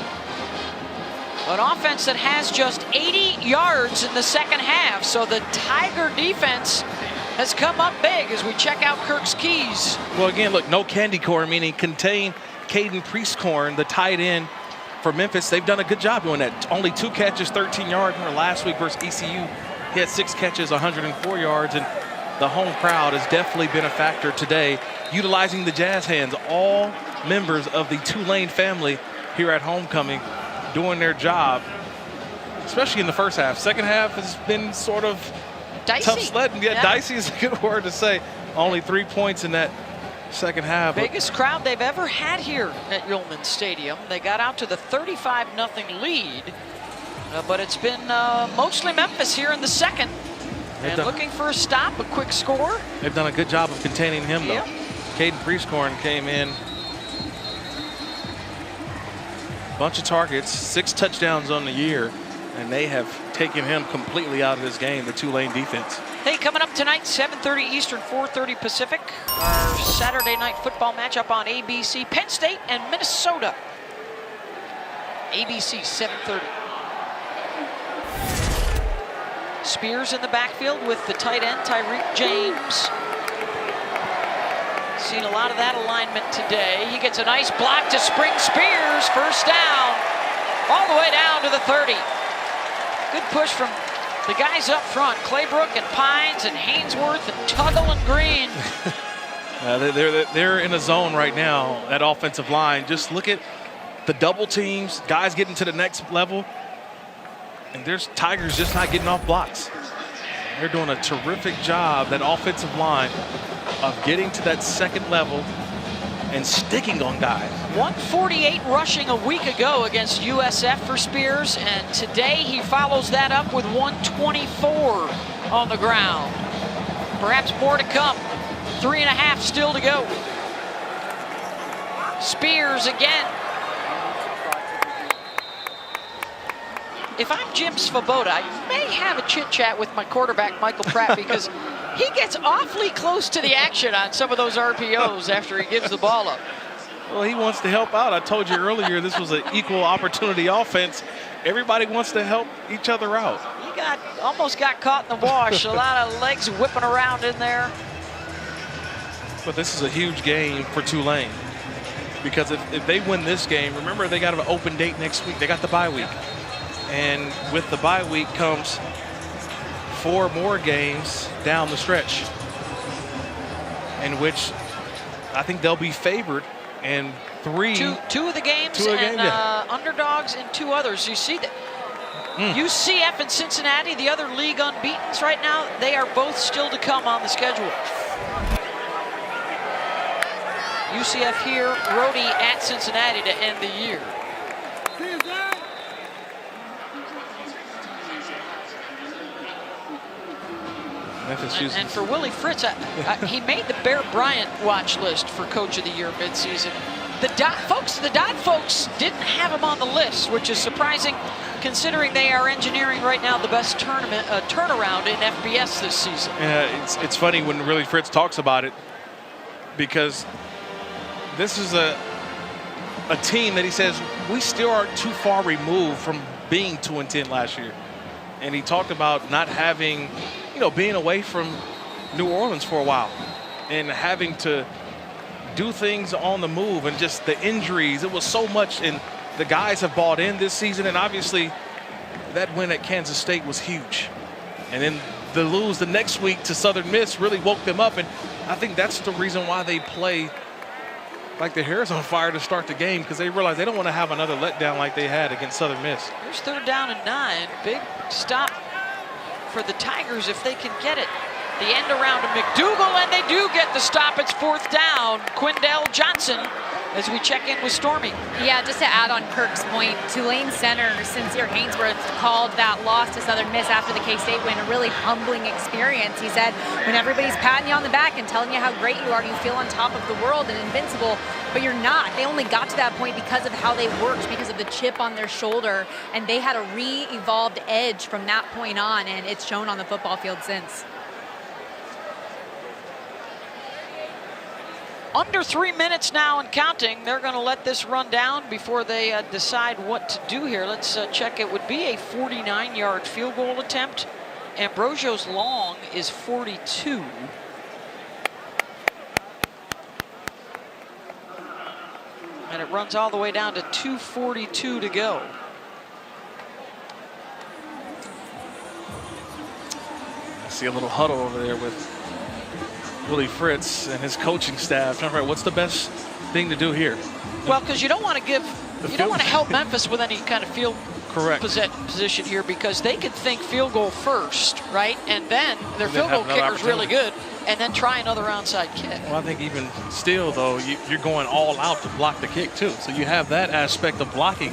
Speaker 1: An offense that has just 80 yards in the 2nd half, so the Tiger defense has come up big as we check out Kirk's keys.
Speaker 4: Well, again, look, no candy corn, meaning contain Caden Priestcorn, the tight end for Memphis. They've done a good job doing that. Only 2 catches, 13 yards. Remember last week versus ECU, he had 6 catches, 104 yards, and the home crowd has definitely been a factor today, utilizing the jazz hands. All members of the Tulane family here at homecoming doing their job especially in the first half. Second half has been sort of
Speaker 1: dicey.
Speaker 4: Tough sledding. Yeah, dicey is a good word to say. Only 3 points in that second half.
Speaker 1: Biggest crowd they've ever had here at Yulman Stadium. They got out to the 35-0 lead, but it's been mostly Memphis here in the second. And looking for a stop, a quick score.
Speaker 4: They've done a good job of containing him, though. Caden Prieskorn came in. Bunch of targets, 6 touchdowns on the year, and they have taken him completely out of this game, the Tulane defense.
Speaker 1: Hey, coming up tonight, 7:30 Eastern, 4:30 Pacific, our Saturday night football matchup on ABC, Penn State and Minnesota. ABC, 7:30. Spears in the backfield with the tight end, Tyreek James. Seen a lot of that alignment today. He gets a nice block to Spring Spears, first down, all the way down to the 30. Good push from the guys up front, Claybrook and Pines and Hainsworth and Tuggle and Green.
Speaker 4: They're in a zone right now, that offensive line. Just look at the double teams, guys getting to the next level, and there's Tigers just not getting off blocks. They're doing a terrific job, that offensive line, of getting to that second level and sticking on guys.
Speaker 1: 148 rushing a week ago against USF for Spears, and today he follows that up with 124 on the ground. Perhaps more to come. 3.5 still to go. Spears again. If I'm Jim Svoboda, I may have a chit chat with my quarterback, Michael Pratt, because he gets awfully close to the action on some of those RPOs after he gives the ball up.
Speaker 4: Well, he wants to help out. I told you earlier this was an equal opportunity offense. Everybody wants to help each other out.
Speaker 1: He almost got caught in the wash. A lot of legs whipping around in there.
Speaker 4: But this is a huge game for Tulane, because if they win this game, remember they got an open date next week. They got the bye week. And with the bye week comes 4 more games down the stretch, in which I think they'll be favored, and two of the games and underdogs in 2 others. You see that UCF and Cincinnati, the other league unbeatens right now, they are both still to come on the schedule. UCF here, roadie at Cincinnati to end the year. And for Willie Fritz, he made the Bear Bryant watch list for Coach of the Year midseason. The Dodd folks didn't have him on the list, which is surprising considering they are engineering right now the best turnaround in FBS this season. Yeah, it's funny when Willie Fritz talks about it, because this is a team that he says we still aren't too far removed from being 2-10 last year. And he talked about not having, being away from New Orleans for a while and having to do things on the move, and just the injuries. It was so much, and the guys have bought in this season, and obviously that win at Kansas State was huge. And then the lose the next week to Southern Miss really woke them up, and I think that's the reason why they play like their hair is on fire to start the game, because they realize they don't want to have another letdown like they had against Southern Miss.
Speaker 1: Here's 3rd down and 9. Big stop for the Tigers if they can get it. The end around to McDougal, and they do get the stop. It's 4th down. Quindell Johnson as we check in with Stormy.
Speaker 2: Yeah, just to add on Kirk's point, Tulane center Sincere Hainsworth called that loss to Southern Miss after the K-State win a really humbling experience. He said, when everybody's patting you on the back and telling you how great you are, you feel on top of the world and invincible, but you're not. They only got to that point because of how they worked, because of the chip on their shoulder, and they had a re-evolved edge from that point on, and it's shown on the football field since.
Speaker 1: Under 3 minutes now and counting. They're going to let this run down before they decide what to do here. Let's check. It would be a 49-yard field goal attempt. Ambrosio's long is 42. And it runs all the way down to 2:42 to go.
Speaker 4: I see a little huddle over there with Willie Fritz and his coaching staff. All right, what's the best thing to do here?
Speaker 1: Well, because you don't want to help Memphis with any kind of field position here because they could think field goal first, right? And then their field goal kicker's really good, and then try another onside kick.
Speaker 4: Well, I think even still, though, you're going all out to block the kick, too. So you have that aspect of blocking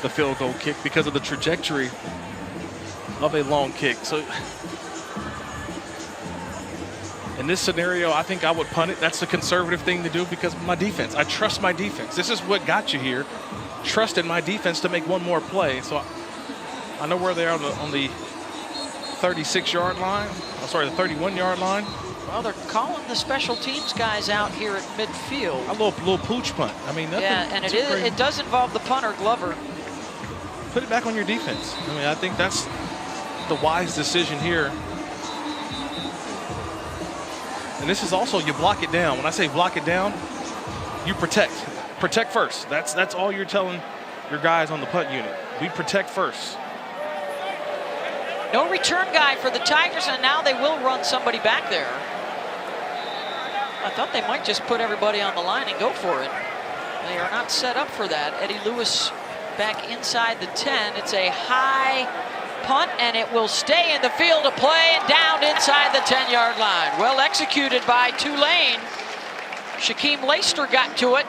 Speaker 4: the field goal kick because of the trajectory of a long kick. So in this scenario, I think I would punt it. That's the conservative thing to do because of my defense. I trust my defense. This is what got you here. Trusted my defense to make one more play. So I know where they are on the 36-yard line. Oh, sorry, the 31-yard line.
Speaker 1: Well, they're calling the special teams guys out here at midfield.
Speaker 4: A little pooch punt. I mean, nothing.
Speaker 1: Yeah, and it does involve the punter, Glover.
Speaker 4: Put it back on your defense. I mean, I think that's the wise decision here. And this is also, you block it down. When I say block it down, you protect. Protect first. That's all you're telling your guys on the punt unit. We protect first.
Speaker 1: No return guy for the Tigers, and now they will run somebody back there. I thought they might just put everybody on the line and go for it. They are not set up for that. Eddie Lewis back inside the 10. It's a high punt, and it will stay in the field of play and down inside the 10-yard line. Well executed by Tulane. Shaquem Laister got to it.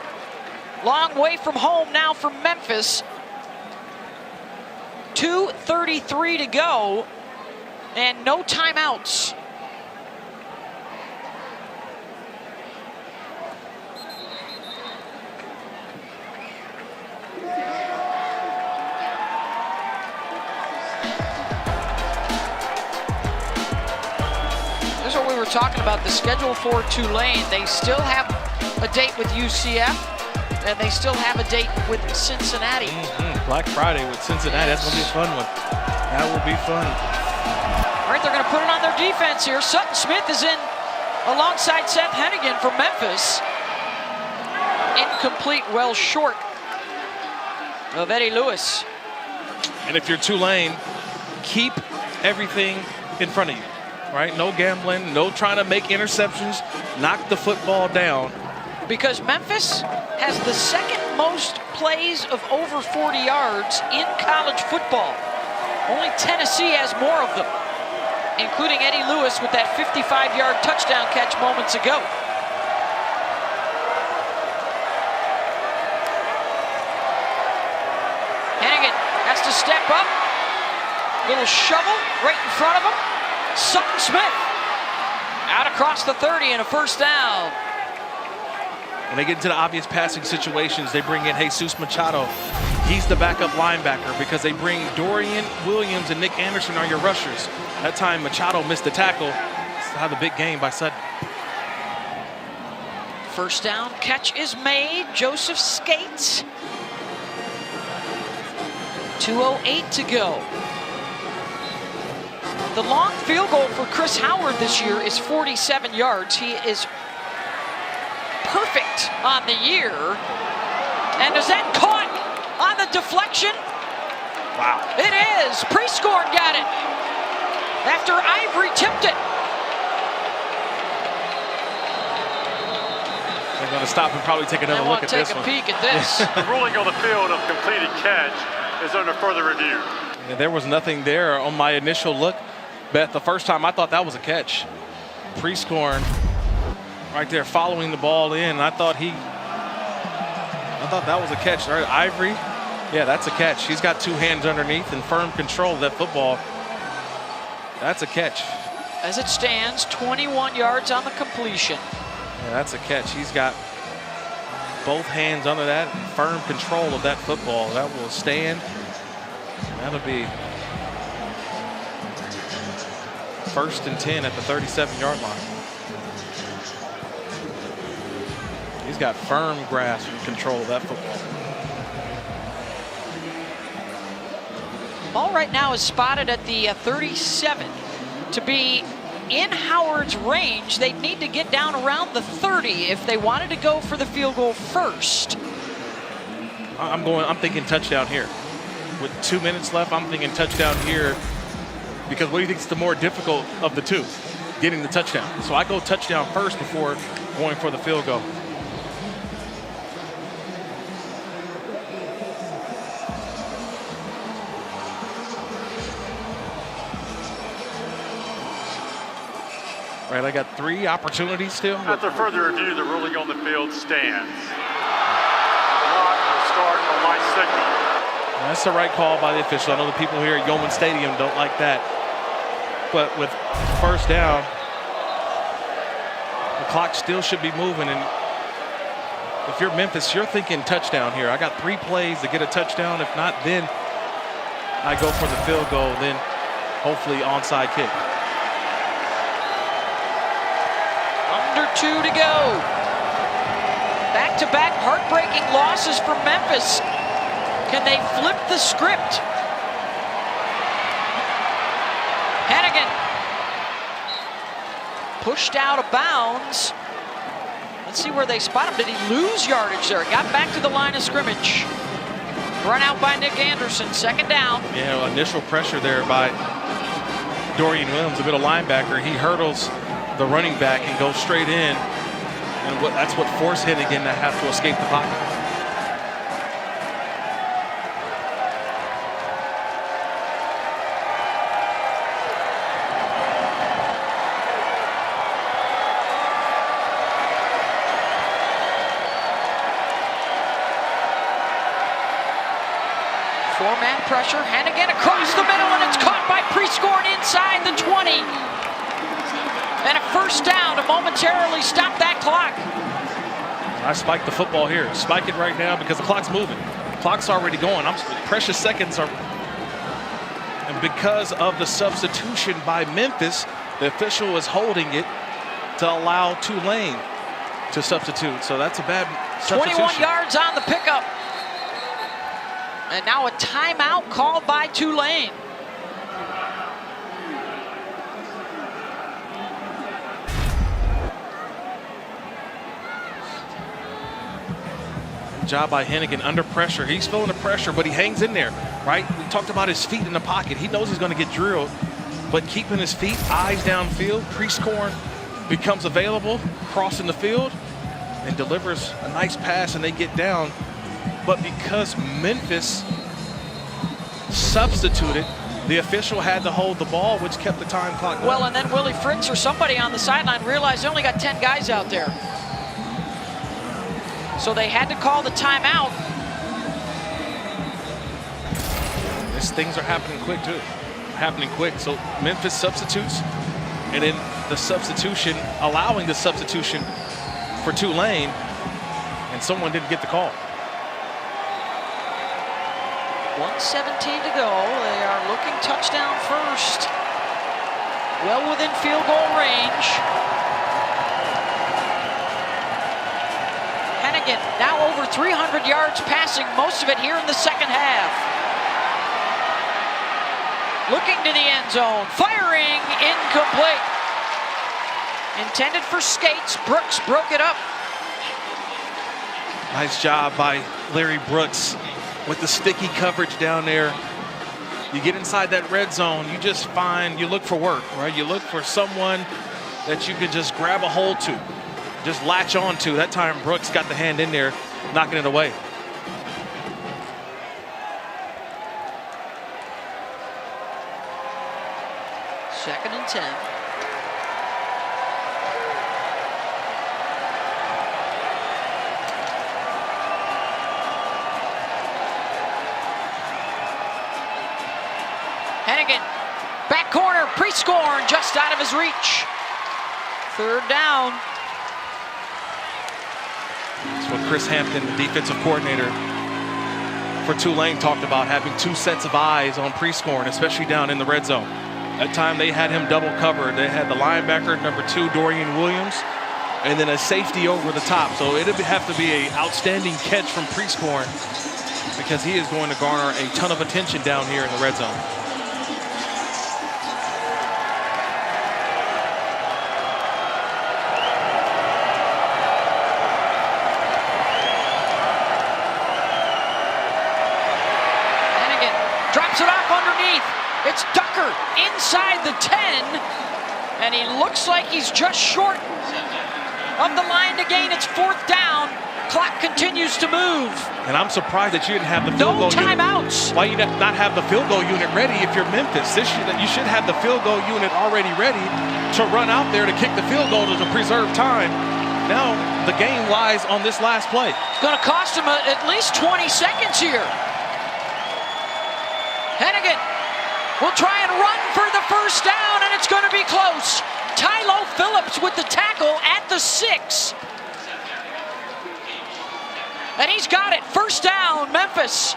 Speaker 1: Long way from home now for Memphis. 2:33 to go, and no timeouts. This is what we were talking about, the schedule for Tulane. They still have a date with UCF. And they still have a date with Cincinnati.
Speaker 4: Black Friday with Cincinnati. Yes. That's going to be a fun one. That will be fun.
Speaker 1: All right, they're going to put it on their defense here. Sutton Smith is in alongside Seth Hennigan for Memphis. Incomplete, well short of Eddie Lewis.
Speaker 4: And if you're Tulane, keep everything in front of you, right? No gambling, no trying to make interceptions. Knock the football down.
Speaker 1: Because Memphis has the second most plays of over 40 yards in college football. Only Tennessee has more of them, including Eddie Lewis with that 55-yard touchdown catch moments ago. Hennigan has to step up. Little shovel right in front of him. Sutton Smith out across the 30 and a first down.
Speaker 4: When they get into the obvious passing situations, they bring in Jesus Machado. He's the backup linebacker because they bring Dorian Williams and Nick Anderson are your rushers. That time Machado missed the tackle. That's how the big game by Sutton.
Speaker 1: First down catch is made. Joseph skates. 2:08 to go. The long field goal for Chris Howard this year is 47 yards. He is perfect on the year. And is that caught on the deflection?
Speaker 4: Wow.
Speaker 1: It is. Prescorn got it after Ivory tipped it.
Speaker 4: They're going to stop and probably take another look at this one.
Speaker 1: Take a peek at this.
Speaker 3: The ruling on the field of completed catch is under further review.
Speaker 4: Yeah, there was nothing there on my initial look. Beth, the first time I thought that was a catch. Prescorn right there following the ball in. I thought that was a catch. All right, Ivory, yeah, that's a catch. He's got two hands underneath and firm control of that football. That's a catch.
Speaker 1: As it stands, 21 yards on the completion.
Speaker 4: Yeah, that's a catch. He's got both hands under that and firm control of that football. That will stand. That'll be 1st and 10 at the 37-yard line. He's got firm grasp and control of that football.
Speaker 1: Ball right now is spotted at the 37. To be in Howard's range, they'd need to get down around the 30 if they wanted to go for the field goal first.
Speaker 4: I'm thinking touchdown here. With 2 minutes left, I'm thinking touchdown here. Because what do you think is the more difficult of the two? Getting the touchdown. So I go touchdown first before going for the field goal. Right, I got 3 opportunities still.
Speaker 3: After further review, the ruling on the field stands. Clock will start on my signal.
Speaker 4: That's the right call by the official. I know the people here at Yeoman Stadium don't like that. But with first down, the clock still should be moving. And if you're Memphis, you're thinking touchdown here. I got 3 plays to get a touchdown. If not, then I go for the field goal, then hopefully onside kick.
Speaker 1: Under 2 to go. Back-to-back heartbreaking losses for Memphis. Can they flip the script? Hennigan pushed out of bounds. Let's see where they spot him. Did he lose yardage there? Got back to the line of scrimmage. Run out by Nick Anderson, 2nd down.
Speaker 4: Yeah, initial pressure there by Dorian Williams, a bit of linebacker. He hurdles the running back and goes straight in. And that's what forced Hennigan to have to escape the pocket.
Speaker 1: Four-man pressure, Hennigan across the middle, and it's caught by Prescorn inside the 20. And a first down to momentarily stop that clock.
Speaker 4: I spike the football here. Spike it right now because the clock's moving. Clock's already going. Precious seconds are. And because of the substitution by Memphis, the official is holding it to allow Tulane to substitute. So that's a bad substitution.
Speaker 1: 21 yards on the pickup. And now a timeout called by Tulane.
Speaker 4: Job by Hennigan under pressure. He's feeling the pressure, but he hangs in there, right? We talked about his feet in the pocket. He knows he's going to get drilled, but keeping his feet, eyes downfield. Prescorn becomes available, crossing the field, and delivers a nice pass, and they get down. But because Memphis substituted, the official had to hold the ball, which kept the time clock going.
Speaker 1: Well, and then Willie Fritz or somebody on the sideline realized they only got 10 guys out there. So they had to call the timeout.
Speaker 4: Things are happening quick, too. Happening quick. So Memphis substitutes, and then the substitution, allowing the substitution for Tulane, and someone didn't get the call.
Speaker 1: 1:17 to go. They are looking touchdown first. Well within field goal range. Hennigan now over 300 yards passing, most of it here in the second half. Looking to the end zone, firing, incomplete. Intended for Skates, Brooks broke it up.
Speaker 4: Nice job by Larry Brooks with the sticky coverage down there. You get inside that red zone, you just find, you look for work, right? You look for someone that you can just grab a hold to, just latch on to. That time Brooks got the hand in there, knocking it away.
Speaker 1: Second and 10. Hennigan, back corner, Prescorn just out of his reach. Third down.
Speaker 4: That's what Chris Hampton, the defensive coordinator for Tulane, talked about, having 2 sets of eyes on Prescorn, especially down in the red zone. That time they had him double covered. They had the linebacker, number 2, Dorian Williams, and then a safety over the top. So it'd have to be an outstanding catch from Prescorn, because he is going to garner a ton of attention down here in the red zone.
Speaker 1: Drops it off underneath. It's Ducker inside the 10. And he looks like he's just short of the line to gain. It's 4th down. clock continues to move.
Speaker 4: And I'm surprised that you didn't have the field goal unit.
Speaker 1: No timeouts.
Speaker 4: Why you not have the field goal unit ready if you're Memphis? You should have the field goal unit already ready to run out there to kick the field goal to preserve time. Now the game lies on this last play.
Speaker 1: It's going to cost him at least 20 seconds here. Hennigan will try and run for the first down, and it's going to be close. Tylo Phillips with the tackle at the 6. And he's got it. First down, Memphis.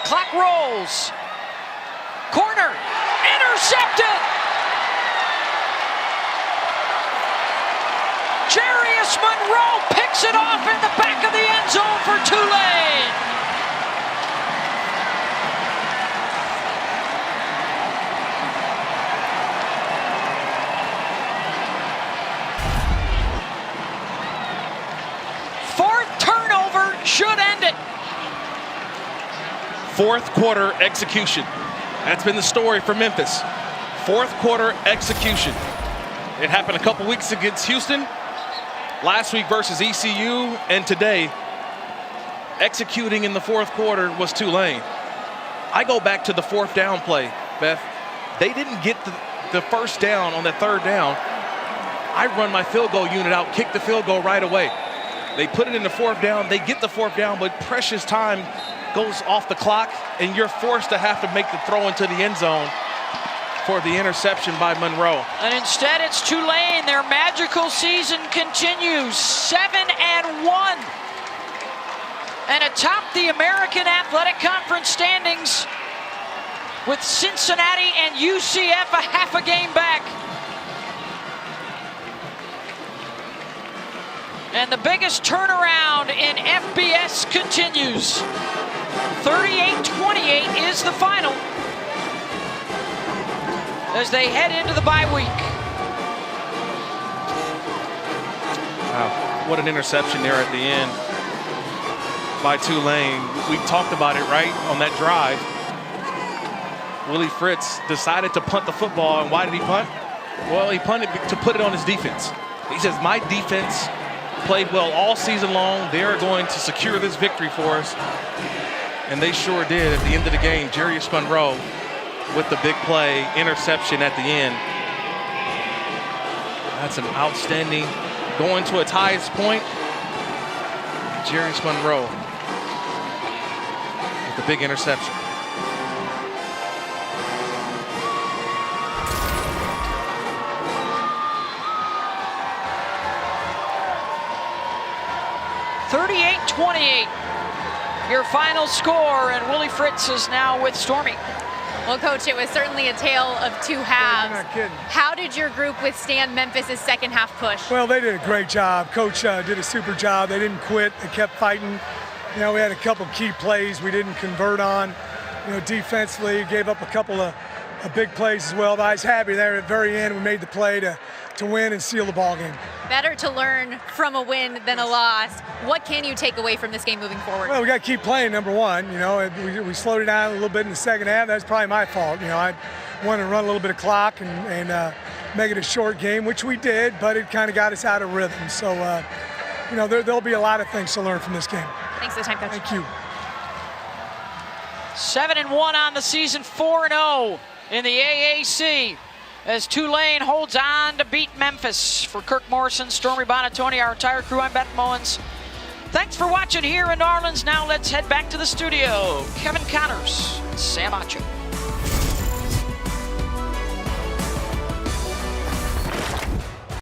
Speaker 1: Clock rolls. Corner. Intercepted. Jarius Monroe picks it off in the back of the end zone for Tulane. Fourth turnover should end it.
Speaker 4: Fourth quarter execution. That's been the story for Memphis. Fourth quarter execution. It happened a couple weeks against Houston, last week versus ECU, and today, executing in the fourth quarter was Tulane. I go back to the fourth down play, Beth. They didn't get the first down on that third down. I run my field goal unit out, kick the field goal right away. They put it in the fourth down. They get the fourth down, but precious time goes off the clock, and you're forced to have to make the throw into the end zone for the interception by Monroe.
Speaker 1: And instead, it's Tulane. Their magical season continues. 7-1. And atop the American Athletic Conference standings with Cincinnati and UCF a half a game back. And the biggest turnaround in FBS continues. 38-28 is the final as they head into the bye week.
Speaker 4: Wow, what an interception there at the end by Tulane. We talked about it, right, on that drive. Willie Fritz decided to punt the football, and why did he punt? Well, he punted to put it on his defense. He says, my defense played well all season long. They're going to secure this victory for us. And they sure did at the end of the game. Jarius Monroe with the big play, interception at the end. That's an outstanding, going to its highest point. Jarius Monroe with the big interception.
Speaker 1: Your final score, and Willie Fritz is now with Stormy.
Speaker 2: Well, Coach, it was certainly a tale of two halves.
Speaker 13: You're not kidding.
Speaker 2: How did your group withstand Memphis' second half push?
Speaker 13: Well, they did a great job. Coach did a super job. They didn't quit. They kept fighting. You know, we had a couple key plays we didn't convert on. You know, defensively, gave up a couple of big plays as well. But I was happy there at the very end. We made the play to win and seal the ball game.
Speaker 2: Better to learn from a win than a loss. What can you take away from this game moving forward?
Speaker 13: Well, we got to keep playing, number one. You know, we slowed it down a little bit in the second half. That's probably my fault. You know, I wanted to run a little bit of clock and make it a short game, which we did, but it kind of got us out of rhythm. So, you know, there'll be a lot of things to learn from this game.
Speaker 2: Thanks for the time, Coach.
Speaker 13: Thank you.
Speaker 1: 7-1 on the season, 4-0 in the AAC. As Tulane holds on to beat Memphis. For Kirk Morrison, Stormy Bonatoni, our entire crew, I'm Beth Mullins. Thanks for watching here in New Orleans. Now let's head back to the studio. Kevin Connors, Sam Acho.